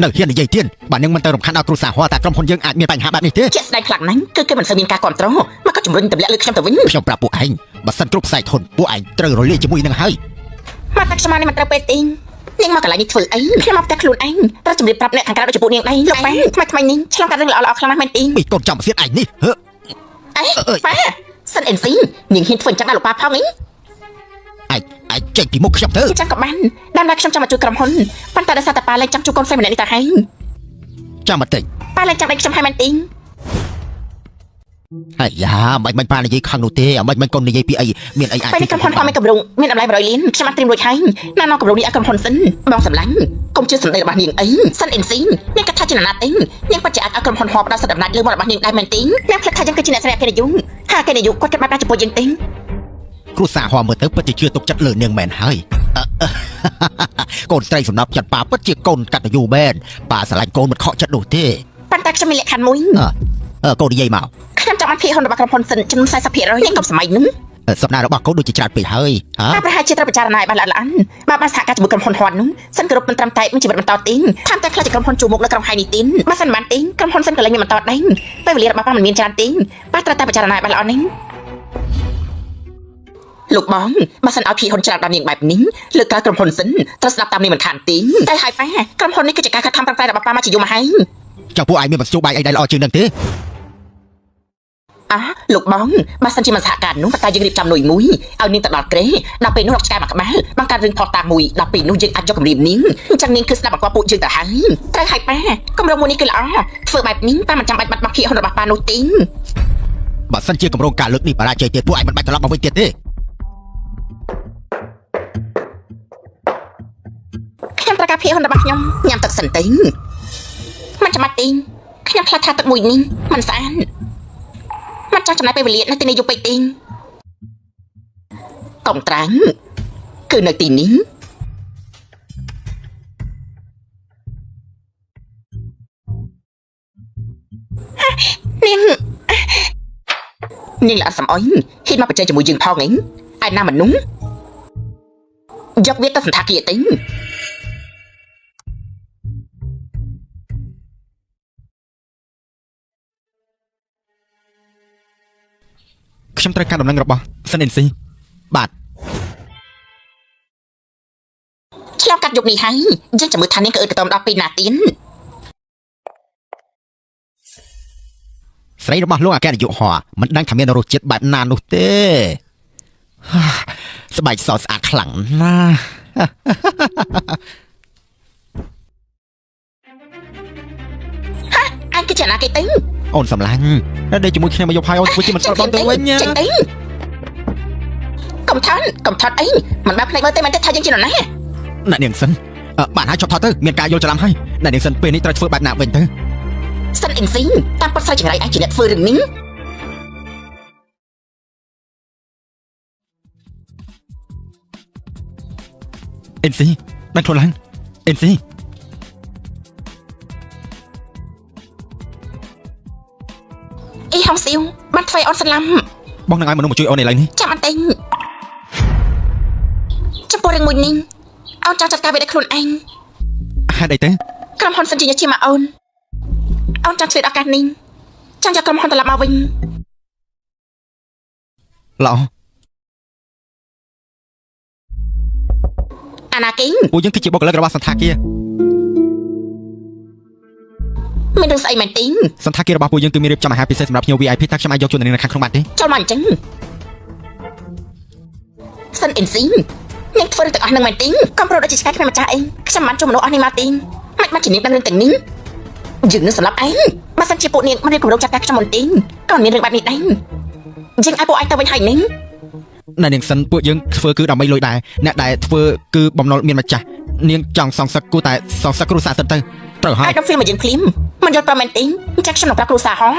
នៅហ៊ាននិយាយទៀតបើនឹងមិនទៅរំខានដល់គ្រួសារហោះតែក្រុមហ៊ុនយើងអាចមានបញ្ហាបែបនេះទេជាក់ស្ដែងខ្លាំងណាស់គឺគេមិនសូវមានការគ្រប់គ្រងមកក៏ ជំរុញទម្លាក់លើខ្ញុំទៅវិញ ខ្ញុំប្រាប់ពួកឯងបើសិនគ្រប់ខ្សែធនពួកឯងត្រូវរលាយជាមួយនឹងហើយ មកតែខ្ញុំនេះមិនត្រូវពេលទេនាងមកកន្លែងនេះធ្វើអីខ្ញុំមកតែខ្លួនឯងត្រូវជំរាបប្រាប់អ្នកខាងក្រៅដូចជាពួកនាងដែរលោកប៉ាថ្មីនេះឆ្លងកាត់រឿងល្អៗខ្លាំងណាស់មែនទេ ពីកូនចំសៀតឯងនេះហឺ ប៉ាសិនអេនស៊ីនាងហ៊ានធ្វើអញ្ចឹងដល់លោកប៉ាផងនេះ ឯងចេញពីមុខខ្ញុំទៅ អញ្ចឹងក៏បានដល់តែខ្ញុំចាំមកជួយក្រុមហ៊ុនប៉ុន្តែដោយសារតែប៉ាលែងចាំជួបកូនស្រីម្នាក់នេះទៅហើយ ចាំបន្តិច ប៉ាលែងចាំដៃខ្ញុំហើយមែនទេ អាយ៉ាមិនប៉ានិយាយខឹងនោះទេមិនកូននិយាយពីអីមានអីអាច ពេលនេះក្រុមហ៊ុនគាត់មានកម្រងមានតម្លៃ100លានខ្ញុំអត់ត្រៀមរួចហើយណានកម្រងនេះឲ្យក្រុមហ៊ុនសិនបងសម្លាញ់កុំជឿសម្ដីរបស់នាងអីសិនអេនស៊ីនាងគិតថាជាណាត់ទេនាងពិតជាអាចឲ្យក្រុមហ៊ុនហបដល់សិទ្ធិអំណាចលើមករបស់នាងដែរមែនទេនាងគិតថាយើងគឺជាអ្នកស្រីអភិរយុហើយគេនាយកគាត់គិតបែបណាចំពោះយើងទេ គ្រូសាហមមើលទៅពិតជាជឿទុកចិត្តលើនាងមែនហើយកូនស្រីសំណប់ចិត្តប៉ាពិតជាកូនកតញ្ញូមែនប៉ាស្រឡាញ់កូនមិនខកចិត្តនោះទេ ប៉ុន្តែខ្ញុំមានលក្ខខណ្ឌមួយ កូននិយាយមក ខ្ញុំចង់ឲ្យភាគហ៊ុនរបស់ក្រុមហ៊ុនសិនចំនួន 40% នាងកុំសម័យនោះ សំណារបស់កូនដូចជាច្រើនពេកហើយហ៎ ប្រហែលជាត្រូវពិចារណាឲ្យបានល្អិតល្អន់បើបានសហការជាមួយក្រុមហ៊ុនហ៊ុននោះសិនគ្រប់មិនត្រឹមតែមានជីវិតបន្តទេថែមទាំងខ្លាចជាក្រុមហ៊ុនជួមុខនៅក្រុមហៃនេះទេបើសិនបានទេក្រុមហ៊ុនសិនកន្លែងមានបន្តដែរពេលវេលារបស់ប៉ាមិនមានច្រើនទេប៉ាត្រូវតែពិចារណាឲ្យបានល្អនេះលោកបងបើសិនឲ្យភាគហ៊ុនច្រើនដល់នាងបែបនេះលើកការក្រុមហ៊ុនសិនត្រូវស្ដាប់តាមនេះមិនខានទេតែហើយប៉ាក្រុមហ៊ុននេះគឺជាការខិតខំប្រឹងប្រែងរបស់ប៉ាមកជាយូរមកហើយ ចង់ពួកឯងមានបន្ទោសបាយអីដែលល្អជាងនឹងទេ លោកបងបើសិនជាមិនសហការនោះតែយើងរៀបចំនុយមួយឲ្យនាងទៅដល់ក្រេដល់ពេលនោះរកឆ្កែមកក្បាលបង្កើតរឿងផតតាមមួយដល់ពេលនោះយើងអាចយកគម្រាមនាងអញ្ចឹងនាងគឺស្ដាប់បង្គាប់ពួកយើងទៅហើយត្រូវហើយប៉ាគម្រោងមួយនេះគឺល្អធ្វើបែបនេះប៉ាមិនចាំបាច់បាត់បង់ភាគហ៊ុនរបស់ប៉ានោះទេ បើសិនជាគម្រោងការលើកនេះបរាជ័យទៀតពួកឯងមិនបាច់ត្រឡប់មកវិញទៀតទេ ខ្ញុំត្រូវការភាគហ៊ុនរបស់ខ្ញុំញ៉ាំទឹកសិនទេមិនចាំបាច់ទេខ្ញុំខ្លាចថាទឹកមួយនេះមិនស្អាតមិនចង់ចំណាយពេលវេលានៅទីនេះយូរពេកទេកុំត្រាំងគឺនៅទីនេះនាងល្អសំអុយហ៊ានមកប្រជែងជាមួយយើងផងឯងឯណាមនុស្សយកវាទៅសន្តាគារទេ ខ្ញុំត្រូវការដំណឹងរបស់សិនអេនស៊ីបាទ ឆ្លងកាត់យុគនេះហើយយើងចាំមើលថានាងក៏អឺតកតមដល់ពេលណាទៀត ស្រីរបស់លោកអគ្គនាយកហោមិនដឹងថាមានរសជាតិបែបណានោះទេស្បែកសស្អាតខ្លាំងណាស់ អញគឺជាណាគេទេ អូនសំឡាញ់ដែលជាមួយគ្នាមកយកហើយអូនធ្វើជាមិនស្គាល់បងទៅវិញចេញអី កុំថតអីមិនបែបភ្នែកមើលទេមិនទេថាយើងជានរណា អ្នកនាងសិនបានហើយចប់ថតទៅមានការយល់ច្រឡំហើយអ្នកនាងសិនពេលនេះត្រូវធ្វើបែបណាវិញទៅ សិនអ៊ីនស៊ីតាមពុតស្រីចង្រៃអាចជាអ្នកធ្វើរឿងនេះអេនស៊ីបានខ្លួនឡើងអេនស៊ី អីហងស៊ីវបានធ្វើឲ្យអូនស្លាប់ បងនឹងឲ្យមនុស្សមកជួយអូនឥឡូវនេះ ចាំអត់ទេចំពោះរឿងមួយនេះអូនចង់ចាត់ការវាដោយខ្លួនឯង ហេតុអីទៅ ក្រុមហ៊ុនសិនជាជាមកអូនចង់ឆ្លៀតឱកាសនេះចង់យកក្រុមហ៊ុនត្រឡប់មកវិញ ល្អ អាណាគីង ពួកយើងគឺជាបុគ្គលិករបស់សន្តាគារ មានរឿងស្អីមែនទេ សន្តាគាររបស់ពួកយើងគឺមានរៀបចំអាហារពិសេសសម្រាប់ភ្ញៀវ VIP តើខ្ញុំអាចយកជួយនៅខាងក្នុងបានទេ ចូលមកអញ្ចឹងសិនអ៊ីនស៊ីនាងធ្វើរឿងទាំងអស់នឹងមែនទេកុំប្រោដូចជាឆ្កែគ្មានម្ចាស់អីខ្ញុំមិនជួយមនុស្សអស់នេះមកទេមិនបានជានាងដឹងរឿងទាំងនេះយើងនឹងសម្លាប់ឯងបើសិនជាពួកនាងមិនរៀបគម្រោងចាត់ការខ្ញុំមុនទេក៏មានរឿងបែបនេះដែរយើងឲ្យពួកឯងទៅវិញហើយនេះ អ្នកនាងសិនពួកយើងធ្វើគឺដើម្បីលុយដែរអ្នកដែលធ្វើគឺបំណុលមានម្ចាស់នាងចង់សងសឹកគូតែសងសឹកគ្រួសារសិនទៅត្រូវហើយ អាចដល់ហ្វីលមកយើងភ្លាមមិនយល់ប្រមែនទេអញ្ចឹងខ្ញុំនឹងប្រាប់គ្រូសាហោះ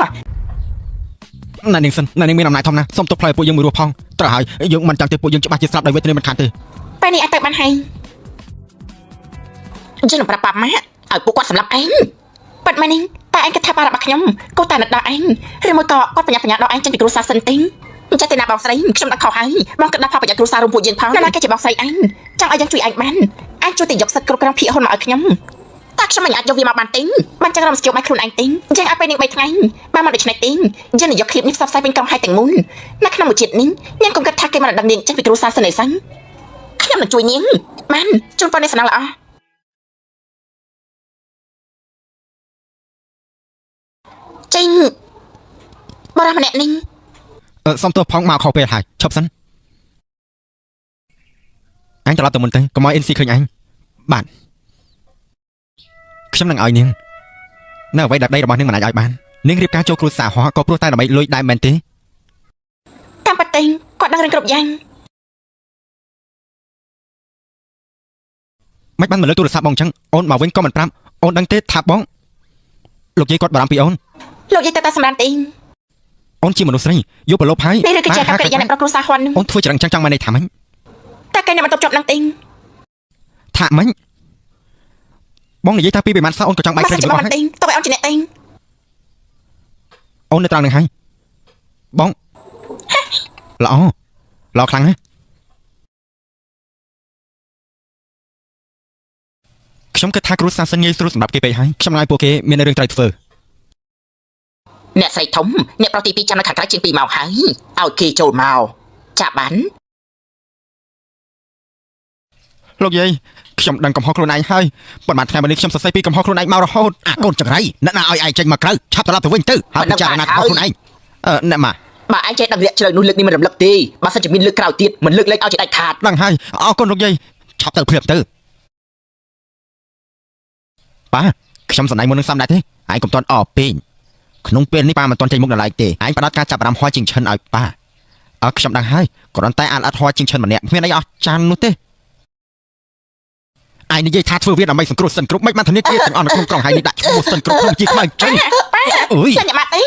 អ្នកនាងសិនអ្នកនាងមានអំណាចធំណាស់សូមទុកផ្លែពួកយើងមួយរស់ផងត្រូវហើយយើងមិនចង់ទេពួកយើងច្បាស់ជាស្រាប់ដោយវេទនាមិនខានទេ ពេលនេះអាចទៅបានហើយយើងនឹងប្រាប់ប៉ាម៉ាក់ឲ្យពួកគាត់សម្លាប់ឯងប៉ាត់មែននេះតែឯងគិតថាប៉ារបស់ខ្ញុំគូតែនឹងដល់ឯងឬមួយក៏គាត់បញ្ញាដល់ឯងចេញពីគ្រួសារសិនទេអញ្ចឹងទេណាបងស្រីខ្ញុំដាក់ខុសហើយបងគិតដល់ផលប្រយោជន៍គ្រួសាររួមពួកយើងផងណាគេជាបងស្រីឯងចង់ឲ្យយើងជួយឯងបានអាចជួយទៅយកសិទ្ធិគ្រប់គ្រងភាគហ៊ុនមកឲ្យខ្ញុំ តាខ្ញុំមិនអាចយកវាមកបានទេបានចឹងរំស្ជុំឲ្យខ្លួនឯងទេយ៉ាងឲ្យពេលនេះ3ថ្ងៃបានមកដូច្នេះទេយើងនឹងយកคลิปនេះផ្សព្វផ្សាយពេញក្រុមហើយទាំងមូលនៅក្នុងមួយជាតិនេះនាងកុំគិតថាគេមិនដឹងនាងចេះពីគ្រូសាស្ត្រសិនឯសិនខ្ញុំនឹងជួយនាងបានជូនប៉ុននេះសំណាងល្អចេញបរិះម្នាក់នេះសុំទោសផងមកខុសពេលហើយឈប់សិនអញត្រឡប់ទៅមុនទៅកុំឲ្យ NC ឃើញអញបាទខ្ញុំនឹងឲ្យនាងនៅអ្វីដែលដីរបស់នាងមិនអាចឲ្យបាននាងរៀបការចូលគ្រួសារហោះក៏ព្រោះតែដើម្បីលួចដែរមែនទេតាមប៉ាតេងគាត់ដឹងរឿងគ្រប់យ៉ាងមិនបានមកលើទូរស័ព្ទបងអញ្ចឹងអូនមកវិញក៏មិនប្រាប់អូនដឹងទេថាបងលោកយាយគាត់បារម្ភពីអូនលោកយាយតែសម្រាប់ទេអូនជាមនុស្សស្រីយកប្រឡូបហើយនេះឬគឺជាកិរិយាអ្នកប្រគ្រូសាហួនអូនធ្វើច្រឹងចង់មកនេះថាម៉េចតែគេអ្នកមិនតបជាប់នឹងទេថាម៉េចបងនិយាយថាពីប្រហែលសោះអូនក៏ចង់បែកគ្នារបស់ហើយតើអូនជាអ្នកទេអូននៅត្រង់នឹងហើយបងល្អខ្លាំងណាស់ខ្ញុំគិតថាគ្រូសាស្ត្រងាយស្រួលសម្រាប់គេពេកហើយខ្ញុំឲ្យពួកគេមានរឿងត្រូវធ្វើអ្នកស្រីធំអ្នកប្រុសទី2ចាំនៅខាងក្រៅជាង2ម៉ោងហើយឲ្យគេចូលមកចាប់បានលោកយាយខ្ញុំដឹងកំហុសខ្លួនឯងហើយប៉ុន្មានថ្ងៃមុននេះខ្ញុំសរសេរពីកំហុសខ្លួនឯងមករហូតអាកូនចង្រៃអ្នកណាឲ្យឯងចេញមកក្រៅឆាប់ត្រឡប់ទៅវិញទៅហើយពិចារណាកំហុសខ្លួនឯងអ្នកម៉ាបើឯងចេះដឹងរាក់ជ្រៅនោះលើកនេះមិនរំលឹកទេបើសិនជាមានលើកក្រោយទៀតមិនលើកលែងឲ្យជាដាច់ខាតដឹងហើយអរគុណលោកយាយឆាប់ទៅព្រាបទៅប៉ាខ្ញុំសំដែងមុននឹងសំដែងទេឯងកុំតន់អរពេកក្នុងពេលនេះប៉ាមិនតន់ចេញមុខដល់ឡែកទេឯងផ្ដោតការចាប់អារម្មណ៍ហួរជាងឈិនឲ្យប៉ាខ្ញុំដឹងហើយគ្រាន់តែអានអត់ហួរជាងឈិនម្នាក់គ្មានអីអស់ចាននោះទេឯងនិយាយថាធ្វើវាដើម្បីសង្គ្រោះសិនគ្រប់មិនបានធនាគារទាំងអស់នៅក្នុងក្រុងហើយនេះដាក់ឈ្មោះសិនគ្រប់ក្នុងជាខ្មៅចេញអើយចាញ់ម៉ាក់អី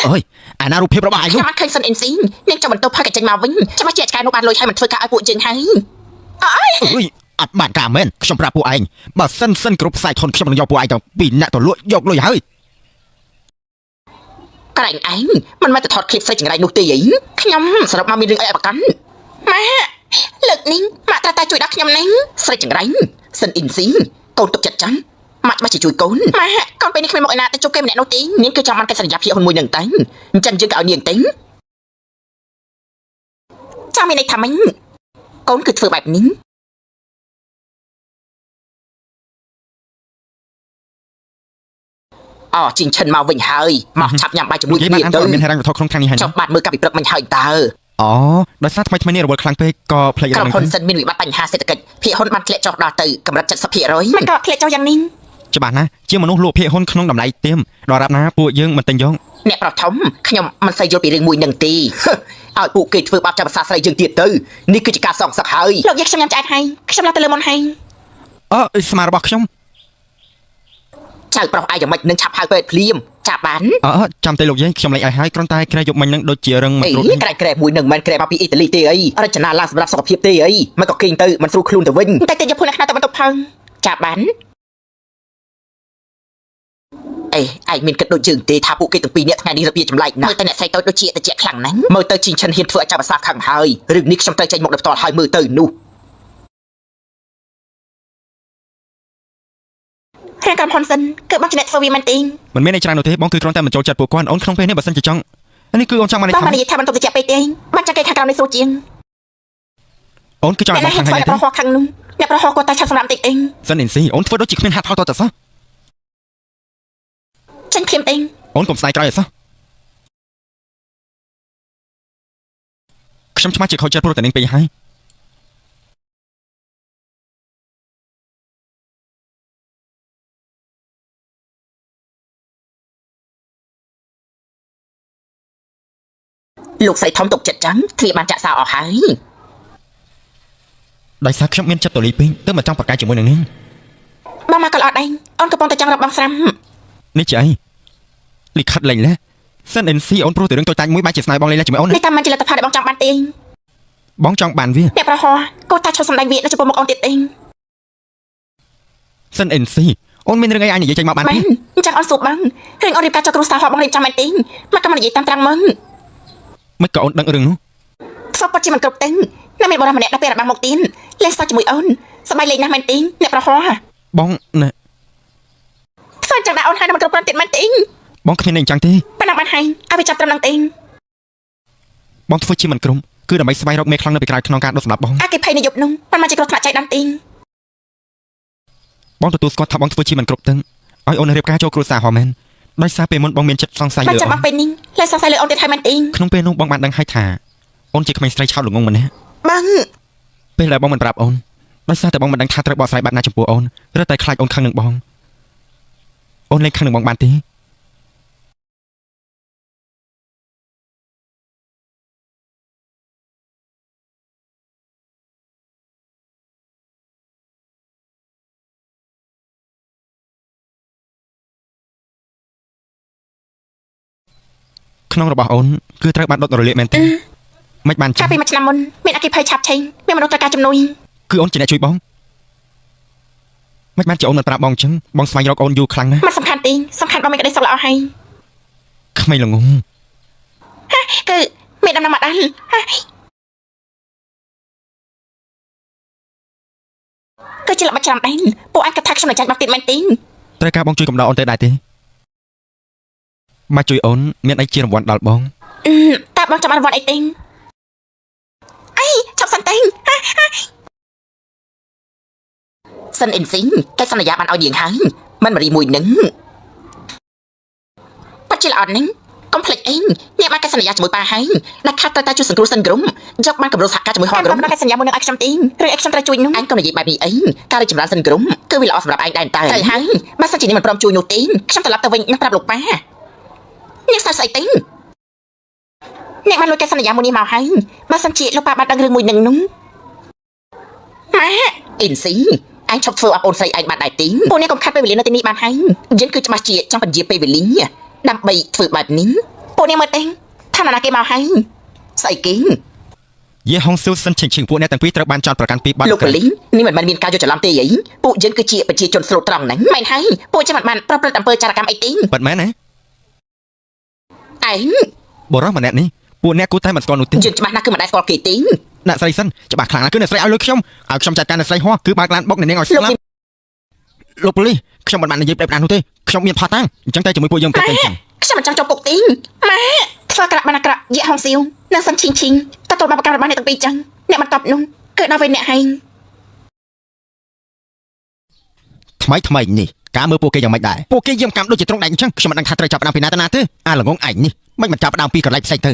អើយអាណារូបភាពរបស់ឯងនោះខ្ញុំអត់ឃើញសិនអ៊ីនស៊ីនាងចាំបន្ទប់ផឹកចេញមកវិញចាំជាឆ្កែនោះបានលុយឲ្យមិនធ្វើការឲ្យពួកយើងហើយអើយអត់បានការមែនខ្ញុំប្រាប់ពួកឯងបើសិនគ្រប់ផ្សាយធនខ្ញុំនឹងយកពួកឯងទៅពីអ្នកទៅលក់យកលុយហើយក្រែងឯងមិនមែនទៅថតคลิปស្រីចង្រៃនោះទេអីខ្ញុំសរុបមកមានរឿងអីប្រកាន់ម៉ាលើកនេះម៉ាក់ត្រាតែជួយដល់ខ្ញុំនេះស្រីចង្រៃសិនអ៊ីនស៊ីកូនទុកចិត្តចាន់ម៉ាក់ច្បាស់ជាជួយកូនម៉ាក់កូនពេលនេះគ្មានមកឯណាទៅជួបគេម្នាក់នោះទេនាងគឺចង់បានកិច្ចសន្យាភាគហ៊ុនមួយនឹងតែអញ្ចឹងយើងក៏ឲ្យនាងទេចាំមានន័យថាម៉េចកូនគឺធ្វើបែបនេះជីងឈិនមកវិញហើយមកឆាប់ញ៉ាំបាយជាមួយគ្នាទៅមានហេរ៉ាញ់វត្ថុក្នុងខាងនេះហើយចុះបាទមើលកាពីព្រឹកមិញហើយតើដោយសារថ្មីនេះរវល់ខ្លាំងពេកក៏ផ្លេចរឿងហ្នឹងក្រុមហ៊ុនសិនមានវិបត្តិបញ្ហាសេដ្ឋកិច្ចភាគហ៊ុនបានធ្លាក់ចុះដល់ទៅកម្រិត 70% មិនក៏ធ្លាក់ចុះយ៉ាងនេះច្បាស់ណាស់ជាមនុស្សលក់ភាគហ៊ុនក្នុងតម្លៃទៀមដល់រាប់ណាពួកយើងមិនទិញយកអ្នកប្រុសធំខ្ញុំមិនសូវយល់ពីរឿងមួយនឹងទេឲ្យពួកគេធ្វើបាបចាប់ភាសាស្រីយើងទៀតទៅនេះគឺជាការសងសឹកហើយលោកយាយខ្ញុំញ៉ាំឆ្អែតហើយខ្ញុំឡើងទៅលើមុនហើយស្មារបស់ខ្ញុំចៅប្រុសអាយយ៉ាងម៉េចនឹងឆាប់ហៅពេទ្យភ្លាមចាប់បានចាំតែលោកយាយខ្ញុំលេងឲ្យហើយគ្រាន់តែក្រែយកមិញនឹងដូចជារឹងមិនត្រួតក្រែមួយនឹងមិនក្រែមកពីអ៊ីតាលីទេអីរចនាឡើងសម្រាប់សុខភាពទេអីមិនក៏គេងទៅមិនស្រួលខ្លួនទៅវិញតែយកភូនខ្នាតទៅបន្ទប់ផើងចាប់បានឯងមានគិតដូចយើងទេថាពួកគេទាំងពីរនាក់ថ្ងៃនេះរបៀបចម្លែកណាស់មើលទៅអ្នកស្រីតូចដូចជាតិចខ្លាំងណាស់មើលទៅជីងឈិនហ៊ានធ្វើឲ្យចាប់អាសាខឹងហើយរឿងនេះខ្ញុំត្រូវចេញមកដល់ផ្ទាល់ហើយមើលទៅនោះខាងក្រុមហ៊ុនសិនគឺបងជាអ្នកធ្វើវាមិនទេមិនមានអីច្រើននោះទេបងគឺគ្រាន់តែបញ្ចូលចិត្តពួកគាត់អូនក្នុងពេលនេះបើសិនជាចង់នេះគឺអូនចង់មកនេះបងនិយាយថាមិនទុកតិចពេកទេបានចាក់គេខាងក្រៅនេះស្រួលជាងអូនគឺចង់ឲ្យបងខាងនេះអ្នកប្រហោះខាងនោះអ្នកប្រហោះគាត់តែឆាប់សម្រាប់តិចទេសិនអ៊ីនស៊ីអូនធ្វើដូចជាគ្មានហាត់ថតតសោះចាញ់ភ្លាមទេអូនកុំស្ដាយក្រោយអីសោះខ្ញុំឆ្មាស់ជាខូចចិត្តព្រោះតែនាងពេកហើយលោកស្រីធំទុកចិត្តចឹងទ្វាបានចាក់សោអស់ហើយដោយសារខ្ញុំមានចិត្តទូលីពេកទើបមកចង់ប្រកែកជាមួយនឹងនាងបងមកក៏អត់ដែរអូនកំពុងតែចង់រកបងស្រាំនេះជាអីលិខិតលេងណាសិនអ៊ីនស៊ីអូនព្រោះតែរឿងតូចតាចមួយបែរជាស្នេហ៍បងលេងជាមួយអូននេះតាមមិនជាលទ្ធផលដែលបងចង់បានទេបងចង់បានវាអ្នកប្រហោះកូនតាឈប់សម្ដែងវានៅចំពោះមុខអូនទៀតទេសិនអ៊ីនស៊ីអូនមានរឿងអីអាចនិយាយចេញមកបានទេអញ្ចឹងអូនសួរបងរឿងអូនរៀបការចុះគ្រូសាស្ត្រហោះបងរៀបចំមែនទេមកក៏មកនិយាយតាមត្រាំងមើលមិនក៏អូនដឹងរឿងនោះសពពិតជាមិនគ្រប់ទេណាមានបរិយាម្នាក់ដល់ពេលរបស់មកទៀនលេងសើចជាមួយអូនសប្បាយលេងណាស់មែនទេអ្នកប្រហោះបងណា បានចឹងដែរអូនហើយមិនគ្រប់គ្រាន់ទៀតមែនទេ បងគ្មានអីអញ្ចឹងទេ ប៉ណ្ណឹងបានហើយឲ្យវាចាប់ត្រឹមហ្នឹងទេ បងធ្វើជាមិនក្រុមគឺដើម្បីស្វែងរកមេខ្លាំងនៅពីក្រៅក្នុងការដុតសម្រាប់បង អាគេភ័យនៃយប់នោះមិនមកជាគ្រោះថ្នាក់ចៃដន្យទេ បងទទួលស្គាល់ថាបងធ្វើជាមិនគ្រប់ទាំងឲ្យអូនរៀបការចូលគ្រួសារហ៎មែនដោយសារពេលមុនបងមានចិត្តសង្ស័យ បាន លើ ចាំ អូ បងពេលនេះលើសង្ស័យលើអូនទៀតហើយមែនទេ ក្នុងពេលនោះបងបានដឹងហើយថាអូនជាក្មេងស្រីឆោតល្ងងម្នាក់ បង ពេលដែលបងមិនប្រាប់អូនដោយសារតែបងមិនដឹងថាត្រូវបកស្រាយបែបណាចំពោះអូនឬតែខ្លាចអូនខឹងនឹងបងអូនលែងខឹងនឹងបងបានទេក្នុងរបស់អូនគឺត្រូវបានដុតរលាកមែនទេមិនបាន កា ចា លពីមួយឆ្នាំមុនមានអគិភ័យឆាប់ឆេងមានមនុស្សត្រូវការជំនួយ គឺអូនជាអ្នកជួយបងមិនបានជាអូនមិនប្រាប់បងអញ្ចឹងបងស្វែងរកអូនយូរខ្លាំងណាស់ មិនសំខាន់ទេសំខាន់បងមានក្តីសុខល្អហើយ ក្មេងល្ងង គឺមានដំណឹងមកដល់គឺជាលក្ខណៈចាំដែរពួកឯងគិតថាខ្ញុំនឹងចាញ់បងទៀតមែនទេ ត្រូវការបងជួយកំដរអូនទៅដែរទេមកជួយអូនមានអីជារង្វាន់ដល់បង តើបងចាំបានរង្វាន់អីទេអីចប់សិនទេ សិនអ៊ីនស៊ីតែសន្យាបានឲ្យនាងហើយមិនមករីមួយនឹង បាត់ជាល្អណាស់កុំភ្លេចអីអ្នកបានកាសន្យាជាមួយប៉ាហើយដែលខាត់ត្រូវតែជួយសង្គ្រោះសិនក្រុម យកបានកម្រិតសហការជាមួយហងក្រុម បានកាសន្យាមួយនឹងឲ្យខ្ញុំទេឬឲ្យខ្ញុំត្រូវជួយនោះ អញក៏និយាយបែបនេះអីការរីកចម្រើនសិនក្រុមគឺវាល្អសម្រាប់ឯងដែរតើ ត្រូវហើយបើសិនជានេះមិនព្រមជួយនោះទេខ្ញុំត្រឡប់ទៅវិញនឹងប្រាប់លោកប៉ាអ្នកសើចស្អីទេអ្នកបានលួចកាសន្យាមួយនេះមកហើយបើសិនជាលោកប៉ាបានដឹងរឿងមួយនឹងនោះម៉ា អ៊ីនស៊ីអញឈប់ធ្វើអបអូនស្រីឯងបានដែរទី ពួកអ្នកកុំខាត់ពេលវេលានៅទីនេះបានហើយ យើងគឺច្បាស់ជាចង់បញ្ជាពេលវេលាដើម្បីធ្វើបែបនេះ ពួកអ្នកមើលទេថាណាគេមកហើយ ស្អីគេ យេហុងស៊ូសិនឈិងពួកអ្នកទាំងពីរត្រូវបានចោទប្រកាន់ពីបទ លោកប៉ូលីសនេះមិនមែនមានការយកច្រឡំទេអីពួកយើងគឺជាប្រជាជនស្លូតត្រង់ហ្នឹង មែនហើយពួកចាំបានប្រព្រឹត្តអំពើចារកម្មអីទេ ប៉ិតមែនណា ឯង បរិះម្នាក់នេះពួកអ្នកគូតែមិនស្គាល់នោះទេ យើងច្បាស់ណាស់គឺមិនដែលស្គាល់គេទេ អ្នកស្រីសិនច្បាស់ខ្លាំងណាស់គឺអ្នកស្រីឲ្យលុយខ្ញុំចាត់ការអ្នកស្រីហោះគឺបើកឡានបុកអ្នកនាងឲ្យស្លាប់លោកប៉ូលីសខ្ញុំមិនបាននិយាយប្រាប់ណានោះទេខ្ញុំមានផាត់តាំងអញ្ចឹងតែជាមួយពួកយើងទៅចឹង ខ្ញុំមិនចង់ចូលគុកទេម៉ាធ្វើអាក្រក់បានអាក្រក់យៈហងស៊ីវនិងសិនឈីងទទួលបានប្រកាន់របស់អ្នកទាំងពីរចឹងអ្នកបន្តនោះគឺដល់វិញអ្នកហើយ ថ្មីនេះការមើលពួកគេយ៉ាងម៉េចដែរពួកគេយាមកម្មដូចជាត្រង់ដែរអញ្ចឹងខ្ញុំមិនដឹងថាត្រូវចាប់ផ្ដើមពីណាទៅណាទេអាល្ងងឯងនេះមិនចាប់ផ្ដើមពីកន្លែងផ្សេងទៅ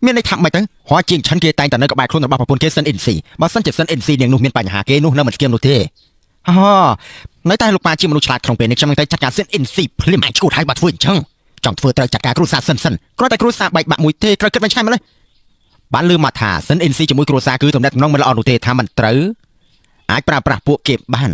មានន័យថាម៉េចទៅហោះជាងឆិនគេតែងតែនៅក្បែរខ្លួនរបស់ប្រពន្ធគេសិនអ៊ីនស៊ីបើសិនជាសិនអ៊ីនស៊ីនាងនោះមានបញ្ហាគេនោះនៅមិនស្គៀមនោះទេនៅតែលោកប៉ាជាមនុស្សឆ្លាតក្នុងពេលនេះខ្ញុំនឹងទៅចាត់ការសិនអ៊ីនស៊ីភ្លាមអាចឈួតឲ្យបាត់ធ្វើអញ្ចឹងចង់ធ្វើត្រូវចាត់ការគ្រួសារសិនគ្រាន់តែគ្រួសារបែកបាក់មួយទេត្រូវគិតមិនឆ្ងាយម្ល៉េះបានលឺមកថាសិនអ៊ីនស៊ីជាមួយគ្រួសារគឺទំនាក់ទំនងមិនល្អនោះទេថាមិនត្រូវអាចប្រើប្រាស់ពួកគេបាន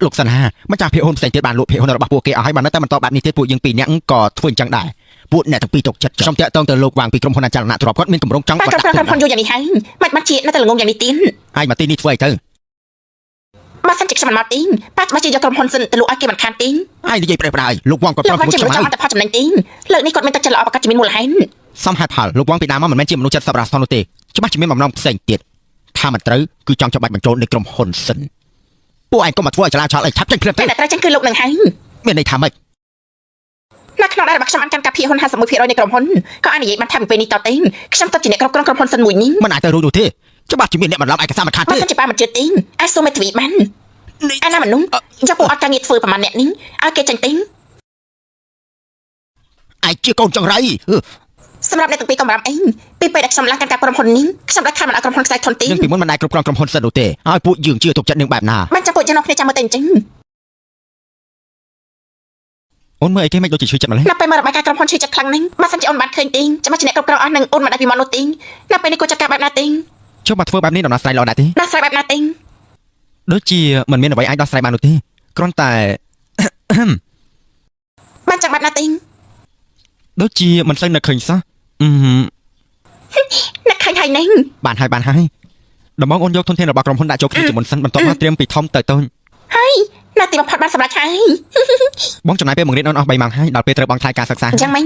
លោកសិនហាម្ចាស់ភាគហ៊ុនផ្សេងទៀតបានលក់ភាគហ៊ុនរបស់ពួកគេអស់ហើយបាននៅតែបន្តបែបនេះទៀតពួកយើងពីរនាក់ក៏ធ្វើអញ្ចឹងដែរពួកអ្នកទាំងពីរទុកចិត្តខ្ញុំតាក់ទងទៅលោកវាងពីក្រុមហ៊ុនអចលនៈទ្រព្យគាត់មានគម្រោងចង់ បាន ប ក្រុ ត់ ម ដាក់ ហ៊ុនយូរយ៉ាងនេះហើយមិនបានជានៅតែល្ងងយ៉ាងនេះទៀត ឯងមកទីនេះធ្វើអីទៅ បើសិនជាខ្ញុំមិនមកទេប៉ាច្បាស់ជាយកក្រុមហ៊ុនសិនទៅលក់ឲ្យគេមិនខានទេ ឯងនិយាយប្រេះប្រដៅលោកវាងក៏ លោក ប្រំ មិន ជាមួយ ជា ខ្ញុំ មនុស្សច ហើយ ង់អន្តផលចំណេញទេលើកនេះគាត់មានតែចិត្តល្អប្រកាសជាមានមូលហេតុ សំហេតុផលលោកវាងពីដើមមកមិនមែនជាមនុស្សចិត្តសប្បុរសនោះទេច្បាស់ជាមានបំណងផ្សេងទៀតថាមិនត្រូវគឺចង់ច្បាច់បញ្ចូលនៃក្រុមហ៊ុនសិនពួកឯងកុំមកធ្វើឲ្យចលាចលអីឆាប់ចេញភ្លាមទៅ តែត្រូវចឹងគឺលោកនឹងហើយ មានន័យថាម៉េច នៅក្នុងដែររបស់ខ្ញុំបានកាន់កាភាគហ៊ុន 51% នៃក្រុមហ៊ុនក៏អាចនិយាយបានថាពីពេលនេះតទៅខ្ញុំទៅជាអ្នកគ្រប់គ្រងក្រុមហ៊ុនសិនមួយនេះ មិនអាចទៅរួចនោះទេច្បាស់ជាមានអ្នកបន្លំឯកសារមិនខាត បើ ទេ សិនជាប៉ាមិនជឿទេអាចសុំមេធាវីបានអាណាមនុស្សយកពួកអត់ការងារធ្វើប្រហែលអ្នកនេះឲ្យគេចាញ់ទេ ឯងជាកូនចង្រៃ សម្រាប់អ្នកទាំងពីរកំរាំអីពីពេលដែលខ្ញុំឡើងកាន់ការក្រុមហ៊ុននេះខ្ញុំđãខានមិនឲ្យក្រុមហ៊ុនខ្សែធនទេ នឹងពីមុនមិនអាចគ្រប់គ្រងក្រុមហ៊ុនសិននោះទេហើយពួកយើងជឿទុកចិត្តនឹងបែបណា បានចាំពួកយើងក្នុងគ្នាចាំមើលទៅអញ្ចឹង អូនមើលអីគេមិនដូចជាឈឺចិត្តម្ល៉េះ នៅពេលមើលរបាយការណ៍ក្រុមហ៊ុនឈឺចិត្តខ្លាំងណាស់បើសិនជាអូនបានឃើញទេចាំជាអ្នកគ្រប់គ្រងអស់នឹងអូនមិនអាចពីមកនោះទេនៅពេលនេះគាត់ចាត់ការបែបណាទេ ចុះមកធ្វើបែបនេះដំណោះស្រាយល្អដែរទេ ដោះស្រាយបែបណាទេ ដូចជាមិនមានអ្វីអាចដោះស្រាយបាននោះទេគ្រាន់តែ បានចាំបែបណាទេ ដូចជាមិនសូវនឹកឃើញសោះ អ្នកឃើញហើយនេះ បានហើយដំបងអូនយកធនធានរបស់ក្រុមហ៊ុនដាក់ចូលគ្នាជាមុនសិនបន្ទាប់មកត្រៀមពីធំទៅតូច ហើយនៅទីបំផុតបានសម្រេចហើយ បងចំណាយពេលបង្រៀនអូនអស់3ម៉ោងហើយដល់ពេលត្រូវបងថ្លៃការសិក្សា អញ្ចឹងមិញ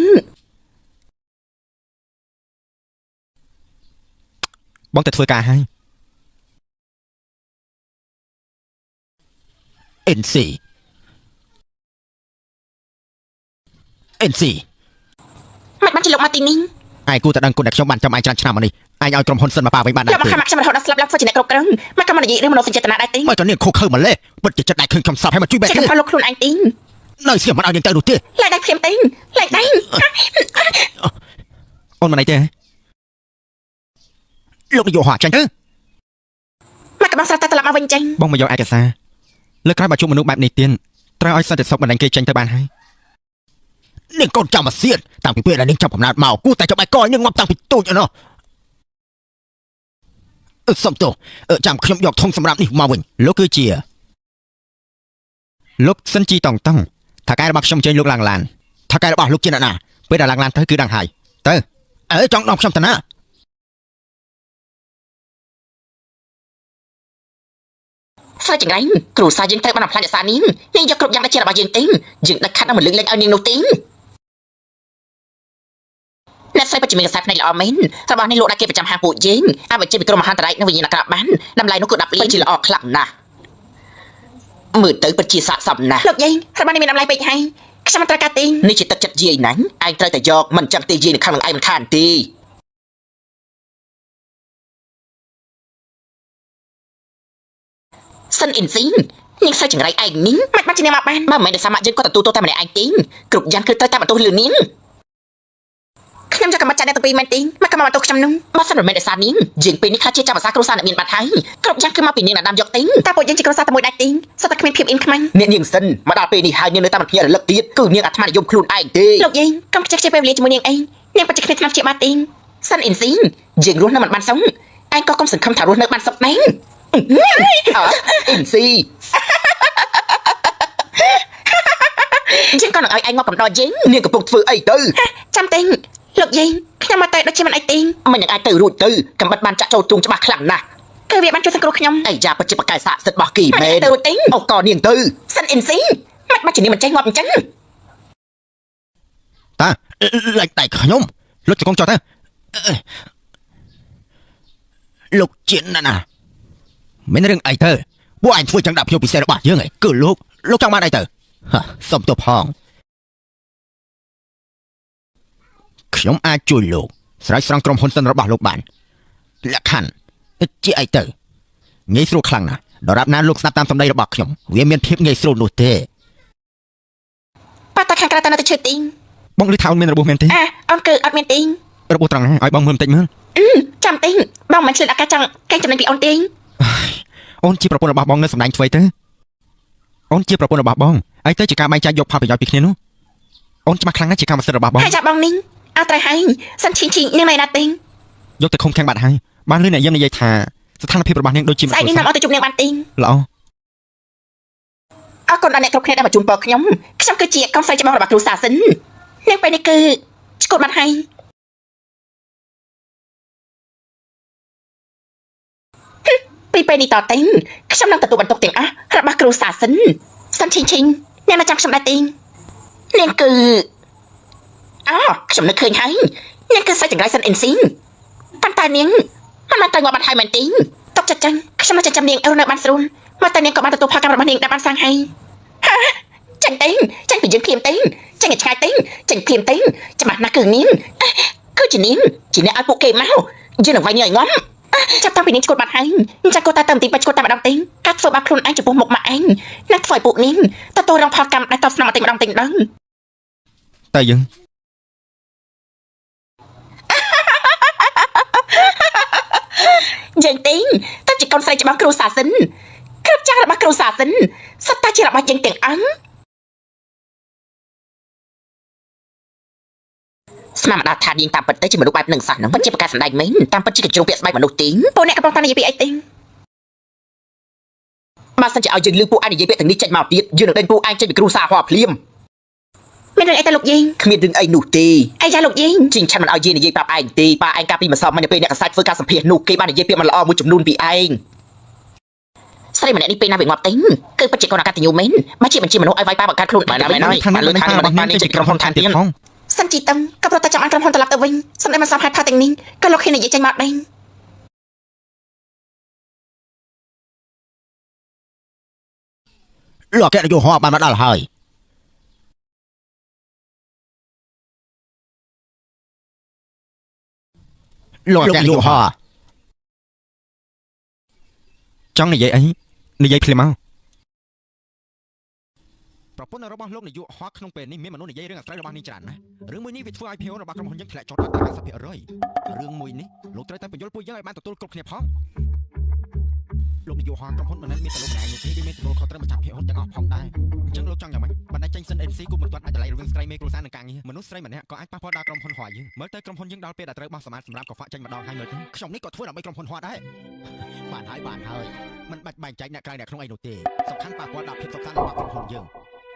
បងទៅធ្វើការហើយ NC NC មិនបានជាលោកមកទីនេះ ឯងគូតែដឹងគុណតែខ្ញុំបានចាំឯងច្រើនឆ្នាំមកនេះឯងឲ្យក្រុមហ៊ុនសិនមកប៉ាវិញបានដែរ លោកមកខាងខ្ញុំរហូតដល់ស្លាប់ឡើងធ្វើជាអ្នកគ្រប់គ្រងមកក៏មិននិយាយរឿងមនោសញ្ចេតនាដែរទេ មកតនេះខុសខើម្លេះពិតជាចិត្តដៃឃើញខ្ញុំស្លាប់ហើយមកជួយបែប ជា នេះ កំហុសលោកខ្លួនឯងទី នៅស្គីមិនឲ្យយើងទៅនោះទេ ឡើយដៃព្រាមទីឡើយដៃ អូនមិនអីទេលោកនាយកហោះចាញ់ទៅ មកក៏បងស្រាប់តែត្រឡប់មកវិញចឹង បងមកយកឯកសារលើក្រោយបើជួបមនុស្សបែបនេះទៀតត្រូវឲ្យសន្តិសុខបណ្ដាញគេចេញទៅបានហើយនាងកូនចាំមកសៀតតាំងពីពេលដែលនាងចាប់កំណើតមកគូតែចាប់ឯកយនាងងាប់តាំងពីតូចណោះសុំទោសចាំខ្ញុំយកធុងសម្រាប់នេះមកវិញលោកគឺជាលោកសិនជីតង់តង់ថាកែរបស់ខ្ញុំជើញលោកឡើងឡានថាកែរបស់លោកជាអ្នកណាពេលដែលឡើងឡានទៅគឺដឹងហើយទៅចង់ដងខ្ញុំទៅណា ស្រីចង្រៃគ្រូសាយើងទៅបានផ្លាញ់អាសានាងនាងយកគ្រប់យ៉ាងដែលជារបស់យើងទេយើងដឹកខាត់ដល់មកលើកលែងឲ្យនាងនោះទេអ្នកស្រីពិតជាមានខ្សែភ្នែកល្អមែនរបស់នេះលោកដាក់គេប្រចាំហាងពួកយើងឲ្យបញ្ជាពីក្រុមមហាន្តរាយនៅវិញ្ញាណក្រាបបានតម្លៃនោះគឺ10លានជាល្អខ្លាំងណាស់មើលទៅពិតជាស័ក្តិសមណាស់លោកយាយរបស់នេះមានតម្លៃពេកហើយខ្ញុំមិនត្រូវការទេនេះជាទឹកចិត្តយាយណាស់ឯងត្រូវតែយកមិនចឹងទេយាយនៅខាងនឹងឯងមិនខានទេសិនអ៊ីនស៊ីនាងស្រីចង្រៃឯងនេះមិនបានជានាងមកបានបើមិនមែនដោយសារម៉ាក់យើងក៏ទទួលទោសតែម្នាក់ឯងទេគ្រប់យ៉ាងគឺត្រូវតែបន្ទោសលើនាងខ្ញុំយកកំណត់ចាត់អ្នកទាំងពីរមែនទេមកកំណត់បន្ទោសខ្ញុំនោះបើសិនមិនមែនដោយសារនាងយើងពេលនេះខ្លះជាចាំភាសាគ្រូសាអ្នកមានបាត់ហើយគ្រប់យ៉ាងគឺមកពីនាងដែលដាំយកទេតែពួកយើងជាគ្រូសាតែមួយដាច់ទេសុទ្ធតែគ្មានភាពអ៊ីនខ្មាញ់ អ្នកនាងសិនមកដល់ពេលនេះហើយនាងនៅតែមិនភ្ញាក់រលឹកទៀតគឺនាងអាត្មានិយមខ្លួនឯងទេ លោកយាយកុំខ្ជិះខ្ជិះពេលវេលាជាមួយនាងអីនាងពិតជាគ្មានថ្នាំជាបាត់ទេសិនអ៊ីនស៊ីយើងរស់នៅមិនបានសុខឯងក៏កុំសង្ឃឹមថារស់នៅបានសុខដែរ អ៊ីនស៊ី យើងក៏នឹងឲ្យឯងមកកំដរយើង នាងកំពុងធ្វើអីទៅ ចាំទេលោកយាយខ្ញុំមកតែដូចជាមិនអីទេ មិននឹងអាចទៅរួចទៅកំបិតបានចាក់ចូលទ្រូងច្បាស់ខ្លាំងណាស់ គឺវាបានជួយសង្គ្រោះខ្ញុំ អីយ៉ាពិតជាប្រកែកស័ក្តិសិទ្ធិរបស់គីមែន ទៅរួចទេ អូក៏នាងទៅ សិនអ៊ីនស៊ីមិនបាច់ជានាងមិនចេះងាប់អញ្ចឹង តាឡាច់ដៃខ្ញុំលុតជង្គង់ចោលទៅលោកជាណាណាមានរឿងអីទៅពួកឯងធ្វើចឹងដាក់ខ្ញុំពិសេសរបស់យើងឯងគឺលោកចង់បានអីទៅសុំទោសផងខ្ញុំអាចជួយលោកស្រ័យស្រង់ក្រុមហ៊ុនសិនរបស់លោកបានលក្ខខណ្ឌជាអីទៅងាយស្រួលខ្លាំងណាស់ដរាបណាលោកស្ដាប់តាមសម្ដីរបស់ខ្ញុំវាមានភាពងាយស្រួលនោះទេ ប៉ាតាខាងក្រៅតែនៅតែឈឺទីង បងលឺថាអូនមានរបួសមែនទេ អូនគឺអត់មានទីង របួសត្រង់ណាឲ្យបងមើលបន្តិចមើល ចាំទីងបងមិនឆ្លៀតឱកាសចង់កេងចំណេញពីអូនទីង អូនជាប្រពន្ធរបស់បងនៅសម្ដែងធ្វើទៅអូនជាប្រពន្ធរបស់បងហើយទៅជាការបែងចែកយកផលប្រយោជន៍ពីគ្នានោះអូនច្បាស់ខ្លាំងណាស់ជាកម្មសិទ្ធិរបស់បង ហើយចាប់បងនេះអត់ត្រូវហើយសិនឈីនាងនៅណាទីង យកទៅឃុំខាំងបាត់ហើយបានលឺអ្នកយាមនិយាយថាស្ថានភាពរបស់នាងដូចជា ស្អែកនេះនាំអត់ទៅជួបនាងបានទីង ល្អ អរគុណដល់អ្នកគ្រប់គ្នាដែលមកជូនពរខ្ញុំគឺជាកូនស្រីច្បងរបស់គ្រូសាសិននាងពេលនេះគឺស្គត់បាត់ហើយពីពេលនេះតទៅខ្ញុំនឹងទទួលបន្ទុកទាំងអស់របស់គ្រូសាសិនសិនឈីងនាងមកចាំខ្ញុំដែរទីងនាងគឺខ្ញុំនឹកឃើញហើយនាងគឺស្រីចង្រៃសិនអ៊ីនស៊ីប៉ុន្តែនាងមិនបានទៅងាប់បាត់ហើយមែនទីងຕົកចិត្តចឹងខ្ញុំមកចិញ្ចឹមនាងឲ្យនៅបានស្រួលមកតែនាងក៏បានទទួលផលកម្មរបស់នាងដែលបានសាងហើយចាញ់ទេចាញ់ពីយើងព្រាមទេចាញ់ឲ្យឆ្ងាយទេចាញ់ព្រាមទេច្បាស់ណាស់គឺនាងគឺជានាងជាអ្នកឲ្យពួកគេមកយើងនឹងវាយនាងឲ្យងំចាប់តាំងពីនាងឈួតបាត់ហើយចាំគាត់តែទៅទីបាច់ឈួតតែម្ដងទេកាត់ធ្វើបាបខ្លួនឯងចំពោះមុខម៉ាក់ឯងនឹងធ្វើឲ្យពួកនាងទទួលរងផលកម្មដែលតបស្នងតែម្ដងតែម្ដង តែយើង យើងទីងតែជាកូនស្រីច្បងគ្រូសាសិនគ្រប់យ៉ាងរបស់គ្រូសាសិនសុទ្ធតែជារបស់យើងទាំងអង្គស្មានមកដល់ថានាងតាមពិតទៅជាមនុស្សបែបនឹងសោះហ្នឹងពិតជាប្រកាសសម្ដែងមែនតាមពិតជាកញ្ជ្រោងពាក្យស្បែកមនុស្សទីងពួកអ្នកកំពុងតែនិយាយពីអីទីងបើសិនជាឲ្យយើងលឺពួកឯងនិយាយពាក្យទាំងនេះចេញមកទៀតយើងនឹងដេញពួកឯងចេញពីគ្រូសាហោភ្លាមមានរឿងអីទៅលោកយាយ គ្មានរឿងអីនោះទេ អាយ៉ាលោកយាយ ជីងឆាន់មិនឲ្យយាយនិយាយប្រាប់ឯងទេប៉ាឯងកាពីម្សិលមិញនៅពេលអ្នកកសែតធ្វើការសម្ភាសនោះគេបាននិយាយពាក្យមិនល្អមួយចំនួនពីឯង ស្រីម្នាក់នេះពេលណាវាងាប់ទេគឺពិតជាកូនអកតញ្ញូមែនបើជាបញ្ជាមនុស្សឲ្យវាយប៉ាបង្កើតខ្លួនបានហើយបានលើថារបស់នេះជាក្រុមហ៊ុនឋានទៀតផង សិនជីតឹងក៏ប្រតែចាំបានក្រុមហ៊ុនត្រឡប់ទៅវិញសម្ដែងមកសំហេតុផលទាំងនេះក៏លោកហ៊ាននិយាយចេញមកដែរ លោកអគ្គនាយកហោះបានមកដល់ហើយ លោកអគ្គនាយកហចង់និយាយអីនិយាយភ្លាមមកប្រពន្ធរបស់លោកនាយកហក្នុងពេលនេះមានមនុស្សនិយាយរឿងអាស្រ័យរបស់នេះច្រើនណាស់រឿងមួយនេះវាធ្វើឲ្យភេវរបស់ក្រុមហ៊ុនយើងធ្លាក់ចុះដល់50%រឿងមួយនេះលោកត្រូវតែបញ្យល់ពួកយើងឲ្យបានទទួលគ្រប់គ្នាផងលោកនាយកហក្រុមហ៊ុនមិនមែនមានតែលោកឯងទេគេមានទទួលខុសត្រូវម្ចាស់ភេវទាំងអស់ផងដែរអញ្ចឹងលោកចង់យ៉ាងម៉េចបណ្ដាចេញសិន MC គូមិនទាន់អាចតម្លៃរវាងស្រីមេគ្រួសារនិងការងារមនុស្សស្រីម្នាក់ក៏អាចប៉ះពាល់ដល់ក្រុមហ៊ុនហួរយើងមើលទៅក្រុមហ៊ុនយើងដល់ពេលដែលត្រូវបោះសម្អាតសម្រាប់កខ្វក់ចេញម្ដងហើយមើលទៅខ្ញុំនេះក៏ធ្វើដើម្បីក្រុមហ៊ុនហួរដែរបានហើយមិនបាច់បែងចែកអ្នកក្រៅអ្នកក្នុងអីនោះទេសំខាន់ប៉ះពាល់ដល់ភាពសុខសាន្តរបស់ក្រុមហ៊ុនយើង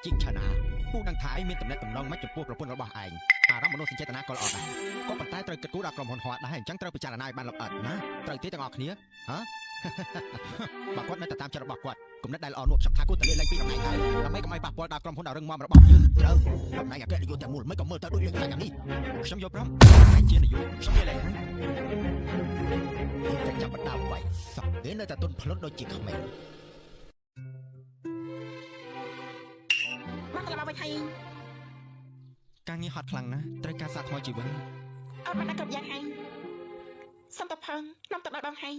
ជីកឆាណាពូដឹងថាឯងមានតំណែងតំណងមិនចំពោះប្រពន្ធរបស់ឯងអារម្មណ៍មនោសញ្ចេតនាក៏ល្អដែរក៏ប៉ុន្តែត្រូវគិតគូរដល់ក្រុមហ៊ុនហួរដែរអញ្ចឹងត្រូវពិចារណាឲ្យបានលម្អិតណាត្រូវទេទាំងអស់គ្នាហ៎បើគាត់នៅតែតាមចិត្តរបស់គាត់គំនិតដែលល្អនោះខ្ញុំថាគួរតែលាលែងពីតំណែងហើយដើម្បីកុំឲ្យប៉ះពាល់ដល់ក្រុមហ៊ុនដ៏រឹងមាំរបស់យើងត្រូវតំណែងអគ្គនាយកតែមូលមិនក៏មើលទៅដូចលេងខ្លាំងយ៉ាងនេះខ្ញុំយល់ព្រមតែជានាយកខ្ញុំលាលែងហើយតែចាប់បណ្ដាវាយសក់គេនៅតែទុនភ្លុនដូចជាក្មេងមកឡើងមកវិញហើយការងារហត់ខ្លាំងណាស់ត្រូវការសាកថ្មជីវិតអត់បានគ្រប់យ៉ាងហើយសំតផឹងនាំទៅដល់បងហើយ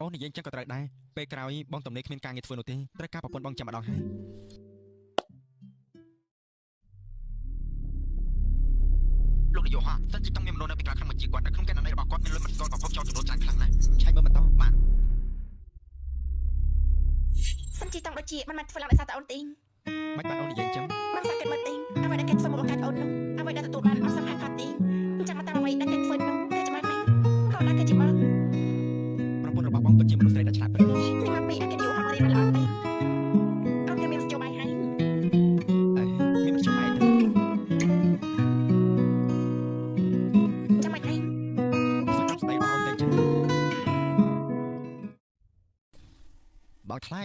អូននិយាយចឹងក៏ត្រូវដែរពេលក្រោយបងតំណេគ្មានការងារធ្វើនោះទេត្រូវការប្រពន្ធបងចាំម្ដងហើយលោកនាយកហ่าសិនជាចង់មានមនុស្សនៅពីក្រៅក្នុងបញ្ជីគាត់នៅក្នុងកណ្ដាលនៃរបស់គាត់មានលុយមិនស្គាល់ក៏ភពចោលចំនួនច្រើនខ្លាំងណាស់ឆៃមើលមិនតបានសិនជាតង់ដូចជាមិនបានធ្វើឡើងដោយសារតែអូនទីងមិនបានអូននិយាយចឹងបានសាកគិតមើលទីងអ្វីដែលគេធ្វើមកបង្កើតអូននោះអ្វីដែលទទួលបានអស់សំខាន់ផាត់ទីងអញ្ចឹងមកតាមអ្វីដែលគេធ្វើនោះគេច្បាស់ណាស់ក៏ណាគេជាមកប្រពន្ធរបស់បងពិតជាមនុស្សស្រីដែលឆ្លាតពិតនេះមកពីអគ្គនាយកហៅរៀនល្អទេអូនគេមានស្ជបាយហើយមានស្ជបាយទេចាំមិនទេសុំស្ដីបងអូនទៅចឹងបងថ្លៃ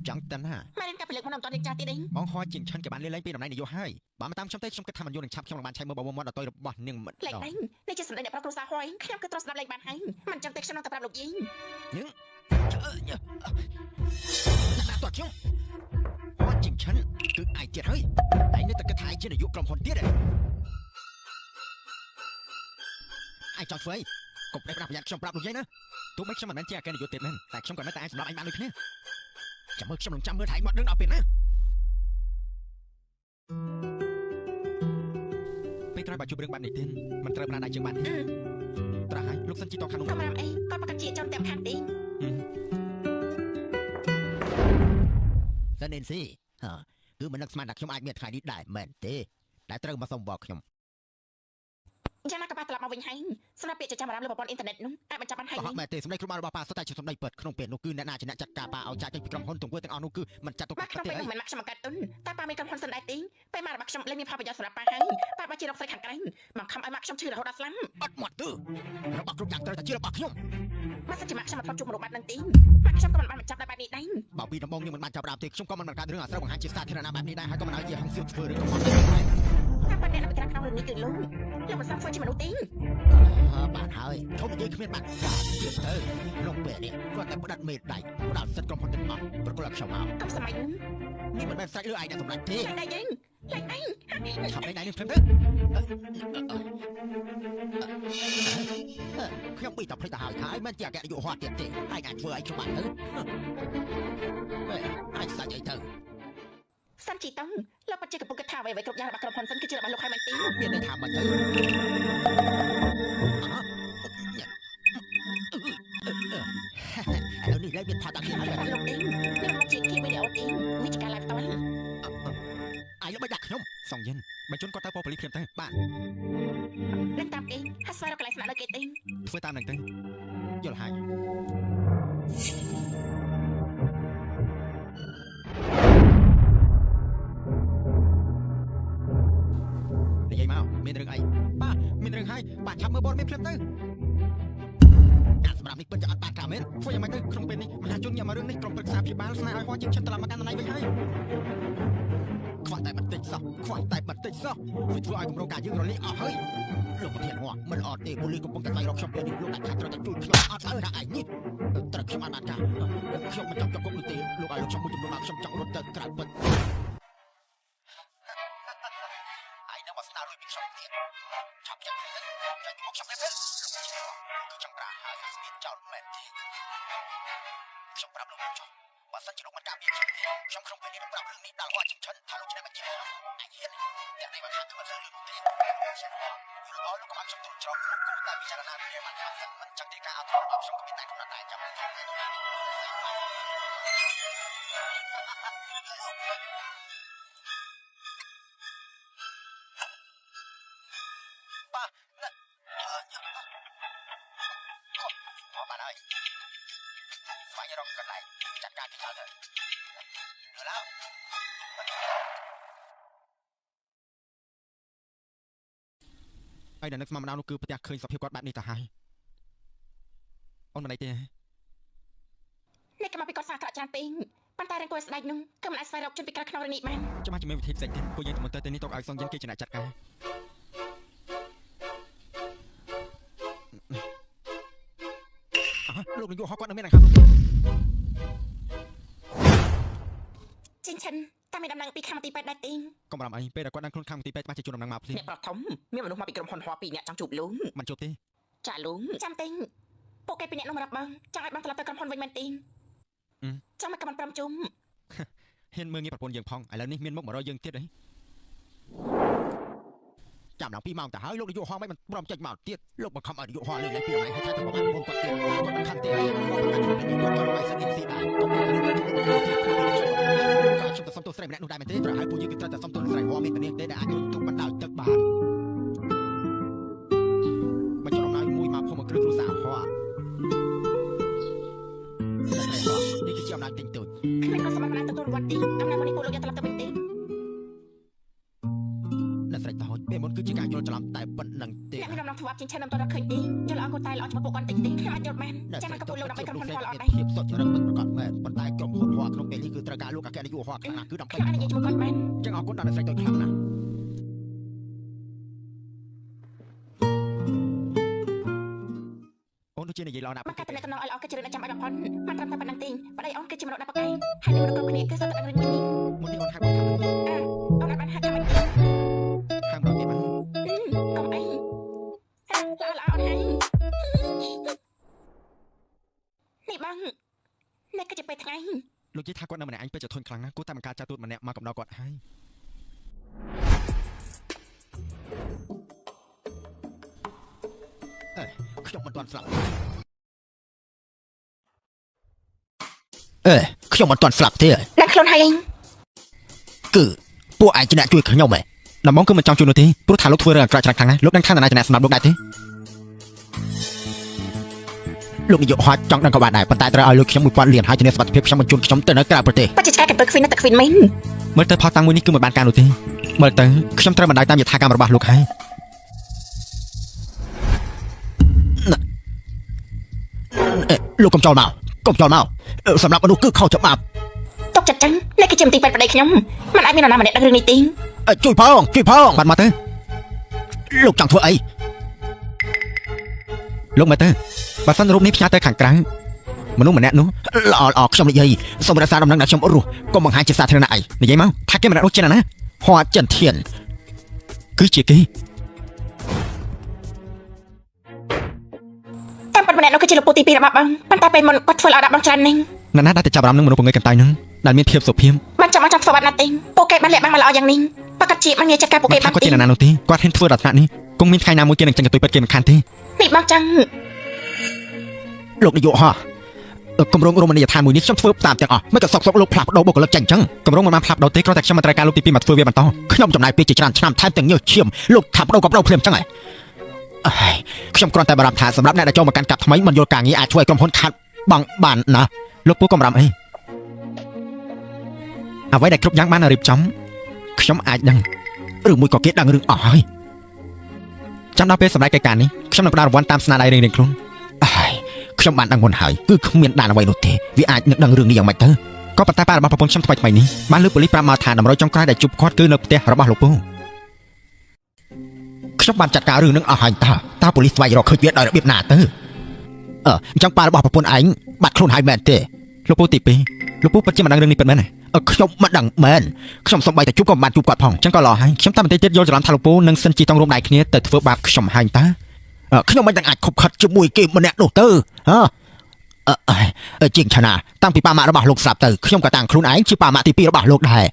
ចង់តិនណាមករៀនកាប់ពលិកមិនអត់តនេះចាស់ទៀតទេបងហោះជាងឆិនក៏បានលេលែងពីតំណែងនាយកហើយបើមកតាមខ្ញុំទៅខ្ញុំគិតថាមិនយល់នឹងឆាប់ខ្ញុំបានឆៃមើលបងមាត់ដល់តុយរបស់នាងមិនលេងនេះជាសម្ដែងអ្នកប្រុសគ្រួសារហួយខ្ញុំគឺត្រង់ស្ដាប់លេងបានហើយមិនចឹងទេខ្ញុំនឹងទៅប្រាប់លោកយាយនាងដាក់តោះខ្ញុំហោះជាងឆិនគឺឯងទៀតហើយឯងនៅតែគិតថាឯងជានាយកក្រុមហ៊ុនទៀតឯងចង់ធ្វើអីកុំប្រេះប្រាស់ប្រយ័ត្នខ្ញុំប្រាប់លោកយាយណាទោះបីខ្ញុំមិនមែនជាអគ្គនាយកទេមែនតែខ្ញុំក៏នៅតែអាចសម្រាប់ឯងបានដូចគ្នាចាំមើលខ្ញុំនឹងចាំមើលថាឯងមកដឹងដល់ពេលណាពេលក្រោយបើជួបរឿងបែបនេះទៀតមិនត្រូវបានដៃជើងបានទេត្រាស់ហើយលោកសិនជីតខាងនោះក៏បានអីគាត់ប្រកាសជាចំទាំងខាងទីសិនស៊ីគឺមិននឹកស្មានថាខ្ញុំអាចមានថ្ងៃនេះដែរមែនទេតែត្រូវមកសុំបបខ្ញុំយ៉ាងណាក៏បានត្រឡប់មកវិញហើយសម្រាប់ពាក្យចចាមអារម្មណ៍លើប្រព័ន្ធអ៊ីនធឺណិតនោះអាចបញ្ចប់បានហើយមែនទេសម្ដីគ្រប់របស់ប៉ាសុទ្ធតែជាសម្ដីពិតក្នុងពេលនោះគឺអ្នកណាជាអ្នកចាត់ការប៉ាឲ្យចាច់ចេញពីក្រុមហ៊ុនទង្វើទាំងអស់នោះគឺមិនចាត់ទុកថាទេមិនមែនមកខ្ញុំមកកាត់ទុនតែប៉ាមានក្រុមហ៊ុនសិនដែរទីពេលមករបស់ខ្ញុំលេងមានផលប្រយោជន៍សម្រាប់ប៉ាហើយប៉ាបើជារកស្រីខាងក្រៅមកខំឲ្យមកខ្ញុំឈឺរហូតដល់ស្លាប់អត់មកទឺរបស់គ្រប់យ៉ាងត្រូវតែជារបស់ខ្ញុំមកសិនជាមកខ្ញុំមកជួបមនុស្សបាត់នឹងទីមកខ្ញុំក៏មិនបានបញ្ចប់ដែរបែបនេះដែរបើពីដំបូងយើងមិនបានចាប់ដើមទេខ្ញុំក៏មិនបានកាត់រឿងអាស្រូវបង្ហាញជាសាធារណៈបែបនេះដែរហើយក៏មិនឲ្យជាហងសៀវធ្វើរឿងកំហុសដែរតែប៉ាអ្នកនៅក្នុងរឿងនេះគឺលោកមិនសមធ្វើជាមនុស្សទីបានហើយខ្ញុំនិយាយគ្មានបានការទៀតទៅក្នុងពេលនេះគាត់តែផ្ដាត់មេដៃផ្ដាត់សិទ្ធិក្រុមហ៊ុនទាំងអស់ប្រគល់ឲ្យខ្ញុំមកកំសម័យនេះមិនមែនស្រេចលើឯងតែសម្រាប់ទេតែយើងលេងឯងឆាប់លេងឯងនឹងព្រមទៅខ្ញុំពីតែភ្លេចទៅហើយមិនជាអគ្គនាយកហត់ទៀតទេហើយអាចធ្វើឲ្យខ្ញុំបានទៅអាចសាច់អីទៅសាន់ជីតុងលោកបច្ចេកពុកថាអ្វីគ្រប់យ៉ាងរបស់ក្រុមហ៊ុនសិនគឺជារបស់លោកហើយមិនទីមានន័យថាមិនទៅឥឡូវនេះឡើងមានផាតអាគីហើយលោកទីខ្ញុំមកជាគីវីដេអូទីនេះជាការឡាយផ្ទាល់អាយលោកមិនដាក់ខ្ញុំសងយិនបញ្ជូនគាត់ទៅប៉ូលីសព្រាមទៅបាទនឹងតាមគេហាក់ស្វែងរកកន្លែងស្នាក់នៅគេទីធ្វើតាមនឹងទៅយល់ហើយនិយាយមកមានរឿងអីបាទមានរឿងហើយបាទឆាប់មើលបទមានព្រាមទៅសម្រាប់នេះពិតជាអត់បានការមែនធ្វើយ៉ាងម៉េចទៅក្នុងពេលនេះមហាជនញ៉ាំមករឿងនេះក្រុមប្រឹក្សាព្យាបាលស្នើឲ្យហោះជាងចិត្តត្រឡប់មកកាន់តំណែងវិញហើយខ្វះតែបន្តិចសោះវាធ្វើឲ្យគម្រោងការយើងរលាយអស់ហើយលោកប្រធានហោះមិនអត់ទេប៉ូលីសកំពុងតែស្វែងរកខ្ញុំពេលនេះលោកដាក់ថាត្រូវតែជួយខ្ញុំអត់ឲ្យដាក់ឯងនេះត្រូវខ្ញុំបានការខ្ញុំមិនចង់ជាប់គុកនោះទេលោកឲ្យលោកខ្ញុំមួយចំនួនមកខ្ញុំចង់រត់ទៅក្រៅពិតហើយនៅមកស្នើលុយពីខ្ញុំទៀតឆាប់ ចាំប្រាហើយស្មានចោលមែនទេខ្ញុំប្រាប់លោកចុះបើសិនជាលោកមិនការពារខ្ញុំក្នុងពេលនេះនឹងប្រាប់រឿងនេះដល់អស់ចិនថាលោកឆ្នាំមិនជាឯងហ៊ានតែនេះបានហាក់ទៅមិនលើរឿងទេអរលោកក៏បានខ្ញុំចូលច្រកលោកគូតែពិចារណាគ្នាបានថាមិនចឹងទេការអត់ធន់របស់ខ្ញុំក៏មានតែកំណត់ដែរចាំខ្ញុំឯងបាទបានហើយស្វែងរកកន្លែងចាត់ការទីដល់ទៅឡើយហើយដល់នឹកស្មានម្ដងនោះគឺប្រទះឃើញសភាពគាត់បែបនេះទៅហើយអូនមិនអីទេនេះក៏មកពីគាត់សាក្រក់ច្រើនពេកប៉ុន្តែរឿងគួរស្ដាយនោះគឺមិនអាចស្វែងរកជនពីក្រៅក្នុងរឿងនេះបានចាំមិនមានវិធីផ្សេងទៀតពួកយើងទៅទៅនេះទុកឲ្យសងយើងគេចំណាយចាត់ការលោកនាយកហោះគាត់នៅមានខាងនោះចិនឈិនតែមានដំណឹងពីខាងមន្ទីរពេទ្យដែរទេកុំបារម្ភអីពេលដែលគាត់đangខ្លួនខាងមន្ទីរពេទ្យបានជាជួនដំណឹងមកភ្លាមអ្នកប្រធមមានមនុស្សមកពីក្រុមហ៊ុនហួរ2នាក់ចង់ជួបលោកមិនជួបទេចាលោកចាំទេពួកគេពីអ្នកនោះមករាប់បងចង់ឲ្យបងត្រឡប់ទៅក្រុមហ៊ុនវិញមែនទេចាំមកកំប្រំជុំហ៊ានមើលងាយប្រពន្ធយើងផងឥឡូវនេះមានមុខមករកយើងទៀតអីចាំដល់2ម៉ោងទៅហើយលោកនាយកហោះមិនព្រមចេញមកទៀតលោកបង្ខំឲ្យនាយកហោះលេងពីថ្ងៃថាទៅបងប្រពន្ធគាត់ទៀតគាត់មិនខំទេគាត់មិនខំទេគាត់ក៏ឲ្យសិនស៊ីដែរកុំឲ្យនាយកគាត់ខ្ញុំទៅសុំទោសស្រីម្នាក់នោះដែរមែនទេប្រហែលពួកយើងគឺត្រូវតែសុំទោសស្រីហោះមានគ្នាទេដែលអាចទុកបណ្ដោយទឹកបានមកចុះដំណើរមួយមកភូមិគ្រឹះគ្រួសារហោះនេះគឺជាអំណាចទិញទូចគ្មានគាត់សមត្ថភាពទទួលវត្តទីអំណាចមួយនេះពួកលោកយកត្រឡប់ទៅវិញទេអ្នកស្រីតោចពេលមុនគឺជាការយល់ច្រឡំតែប៉ុណ្្នឹងទេអ្នកមានដំណងធ្វើចិនឈិនមិនទាន់រកឃើញទេយល់អស់គាត់តែល្អជាមួយពួកគាត់តិចទេខ្ញុំអាចយល់បានចាំមកពួកលោកដើម្បីក្រុមហ៊ុនហោះល្អដែរភាពសុចរិតពិតប្រាកដមែនប៉ុន្តែក្រុមហ៊ុនហោះក្នុងពេលនេះគឺត្រូវការលោកអគ្គនាយកហោះខ្លាំងណាស់គឺដើម្បីខ្ញុំអាចនិយាយជាមួយគាត់បានចឹងអរគុណដល់អ្នកស្រីតូចខ្លាំងណាស់អូនដូចជានិយាយល្អណាស់មកកាត់តំណឲ្យល្អគឺជារឿងដែលចាំបាច់បំផុតមិនត្រឹមតែប៉ុណ្្នឹងទេប្តីអូនគឺជាមនុស្សដែលប្រកែហើយមនុស្សគ្រប់គ្នាគឺសុទ្ធតែដឹងរឿងនេះមុននេះអូនហៅគាត់ថាអូនបានហៅថាមិនទេហៅម្ដងទៀតមកកុំអីល្អអូនហើយនេះបងនេះគឺជាពេលថ្ងៃលោកនិយាយថាគាត់នៅម្នាក់អញពេលជាធន់ខ្លាំងណាស់គួរតែបង្កើតចាត់ទូតម្នាក់មកកំដរគាត់ហើយខ្ញុំមិនទាន់ស្លាប់ខ្ញុំមិនទាន់ស្លាប់ទេដាក់ខ្លួនហើយអញគឺពួកឯងជាអ្នកជួយខ្ញុំហ៎ដំបងគឺមិនចង់ជួយនោះទេព្រោះថាលោកធ្វើរឿងអាក្រក់ច្រើនខ្លាំងណាស់លោកដឹងថាណាជាអ្នកសម្រាប់លោកដែរទេលោកនាយកហត់ចង់ដឹងក៏បានដែរប៉ុន្តែត្រូវឲ្យលោកខ្ញុំ1000លានហើយធានាសុខភាពខ្ញុំបញ្ជូនខ្ញុំទៅនៅក្រៅប្រទេសបច្ចេកទេសកន្ទុយគ្វីននៅតែគ្វីនមែនមើលទៅផតាំងមួយនេះគឺមិនបានការនោះទេមើលទៅខ្ញុំត្រូវបណ្ដោយតាមយថាកម្មរបស់លោកហើយលោកកុំចូលមកសម្រាប់មនុស្សគឺខុសច្បាប់ຕົកចិត្តចឹងនេះគឺជាមន្ទីរពេទ្យប្តីខ្ញុំមិនអាចមាននរណាម្នាក់ដឹងរឿងនេះទេជួយផងបាត់មកទៅលោកចង់ធ្វើអីលោកមើលទៅបើសិនរូបនេះផ្ញើទៅខាងក្រៅមនុស្សម្នាក់នោះល្អខ្ញុំនិយាយសូមរក្សាដំណឹងដែលខ្ញុំរស់កុំបង្ហាញជាសាធារណៈអីនិយាយមកថាគេម្នាក់នោះជាណាហោះចិនធានគឺជាគេតាមប៉ុន្មាននោះគឺជាលោកពូទី2របស់បងប៉ុន្តែពេលមុនគាត់ធ្វើល្អដាក់បងច្រើនណាស់ណាដែលតែចាប់អារម្មណ៍នឹងមនុស្សពងើយកន្តើយនឹងដែលមានភាពសុភាពបានចាំធ្វើបាត់ណាស់ទេពួកគេបានលាក់បាំងមកល្អយ៉ាងនេះប្រកាសជាមិនងាយចាត់ការពួកគេបានគាត់ជាណានោះទេគាត់ហ៊ានធ្វើដល់ថ្នាក់នេះគង់មានថ្ងៃណាមួយគេនឹងចេញកន្ទុយពេទ្យគេមិនខានទេនេះបងចឹងលោកនាយកហោះគម្រោងរមណីយដ្ឋានមួយនេះខ្ញុំធ្វើតាមទាំងអស់មិនក៏សុកលោកផ្លាស់ប្ដូរបុគ្គលិកចេញអញ្ចឹងគម្រោងមិនបានផ្លាស់ប្ដូរទេគ្រាន់តែខ្ញុំមិនត្រូវការលោកទី2មកធ្វើវាបន្តខ្ញុំចំណាយពេលជាច្រើនឆ្នាំថែមទាំងញើសឈាមលោកថាប្ដូរក៏ប្ដូរភ្លាមអញ្ចឹងហើយខ្ញុំគ្រាន់តែបារម្ភថាសម្រាប់អ្នកដែលចូលមកកាន់កាប់ថ្មីមិនយល់ការងារអាចធ្វើឲ្យក្រុមហ៊ុនខាត់បង់បានណាលោកពូកុំបារម្ភអីអ្វីដែលគ្រប់យ៉ាងបានរៀបចំខ្ញុំអាចដឹងឬមួយក៏គេដឹងរឿងអស់ហើយចាំដល់ពេលសម្រាប់កិច្ចការនេះខ្ញុំនឹងផ្ដល់រង្វាន់តាមស្នាដៃរៀងៗខ្លួនខ្ញុំបានដឹងមុនហើយគឺគ្មានដានអ្វីនោះទេវាអាចនឹកដឹងរឿងនេះយ៉ាងម៉េចទៅក៏ប៉ុន្តែប៉ារបស់ប្រពន្ធខ្ញុំថ្មីនេះបានលើប៉ូលីសប្រាប់មកថាតម្រូវចុងក្រោយដែលជួបគាត់គឺនៅផ្ទះរបស់លោកពូខ្ញុំបានចាត់ការរឿងនឹងអស់ហើយតើប៉ូលីសស្វែងរកឃើញវាដោយរបៀបណាទៅអញ្ចឹងប៉ារបស់ប្រពន្ធឯងបាត់ខ្លួនហើយមែនទេលោកពូទី2លោកពូពិតជាមិនដឹងរឿងនេះពិតមែនទេខ្ញុំមិនដឹងមែនខ្ញុំសំបីតែជួបក៏មិនបានជួបគាត់ផងអញ្ចឹងក៏ល្អហើយខ្ញុំតាមបន្តិចទៀតយល់ច្រឡំថាលោកពូនឹងសិនជីតង់រួមដៃគ្នាទៅធ្វើបាបខ្ញុំហើយ ខ្ញុំមិនទាំងអាចខົບខិតជាមួយគេម្នាក់នោះទៅជាងឆាណាតាំងពីប៉ាម៉ាក់របស់លោកស្លាប់ទៅខ្ញុំក៏តាំងខ្លួនឯងជាប៉ាម៉ាក់ទី2របស់លោកដែរ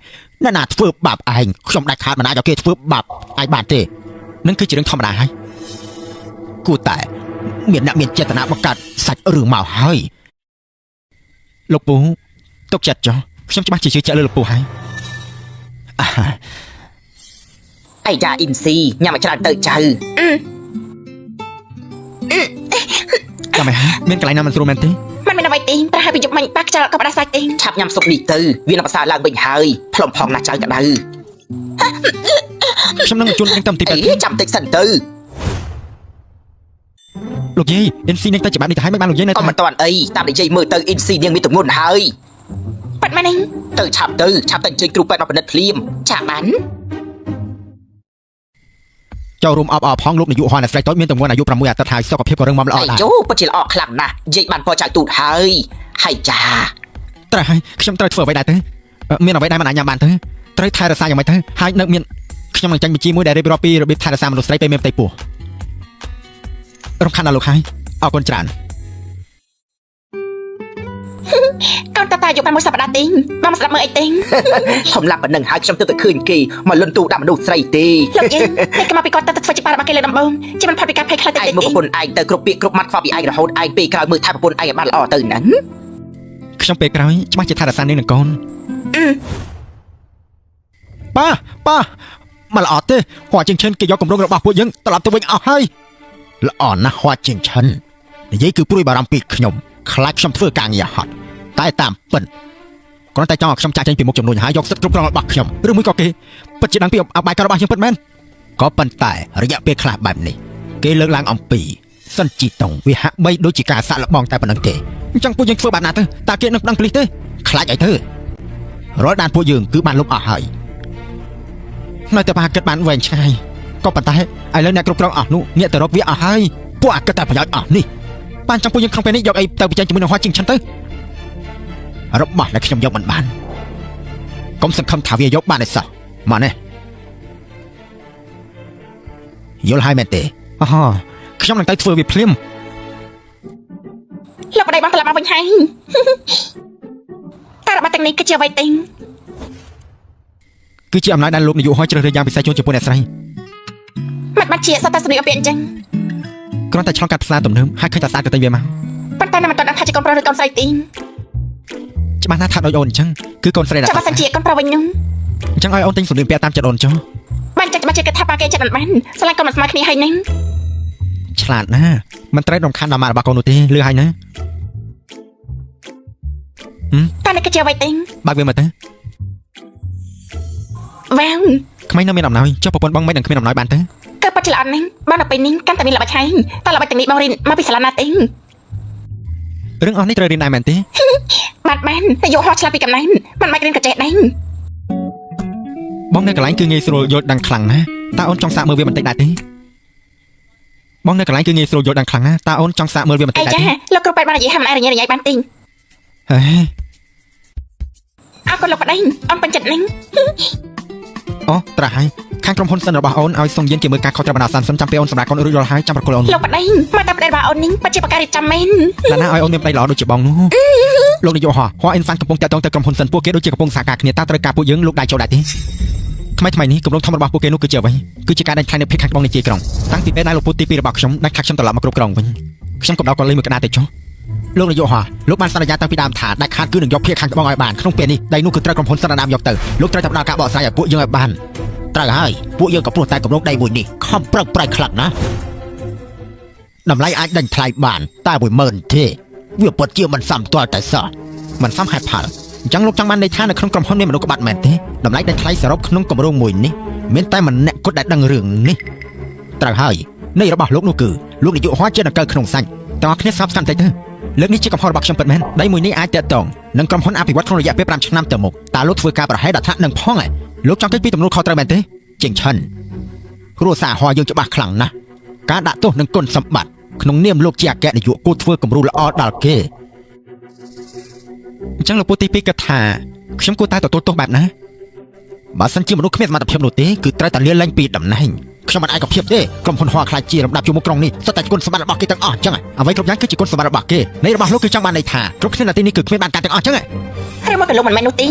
អ្នកណាធ្វើបាបឯងខ្ញុំដាច់ខាតមិនអាចឲ្យគេធ្វើបាបឯងបានទេនឹងគឺជារឿងធម្មតាហើយគួរតែមានអ្នកមានចេតនាបង្កើតសាច់រឿងមកហើយលោកពូទុកចិត្តចុះខ្ញុំច្បាស់ជាជឿជាក់លើលោកពូហើយអាយ៉ាអ៊ីមស៊ីញ៉ាំឲ្យច្រើនទៅចៅចាំមិនមានកន្លែងណាមិនស្រួលមែនទេมันមានអ្វីទេប្រហែលពីយប់មិញប៉ាខ្យល់ក៏ផ្ដាសាច់ទេឆាប់ញ៉ាំស៊ុបនេះទៅវានឹងប្រសើរឡើងវិញហើយផ្លុំផងណាស់ចៅក្តៅខ្ញុំនឹងជួននឹងតាមទីពេទ្យចាំតិចសិនទៅលោកយាយអ៊ីនស៊ីនឹងទៅច្បាប់នេះទៅហើយមិនបានលោកយាយនៅក៏មិនតាន់អីតាមនិយាយមើលទៅអ៊ីនស៊ីនាងមានទម្ងន់ហើយប៉ាត់មែនទេទៅឆាប់ទៅអញ្ជើញគ្រូពេទ្យមកពិនិត្យភ្លាមចាក់បានចូលរួមអបអរផងលោកនាយកហនស្រីតូចមានទម្ងន់អាយុ6អាទិត្យហើយសុខភាពក៏រឹងមាំល្អដែរយោពិតជាល្អខ្លាំងណាស់និយាយបានពណ៌ចៅទូតហើយចាត្រូវហើយខ្ញុំត្រូវធ្វើអ្វីដែរទៅមានអ្វីដែរមិនអាចញ៉ាំបានទៅត្រូវថែរក្សាយ៉ាងម៉េចទៅហើយនៅមានខ្ញុំនឹងចាញ់បញ្ជីមួយដែលរៀបរាប់ពីរបៀបថែរក្សាមនុស្សស្រីពេលមានផ្ទៃពោះរំខានដល់លោកហើយអរគុណច្រើនកូនតាយកបានមួយសប្តាហ៍ទេបងស្ដាប់មើលអីទេធំឡាប់ប៉ុណ្ណឹងហើយខ្ញុំទើបតែឃើញគេមកលុនទូដាក់មនុស្សស្រីទេលោកយាយតែគេមកពីគាត់ទៅធ្វើជាបាររបស់គេលើដំបងជាមិនផុតពីការភ័យខ្លាចទេឯងមកប្រពន្ធឯងទៅគ្រប់ពាក្យគ្រប់ម៉ាត់ខ្វល់ពីឯងរហូតឯងពេលក្រោយមើលថែប្រពន្ធឯងឲ្យបានល្អទៅហ្នឹងខ្ញុំពេលក្រោយច្បាស់ជាថែរក្សានាងនឹងកូនប៉ាមកល្អទេហួរជាងឈិនគេយកគម្រោងរបស់ពួកយើងត្រឡប់ទៅវិញអស់ហើយល្អណាស់ហួរជាងឈិននិយាយគឺព្រួយបារម្ភពីខ្ញុំខ្លាចខ្ញុំធ្វើការងារហត់តែតាមពិតគ្រាន់តែចង់ឲ្យខ្ញុំចាក់ចេញពីមុខចំនួនហើយយកសិទ្ធិគ្រប់គ្រងរបស់ខ្ញុំឬមួយក៏គេពិតជាដឹងពីអបាយការរបស់យើងពិតមែនក៏ប៉ុន្តែរយៈពេលខ្លះបែបនេះគេលើកឡើងអំពីសិនជីតុងវាហាក់បីដូចជាការសាក់លបងតែប៉ុណ្្នឹងទេអញ្ចឹងពួកយើងធ្វើបែបណាទៅតើគេនឹងដឹងប៉ូលីសទេខ្លាចអីទៅរាល់ដានពួកយើងគឺបានលុបអស់ហើយនៅតែបាគិតបានវែងឆ្ងាយក៏ប៉ុន្តែឥឡូវអ្នកគ្រប់គ្រងអស់នោះងាកទៅរកវាអស់ហើយពួកអាគិតតែប្រយោជន៍អស់នេះបានចាំពួកយើងក្នុងពេលនេះយកអីទៅបញ្ចេញជាមួយនឹងហួរជាងឈិនទៅរបស់ដែលខ្ញុំយកមិនបានកុំសង្ឃឹមថាវាយកបានទេសោះមកនេះយល់ហើយមែនទេខ្ញុំនឹងទៅធ្វើវាភ្លាមលោកប្តីបងត្រឡប់មកវិញហើយតែរបស់ទាំងនេះគឺជាអ្វីទេគឺជាអំណាចដែលលោកនាយកហួរជ្រើសរើសយ៉ាងពិសេសជូនចំពោះអ្នកស្រីមិនបាច់ជាសត្វតែស្រីអំពីអញ្ចឹងគ្រាន់តែឆ្លងកាត់ផ្សារទំនើបហើយឃើញតែស្អាតក៏ទិញវាមកប៉ុន្តែមិនទាន់ដឹងថាជាកូនប្រុសឬកូនស្រីទេច្បាស់ណាស់ថាដូចអូនអញ្ចឹងគឺកូនស្រីដែរចាំបើសិនជាកូនប្រុសវិញនោះអញ្ចឹងឲ្យអូនទិញសម្លៀកបំពាក់តាមចិត្តអូនចុះបានចិត្តមកជាគិតថាប៉ាគេចិត្តមិនបានស្លាញ់កូនមិនស្មើគ្នាហើយនឹងឆ្លាតណាស់មិនត្រូវរំខានដល់ម៉ារបស់កូននោះទេលឺហើយណាតែនេះគឺជាអ្វីទេបើកវាមើលទៅវ៉ាវក្មេងនៅមានអំណោយចុះប្រពន្ធបងមិននឹងគ្មានអំណោយបានទៅគឺប៉ាច្រឡំនេះបានទៅពេលនេះកាន់តែមានល្បិចហើយតែល្បិចទាំងនេះបងរៀនមកពីសាលាណាទេរឿងអស់នេះត្រូវរៀនដែរមែនទេបានតែយកហោះឆ្លាប់ពីកំណែនមិនបាច់រៀនកចេះដែរបងនៅកន្លែងគឺងាយស្រួលយល់ដឹងខ្លាំងណាតើអូនចង់សាកមើលវាបន្តិចដែរទេបងនៅកន្លែងគឺងាយស្រួលយល់ដឹងខ្លាំងណាតើអូនចង់សាកមើលវាបន្តិចដែរទេលោកគ្រូពេទ្យបាននិយាយហាមអីរញ៉ៃបានទេអើកូនលោកប្តីអូនពេញចិត្តនឹងអូត្រាស់ហើយខាងក្រុមហ៊ុនសិនរបស់អូនឲ្យសុំយានគេមើលការខុសត្រូវបណ្ដោះអាសន្នសិនចាំពេលអូនសម្រាប់កូនរួចរាល់ហើយចាំប្រគល់អូនលោកប្តីមកតែប្តីរបស់អូននេះពិតជាបការីចាំមែនណាស់ឲ្យអូនមានប្តីល្អដូចជាបងនោះលោកនាយកហោះអ៊ីនសានកំពុងតាក់ទងទៅក្រុមហ៊ុនសិនពួកគេដូចជាកំពុងសហការគ្នាតើត្រូវការពួកយើងលោកដៃចូលដែរទេថ្មីនេះគម្រោងធំរបស់ពួកគេនោះគឺជាអ្វីគឺជាការដាច់ថ្លៃនៅភេកខាងត្បូងនៃជាក្រុងតាំងពីពេលដែលលោកពូទី2របស់ខ្ញុំដាច់ខាត់ខ្ញុំត្រឡប់មកគ្រប់គ្រងវិញខ្ញុំក៏ដោតគាត់លេងមួយក្តារទៅចុះលោកនាយកហោះលោកបានសន្យាតាំងពីដើមថាដាច់ខាត់គឺនឹងយកភេកខាងត្បូងឲ្យបានក្នុងពេលនេះដៃនោះគឺត្រូវក្រុមហ៊ុនសិនអាដាមយកទៅលោកត្រូវតែផ្ដល់ការបកស្រាយឲ្យពួកយើងឲ្យបានត្រូវហើយពួកយើងក៏ព្រោះតែគម្រោងដៃមួយនេះខំប្រឹកប្រែងខ្លាំងណាស់តម្លៃអាចដេញថ្លៃបានតែ10000ទេវាពិតជាមិនសមទាល់តែសោះមិនសមហេតុផលអញ្ចឹងលោកចង់បានន័យថានៅក្នុងក្រុមហ៊ុនមានមនុស្សក្បត់មែនទេតម្លៃដេញថ្លៃសរុបក្នុងគម្រោងមួយនេះមានតែម្នាក់គត់ដែលដឹងរឿងនេះត្រូវហើយនៃរបស់លោកនោះគឺលោកនាយកហួរជាដង្កូវក្នុងសាច់តើគ្នាស្បស្កាន់តិចទៅលើកនេះជាកំហុសរបស់ខ្ញុំពិតមែនដៃមួយនេះអាចតាក់ទងនឹងក្រុមហ៊ុនអភិវឌ្ឍក្នុងរយៈពេល5ឆ្នាំទៅមុខតើលោកធ្វើការប្រហែលដល់ថ្នាក់នឹងផងលោកចង់គេចពីទំនួលខុសត្រូវមែនទេជាងឈិនគ្រួសារហោះយើងច្បាស់ខ្លាំងណាស់ការដាក់ទោសនឹងគុណសម្បត្តិក្នុងនាមលោកជាអគ្គនាយកគួរធ្វើគំរូល្អដល់គេអញ្ចឹងលោកពូទី2គិតថាខ្ញុំគួរតែទទួលទោសបែបណាបើសិនជាមនុស្សគ្មានសមត្ថភាពនោះទេគឺត្រូវតែលាលែងពីតំណែង ខ្ញុំមិនអាចក៏ភាពទេក្រុមហ៊ុនហោះខ្លាចជាលំដាប់ជួរមុខក្រុងនេះសុទ្ធតែគុណសម្បត្តិរបស់គេទាំងអស់អញ្ចឹងអ្វីគ្រប់យ៉ាងគឺជាគុណសម្បត្តិរបស់គេនៃរបស់លោកគឺចង់បានន័យថាគ្រប់គ្នានៅទីនេះគឺគ្មានបានការទាំងអស់អញ្ចឹង ហើយមកក៏លោកមិនមែននោះទេ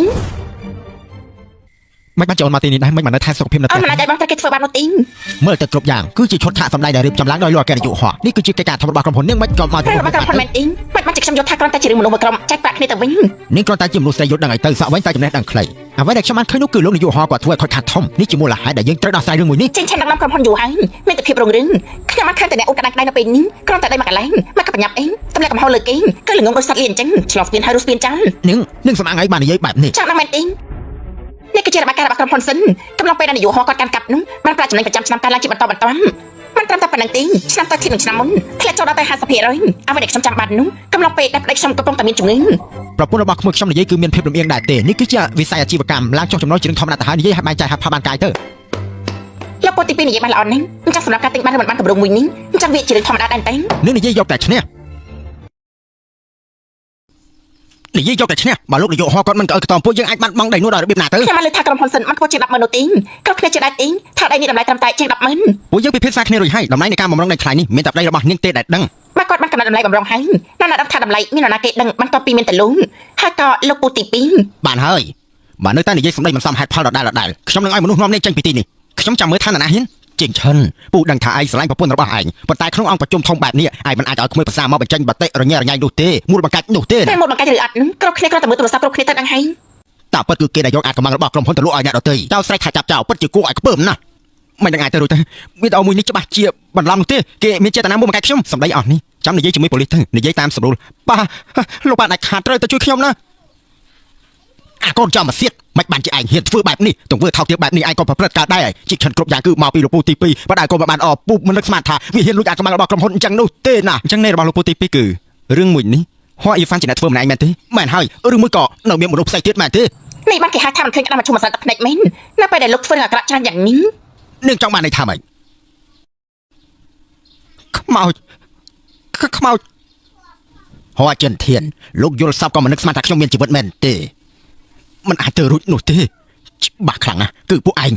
មិនបានចូលមកទីនេះដែរមិនបាននៅថែសុខភាពនៅ អូ ផ្ទះ នមិនអាចបងតែគេធ្វើបាននោះទេ មើលទៅគ្រប់យ៉ាងគឺជាឈុតឆាកសម្ដែងដែលរៀបចំឡើងដោយលោកអគ្គនាយកហោះនេះគឺជាកិច្ចការធំរបស់ក្រុមហ៊ុននាងមិនក៏មក ហើយរបស់ក្រុមហ៊ុនមែនទេមិនបានជាខ្ញុំយកថាគ្រាន់តែជារឿងមនុស្សមួយក្រុមចែកប្រាក់គ្នាទៅវិញ នាងគ្រាន់តែជាមនុស្សស្រីយល់ដឹងឲ្យទៅសក់វិញតែចំណេះដឹងខ្លីអ្វីដែលខ្ញុំបានឃើញនោះគឺលោកនាយកហោះគាត់ធ្វើឲ្យខូចខាតធំនេះជាមូលហេតុដែលយើងត្រូវដោះស្រាយរឿងមួយនេះ ចេញឆានដឹកនាំក្រុមហ៊ុនយូរហើយមានតែភាពរុងរឿងខ្ញុំបានឃើញតែអ្នកអូនក្តាំងក្តាំងនៅពេលនេះគ្រាន់តែដៃមកកន្លែងមកក៏ប្រញាប់អីទម្លាក់កំហុសលើគេគឺល្ងងដូចសត្វលៀនអញ្ចឹងឆ្លងស្ពានហើយរស់ស្ពានចាល់ នាងសម្អាងអីបាននិយាយបែបនេះ ចាំដល់មែនទេនេះគឺជារបាយការណ៍របស់ក្រុមហ៊ុនសិនកំឡុងពេលដែលនាយកហោះគាត់កាន់កាប់នោះបានប្រាក់ចំណេញប្រចាំឆ្នាំកាលឡើងជាបន្តបន្ទាប់មិនត្រឹមតែប៉ុណ្្នឹងទេឆ្នាំតទៀតនឹងឆ្នាំមុនធ្លាក់ចូលដល់ទៅ 50% អ្វីដែលខ្ញុំចាំបាត់នោះកំឡុងពេលដែលប្តីខ្ញុំកំពុងតែមានជំងឺ ប្រពន្ធរបស់ក្មួយខ្ញុំនិយាយគឺមានភាពលំអៀងដែរទេនេះគឺជាវិស័យអាជីវកម្មឡើងចុះចំណុចជារឿងធម្មតាទៅហើយនិយាយឲ្យបែងចែកឲ្យផាបានកាយទៅ លោកពូទី2និយាយបានល្អណាស់អញ្ចឹងសម្រាប់ការទិញបានឬមិនបានកម្រងមួយនេះអញ្ចឹងវាជារឿងធម្មតាដែរតែ នាងនិយាយយកតែឈ្នះនិយាយយកតែឈ្នះបើលោកនាយកហោះគាត់មិនក៏ឲ្យខ្ទមពួកយើងអាចបាត់បង់ដីនោះដល់របៀបណាទៅ ខ្ញុំបានលើកថាក្រុមហ៊ុនសិនមិនខ្ពស់ជាង 10,000 នោះទេគ្រប់គ្នាជាដែរទេថាដីនេះតម្លៃត្រឹមតែជាង 10,000 ពួកយើងពិភាក្សាគ្នារួចហើយតម្លៃនៃការបំរុងដីថ្លៃនេះមានតែដីរបស់នាងទេដែលដឹង បើគាត់បានកំណត់តម្លៃបំរុងហើយណាស់ណាស់ថាតម្លៃមាននរណាគេដឹងបានតពីមានតលូងហើយក៏លោកពូទី2 បានហើយបើនៅតែនិយាយសម្ដីមិនសមហេតុផលដដែលខ្ញុំនឹងឲ្យមនុស្សនាំនេះចេញពីទីនេះខ្ញុំចាំមើលថាណាហ៊ានជិញឈិនពូដឹងថាឯងស្រឡាញ់ប្រពន្ធរបស់ឯងប៉ុន្តែក្នុងអង្គប្រជុំធំបែបនេះឯងមិនអាចឲ្យក្មួយភាសាមកបញ្ចេញបតិរញ៉េរញ៉ៃនោះទេមូលបង្កាច់នោះទេ តែមុតបង្កាច់ឬអត់នោះគ្រប់គ្នាគ្រាន់តែមើលទូរស័ព្ទគ្រប់គ្នាទៅដឹងហើយ តាពិតគឺគេដែលយកអាចកម្លាំងរបស់ក្រុមហ៊ុនទៅលក់ឲ្យអ្នកដទៃចោលស្រែកថាចាប់ចោលពិតជាគួរឲ្យខ្ពើមណាស់មិនដឹងអាចទៅរួចទៅវីដេអូមួយនេះច្បាស់ជាបន្លំនោះទេគេមានចេតនាមកបង្កាច់ខ្ញុំសម្ដីអស់នេះចាំនិយាយជាមួយប៉ូលីសទៅនិយាយតាមស្រួលប៉ាលោកបានអាចខាតត្រូវទៅជួយខ្ញុំណាអាកូនចំមកសៀតមិនបានជាឯងហ៊ានធ្វើបែបនេះទង្វើថោកទាបបែបនេះឯងក៏ប្រព្រឹត្តកើតដែរជីកឈិនគ្រប់យ៉ាងគឺមកពីលោកពូទី2បើដែរក៏មិនបានអពូមិននឹកស្មានថាវាហ៊ានលួចអាកម្លាំងរបស់ក្រុមហ៊ុនអញ្ចឹងនោះទេណាអញ្ចឹងនៃរបស់លោកពូទី2គឺរឿងមួយនេះហោះអ៊ីហ្វានជាអ្នកធ្វើម្នាក់ឯងមែនទេមែនហើយឬមួយក៏នៅមានមនុស្សផ្សេងទៀតមែនទេ នេះបានគេហៅថាមិនឃើញក្តាំមកជុំមកស្រាត់ទឹកភ្នែកមែននៅពេលដែលលោកធ្វើរឿងអាក្រក់ច្រើនយ៉ាងនេះ នឹងចង់បានន័យថាម៉េចខ្មោចហោះចិនធានលោកយល់សពក៏មិននឹកស្មានថាខ្ញុំមានជីវិតមែនទេមិនអាចទៅរួចនោះទេច្បាស់ខ្លាំងណាស់គឺពួកឯង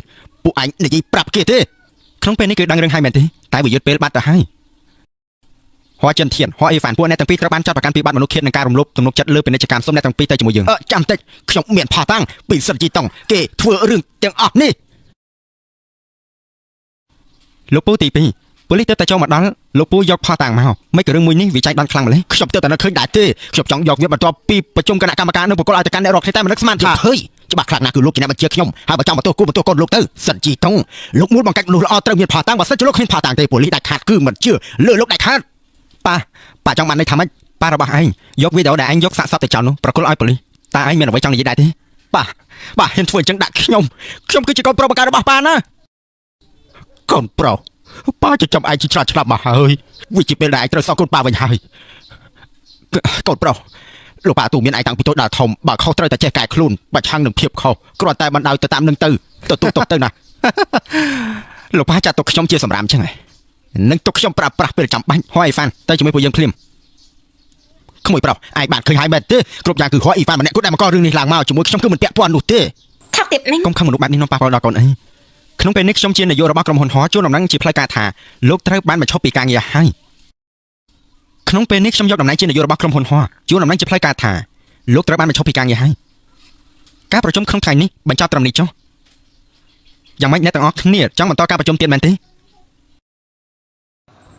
និយាយប្រាប់គេទេក្នុងពេលនេះគឺដឹងរឿងហើយមែនទេតែវាយឺតពេលបាត់ទៅហើយហោះចិនធានហោះអេហ្វានពួកអ្នកទាំងពីរត្រូវបានចាប់ប្រកាន់ពីបទមនុស្សឃាតនិងការរំលោភទំនុកចិត្តលើពាណិជ្ជកម្មសុំអ្នកទាំងពីរទៅជាមួយយើងចាំតិចខ្ញុំមានផាតាំងពីសិនជីតុងគេធ្វើរឿងទាំងអស់នេះលោកពូទី2ប៉ូលីសទៅតែចូលមកដល់លោកពូយកផាតាំងមកមិនក៏រឿងមួយនេះវាចៃដន្យខ្លាំងម្ល៉េះខ្ញុំទៅតែនៅឃើញដែរទេខ្ញុំចង់យកវាបន្ទាប់ពីប្រជុំគណៈកម្មការនៅបកគលឲ្យទៅកាន់អ្នករកគ្នាតែមិននឹកស្មានថាហើយច្បាស់ខ្លាំងណាស់គឺលោកជាអ្នកបញ្ជាខ្ញុំហើយបើចង់បន្ទោសគូបន្ទោសកូនលោកទៅសិនជីតុងលោកមូលបង្កាច់មនុស្សល្អត្រូវមានផាតាំងបើសិនជាលោកគ្មានផាតាំងទេប៉ូលីសដាច់ខាតគឺមិនជឿលើលោកដាច់ខាតប៉ាចង់បានន័យថាម៉េចប៉ារបស់ឯងយកវីដេអូដែលឯងយកសាកសពទៅចោលនោះប្រគល់ឲ្យប៉ូលីសតើឯងមានអ្វីចង់និយាយដែរទេប៉ាហ៊ានធ្វើអញ្ចឹងដាក់ខ្ញុំគឺជាកូនប្រុសបង្កើតរបស់ប៉ាណាកូនប្រុសប៉ាจะចាំឯងជាឆ្លាតឆ្លាប់មកហើយវាជាពេលដែលឯងត្រូវសងកូនប៉ាវិញហើយកូនប្រុសលោកប៉ាទូមានឯងតាំងពីតូចដល់ធំបើខុសត្រូវតែចេះកែខ្លួនបើឆាំងនឹងភាពខុសគ្រាន់តែបណ្ដោយទៅតាមនឹងទៅទុកទៅណាលោកប៉ាចាត់ទុកខ្ញុំជាសម្រាមអញ្ចឹងនឹងទុកខ្ញុំប្រើប្រាស់ពេលចាំបាច់ហោះអេហ្វានទៅជាមួយពួកយើងភ្លាមក្មួយប្រុសឯងបានឃើញហើយមែនទេគ្រប់យ៉ាងគឺហោះអេហ្វានម្នាក់គាត់ដែលមកករឿងនេះឡើងមកជាមួយខ្ញុំគឺមិនពាក់ព័ន្ធនោះទេ ថាទៀតនេះ កុំខឹងមនុស្សបែបនេះនាំប៉ះពាល់ដល់កូនអីក្នុងពេលនេះខ្ញុំជានាយករបស់ក្រុមហ៊ុនហោះជួនដំណឹងជាផ្លូវការថាលោកត្រូវបានបញ្ឈប់ពីការងារហើយក្នុងពេលនេះខ្ញុំយកតំណែងជានាយករបស់ក្រុមហ៊ុនហោះជួនដំណឹងជាផ្លូវការថាលោកត្រូវបានបញ្ឈប់ពីការងារហើយការប្រជុំក្នុងថ្ងៃនេះបញ្ចប់ត្រឹមនេះចុះយ៉ាងម៉េចអ្នកទាំងអស់គ្នាចង់បន្តការប្រជុំទៀតមែនទេ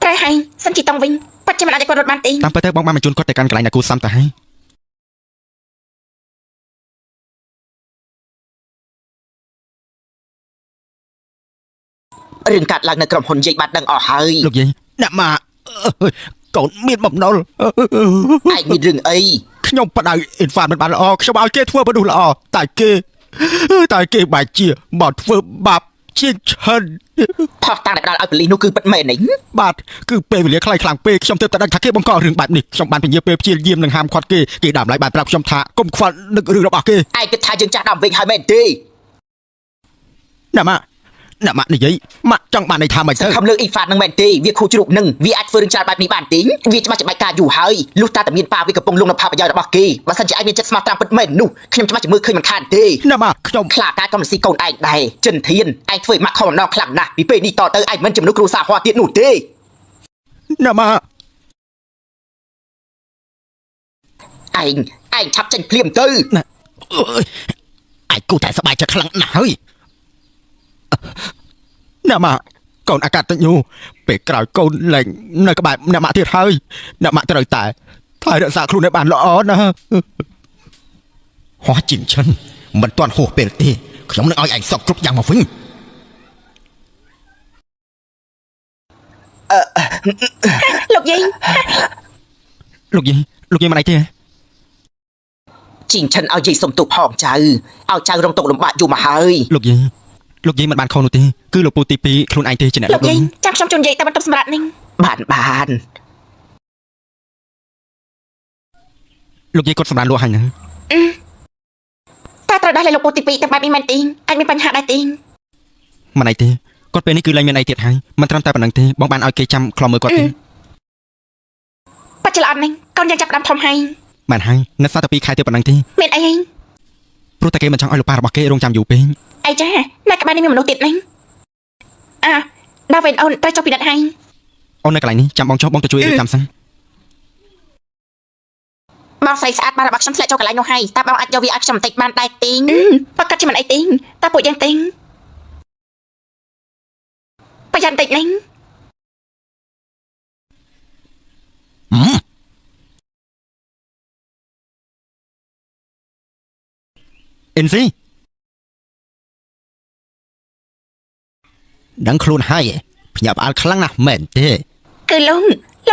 ត្រូវហើយសិនជីតុងវិញប៉ាត់ជាមិនអាចគាត់រត់បានទេ តាមពិតទៅបងបានបញ្ជូនគាត់ទៅកាន់កន្លែងដែលគូសំទៅហើយ រឿងកាត់ឡើងនៅក្រុមហ៊ុនយាយបានដឹងអស់ហើយ លោកយាយដាក់មកកូនមានបំណុល ឯងមានរឿងអី ខ្ញុំបដៅអ៊ីនហ្វានមិនបានល្អខ្ញុំឲ្យគេធ្វើមនុស្សល្អតែគេបែរជាមកធ្វើបាបជាងឆិន ផោះតាំងដែលផ្ដល់ឲ្យប៉ូលីសនោះគឺពិតមែនទេ បាទគឺពេលវេលាខ្លីខ្លាំងពេកខ្ញុំទើបតែដឹងថាគេបង្ករឿងបែបនេះខ្ញុំបានពន្យាពេលព្យាយាមនឹងហាមឃាត់គេដើមឡើយបានប្រាប់ខ្ញុំថាកុំខ្វល់នឹករឿងរបស់គេ ឯងគិតថាយើងចាស់ដល់វិញហើយមែនទេ ណាម៉ា អ្នកម៉ាក់និយាយម៉ាក់ចង់បានន័យថាមិនទៅ ខំលើកអ៊ីហ្វាតនឹងមែនទេវាខូចជ្រូកនឹងវាអាចធ្វើរឿងច្រើនបែបនេះបានទេវាច្បាស់ជាបែកការយូរហើយលុះតាតែមានប៉ាវាកំពុងលងនៅផលប្រយោជន៍របស់គេបើសិនជាឯងមានចិត្តស្មោះត្រង់ពិតមែននោះខ្ញុំច្បាស់ជាមើលឃើញមិនខានទេ អ្នកម៉ាក់ខ្ញុំ ខ្លាការកំលស៊ីកូនឯងដែរចិនធានឯងធ្វើម៉ាក់ខំម្ដងខ្លាំងណាស់ពីពេលនេះតទៅឯងមិនជំនួសគ្រូសាហោះទៀតនោះទេ អ្នកម៉ាក់ ឯងឆាប់ចេញភ្លាមទៅ ឯងគូតែសប្បាយចិត្តខ្លាំងណាស់ហើយអ្នកម៉ាក់កូនអកតញ្ញូពេលក្រោយកូនលែងនៅក្បែរអ្នកម៉ាក់ទៀតហើយអ្នកម៉ាក់ត្រូវតែថែរក្សាខ្លួនឲ្យបានល្អណាហោះជីងឈិនមិនទាន់ហួសពេលទេខ្ញុំនឹងឲ្យឯងសក់គ្រប់យ៉ាងមកវិញ លោកយាយ លោកយាយមិនអីទេ ជីងឈិនឲ្យយាយសុំទោសផងចៅឲ្យចៅរងទុក្ខលំបាកយូរមកហើយ លោកយាយមិនបានខុសនោះទេគឺលោកពូទី2ខ្លួនឯងទេជាអ្នក លោកយាយចាំខ្ញុំជូនយាយទៅបន្ទប់សម្រាប់នេះ បាន លោកយាយគាត់សម្រាប់លួហើយណា តែត្រូវដោះលែងលោកពូទី2ទាំងបែបនេះមែនទេអាចមានបញ្ហាដែរទេ មិនអីទេគាត់ពេលនេះគឺលែងមានអីទៀតហើយមិនត្រឹមតែប៉ុណ្្នឹងទេបងបានឲ្យគេចាំខ្លំមើលគាត់ទេ បាច់ច្រឡំនេះកូនយើងចាប់ផ្ដើមធំហើយ បានហើយនៅសល់តែ2ខែទៀតប៉ុណ្្នឹងទេ មានអីហី ព្រោះតែគេមិនចង់ឲ្យលោកប៉ារបស់គេរងចាំយូរពេក អីចានៅក្បែរនេះមានមនុស្សទៀតនេះដល់វិញអូនត្រូវចុះពិនិត្យហើយ អូននៅកន្លែងនេះចាំបងចុះបងទៅជួយរៀបចំសិន បងស្រីស្អាតបានរបស់ខ្ញុំធ្លាក់ចូលកន្លែងនោះហើយតើបងអាចយកវាឲ្យខ្ញុំបន្តិចបានដែរទេប្រកាសជាមិនអីទេតើពួកយើងទេប្រយ័ត្នបន្តិចនេះ អិនស៊ីដឹងខ្លួនហើយភ្ញាក់ផ្អើលខ្លាំងណាស់មែនទេ គឺលោ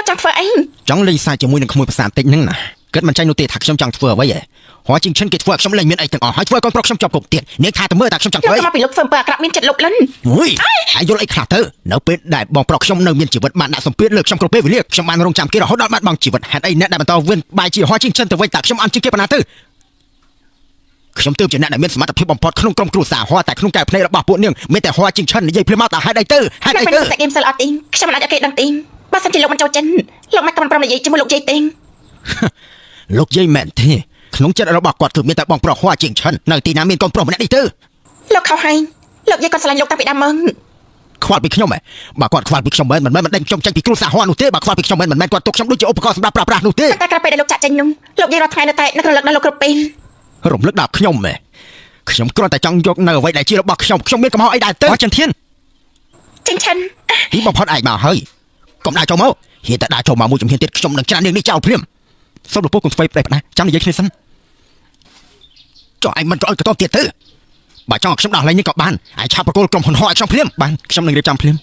កចង់ធ្វើអី ចង់លេងសើចជាមួយនឹងក្មួយប្រសាទតិចហ្នឹងណាគិតមិនចាញ់នោះទេថាខ្ញុំចង់ធ្វើអ្វីហ៎ហោះជីងឈិនគេធ្វើខ្ញុំលែងមានអីទាំងអស់ហើយធ្វើកូនប្រុសខ្ញុំជាប់គុកទៀតនាងថាទៅមើលថាខ្ញុំចង់ លោក ធ្វើ មកពីលោកធ្វើអំពើអាក្រក់មានចិត្តលោកលិន អូយអាយយល់អីខ្លះទៅនៅពេលដែលបងប្រុសខ្ញុំនៅមានជីវិតបានដាក់សម្ពាធលើខ្ញុំគ្រប់ពេលវេលាខ្ញុំបានរងចាំគេរហូតដល់បាត់បង់ជីវិតហេតុអីអ្នកដែលបន្តវេនបាយជាហោះជីងឈិនទៅវិញតែខ្ញុំអន់ជឿគេប៉ុណ្ណាទៅខ្ញុំទើបជាអ្នកដែលមានសមត្ថភាពបំផុតក្នុងក្រុមគ្រួសារហោះតែក្នុងកែវភ្នែករបស់ពួកនាងមានតែហោះជីងឈិននិយាយភ្លាមមកតែហេតុអីទៅហេតុ ខ្ញុំ អី មិន ទៅ តែគេមិនសិលអត់ទេខ្ញុំមិនអាចឲ្យគេដឹងទេបើសិនជាលោកមិនចូលចិនលោកមិនក៏មិនព្រមនិយាយជាមួយលោកយាយទេ លោកយាយមែនទេក្នុងចិត្តរបស់គាត់គឺមានតែបងប្រុសហោះជីងឈិននៅទីណាមានកូនប្រុសម្នាក់នេះទៅ លោកខុសហើយលោកយាយគាត់ស្រឡាញ់លោកតាំងពីដើមមក ខ្វល់ពីខ្ញុំហ៎បើគាត់ខ្វល់ពីខ្ញុំមិនដេញខ្ញុំចេញពីគ្រួសារហោះនោះទេបើខ្វល់ពីខ្ញុំមិនគាត់ទុកខ្ញុំដូចជាឧបករណ៍សម្រាប់ប្រើប្រាស់នោះទេ តែក្រោយពេលដែលលោកចាក់ចេញនោះលោកយាយរាល់ថ្ងៃនៅតែនឹករលឹកដល់លោកគ្រប់ពេល រំលឹកដល់ខ្ញុំហ៎ខ្ញុំគ្រាន់តែចង់យកនៅអ្វីដែលជារបស់ខ្ញុំមានកំហុសអីដែរទៅចិនធាន ចិនឈិន ទីបំផុតឯងមកហើយកុំដើរចូលមកហ៊ានតែដើរចូលមកមួយជំហានទៀតខ្ញុំនឹងច្រាននាងនេះចោលព្រាមសូមលោកពូកុំស្វ័យប្រេះណាចាំនិយាយគ្នាសិនចុះឯងមិនក៏ឲ្យទៅទៀតទៅបើចង់ឲ្យខ្ញុំដោះលែងនេះក៏បានឯងឆាប់ប្រគល់ក្រុមហ៊ុនហោឲ្យខ្ញុំព្រាមបានខ្ញុំនឹងរៀបចំព្រាម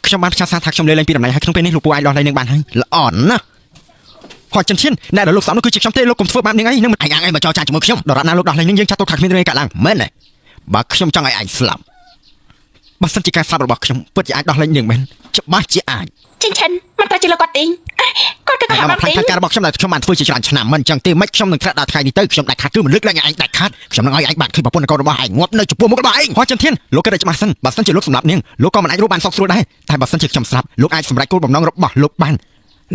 ខ្ញុំបានផ្ញើសារថាខ្ញុំលេងពីតំណែងហើយក្នុងពេលនេះលោកពូអាចដោះលែងនឹងបានហើយល្អណាស់ហោចិនធានអ្នកដែលលោកសំនោះគឺជាខ្ញុំទេលោកកុំធ្វើបែបនេះអីនឹងមិនឯងមកចោលចាជាមួយខ្ញុំដរាបណាលោកដោះលែងនឹងយើងចាត់ទុកថាគ្មានរឿងអីកើតឡើងមែនទេបើខ្ញុំចង់ឲ្យឯងស្លាប់បើសិនជាការស្លាប់របស់ខ្ញុំពិតជាអាចដោះលែងនាងមែនច្បាស់ជាអាច ចិនឈិនមិនត្រូវជាលោកគាត់ទេគាត់គឺកុហក ខ្ញុំ មក ផ្លា ទេ ស់ការរបស់ខ្ញុំដែលខ្ញុំបានធ្វើជាច្រើនឆ្នាំមិនអញ្ចឹងទេមិនខ្ញុំនឹងក្រាក់ដល់ថ្ងៃនេះទៅខ្ញុំដាច់ខាតគឺមិនលើកលែងឯងដាច់ខាតខ្ញុំនឹងឲ្យឯងបានឃើញប្រពន្ធកូនរបស់ឯងងាប់នៅចំពោះមុខរបស់ឯងហោះចិនធានលោកគិតតែច្បាស់សិនបើសិនជាលោកសម្លាប់នាងលោកក៏មិនអាចរស់បានសុខស្រួលដែរតែបើសិនជាខ្ញុំស្លាប់លោកអាចសម្រេចគោលបំណងរបស់លោកបាន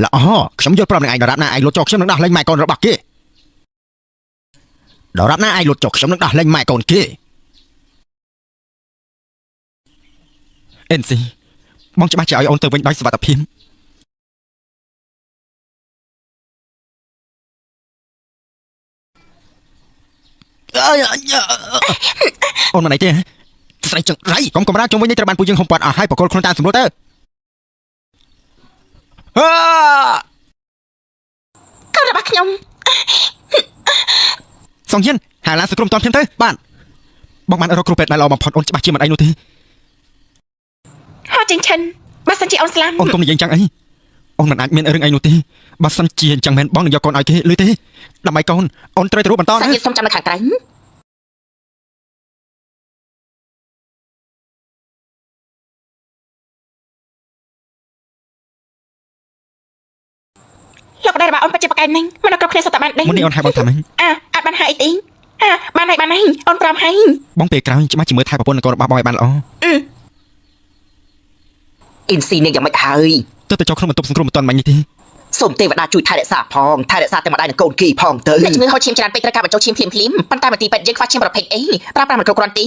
ល្អខ្ញុំយល់ព្រមនឹងឯងដរាបណាឯងលុតចោលខ្ញុំនឹងដោះលែងម៉ែកូនរបស់គេដរាបណាឯងលុតចោលខ្ញុំនឹងដោះលែងម៉ែកូនគេអិនស៊ីបងច្បាស់ជាឲ្យអូនទៅវិញដោយសុវត្ថិភាពអូនមិនអីទេស្រីចង្រៃកុំកម្រាជុំវិញនេះត្រូវបានពួកយើងហុំព័ទ្ធអស់ហើយបកគលខ្លួនតាមសម្រួលទៅកូនរបស់ខ្ញុំ សងយានហាឡាសក្រុមតន់ខ្ញុំទៅបានបងបានរកគ្រូពេទ្យដែលល្អបំផុតអូនច្បាស់ជាមិនអីនោះទេ ហោចិនឈិនបើសិនជាអូនស្លាប់ អូនកុំនិយាយចឹងអីអូនមិនអាចមានរឿងអីនោះទេបើសិនជាអញ្ចឹងមែនបងនឹងយកកូនឲ្យគេលឺទេដើម្បីកូនអូនត្រូវទៅរੂបន្ត សា ណា ច់ញាតិសុំចាំនៅខាងក្រៅលោកដែររបស់អូនពិតជាប្រកែកនឹងមិនគ្រប់គ្នាសុទ្ធតែបានដេញ មុននេះអូនហៅបងថាម៉េច អាចបានហៅអីទេ បានហើយអូនប្រាប់ហើយ បងពេលក្រោយច្បាស់ជាមើលថែប្រពន្ធកូនរបស់បងឲ្យបានល្អ អ៊ីនស៊ីនាងយ៉ាងម៉េចហើយ ទើបតែចូលក្នុងបន្ទប់សង្គ្រោះមិនទាន់បាញ់នេះទេ សូមទេវតាជួយថែរក្សាផងថែរក្សាទាំងម្ដាយនិងកូនគីផងទៅ អ្នកជំងឺហូរឈាមច្រើនពេកត្រូវការបញ្ចូលឈាមភ្លាមប៉ុន្តែមន្ទីរពេទ្យយើងខ្វះឈាមប្រភេទ A ប្រើប្រាស់មិនគ្រប់គ្រាន់ទេ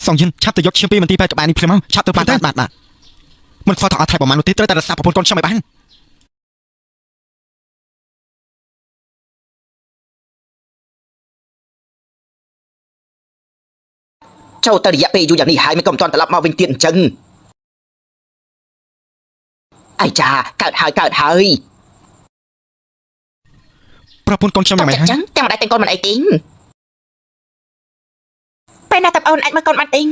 សងយិនឆាប់ទៅយកឈាមពីមន្ទីរពេទ្យក្បែរនេះភ្លាមមកឆាប់ទៅបាទមិនខ្វល់ថាអត់ថែប្រមាណនោះទេត្រូវតែរក្សាប្រពន្ធកូនខ្ញុំឲ្យបាន ចូលទៅរយៈពេលយូរយ៉ាងនេះហើយមិនក៏មិនទាន់ត្រឡប់មកវិញទៀតអញ្ចឹងអាយចាកើតហើយ ប្រពន្ធកូនខ្ញុំយ៉ាងម៉េច អញ្ចឹងតែម្ដាយទាំងកូនមិនអីទេពេលណាតាអូនអាចមើលកូនបានទេ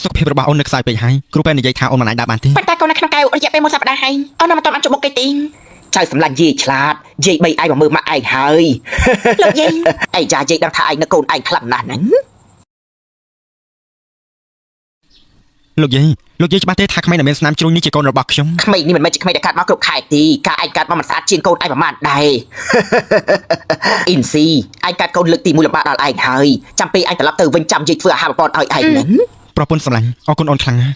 សុខភាពរបស់អូននៅខ្សោយពេកហើយគ្រូពេទ្យនិយាយថាអូនមិនអាចដើរបានទេ ប៉ុន្តែកូននៅក្នុងកែវរយៈពេល1សប្តាហ៍ហើយអូននៅមិនទាន់បានជួបមុខគេទេ ចៅសម្លាញ់យាយឆ្លាតយាយបីឯងមកមើលម៉ាក់ឯងហើយ លោកយាយ អាយចាយាយដឹងថាឯងនៅកូនឯងខ្លាំងណាស់ហ្នឹង លោកយាយច្បាស់ទេថាក្មេងដែលមានស្នាមជ្រុញនេះជាកូនរបស់ខ្ញុំ ក្មេងនេះមិនមែនជាក្មេងដែលកើតមកគ្រប់ខែទេការឯងកើតមកមិនស្អាតជាងកូនឯងប្រហែលដែរ អ៊ីនស៊ីឯងកើតកូនលើកទី1លំបាកដល់ឯងហើយចាំពេលឯងត្រឡប់ទៅវិញចាំយាយធ្វើអាហារប្រព័ន្ធឲ្យឯងហ្នឹង ប្រពន្ធសម្លាញ់អរគុណអូនខ្លាំងណាស់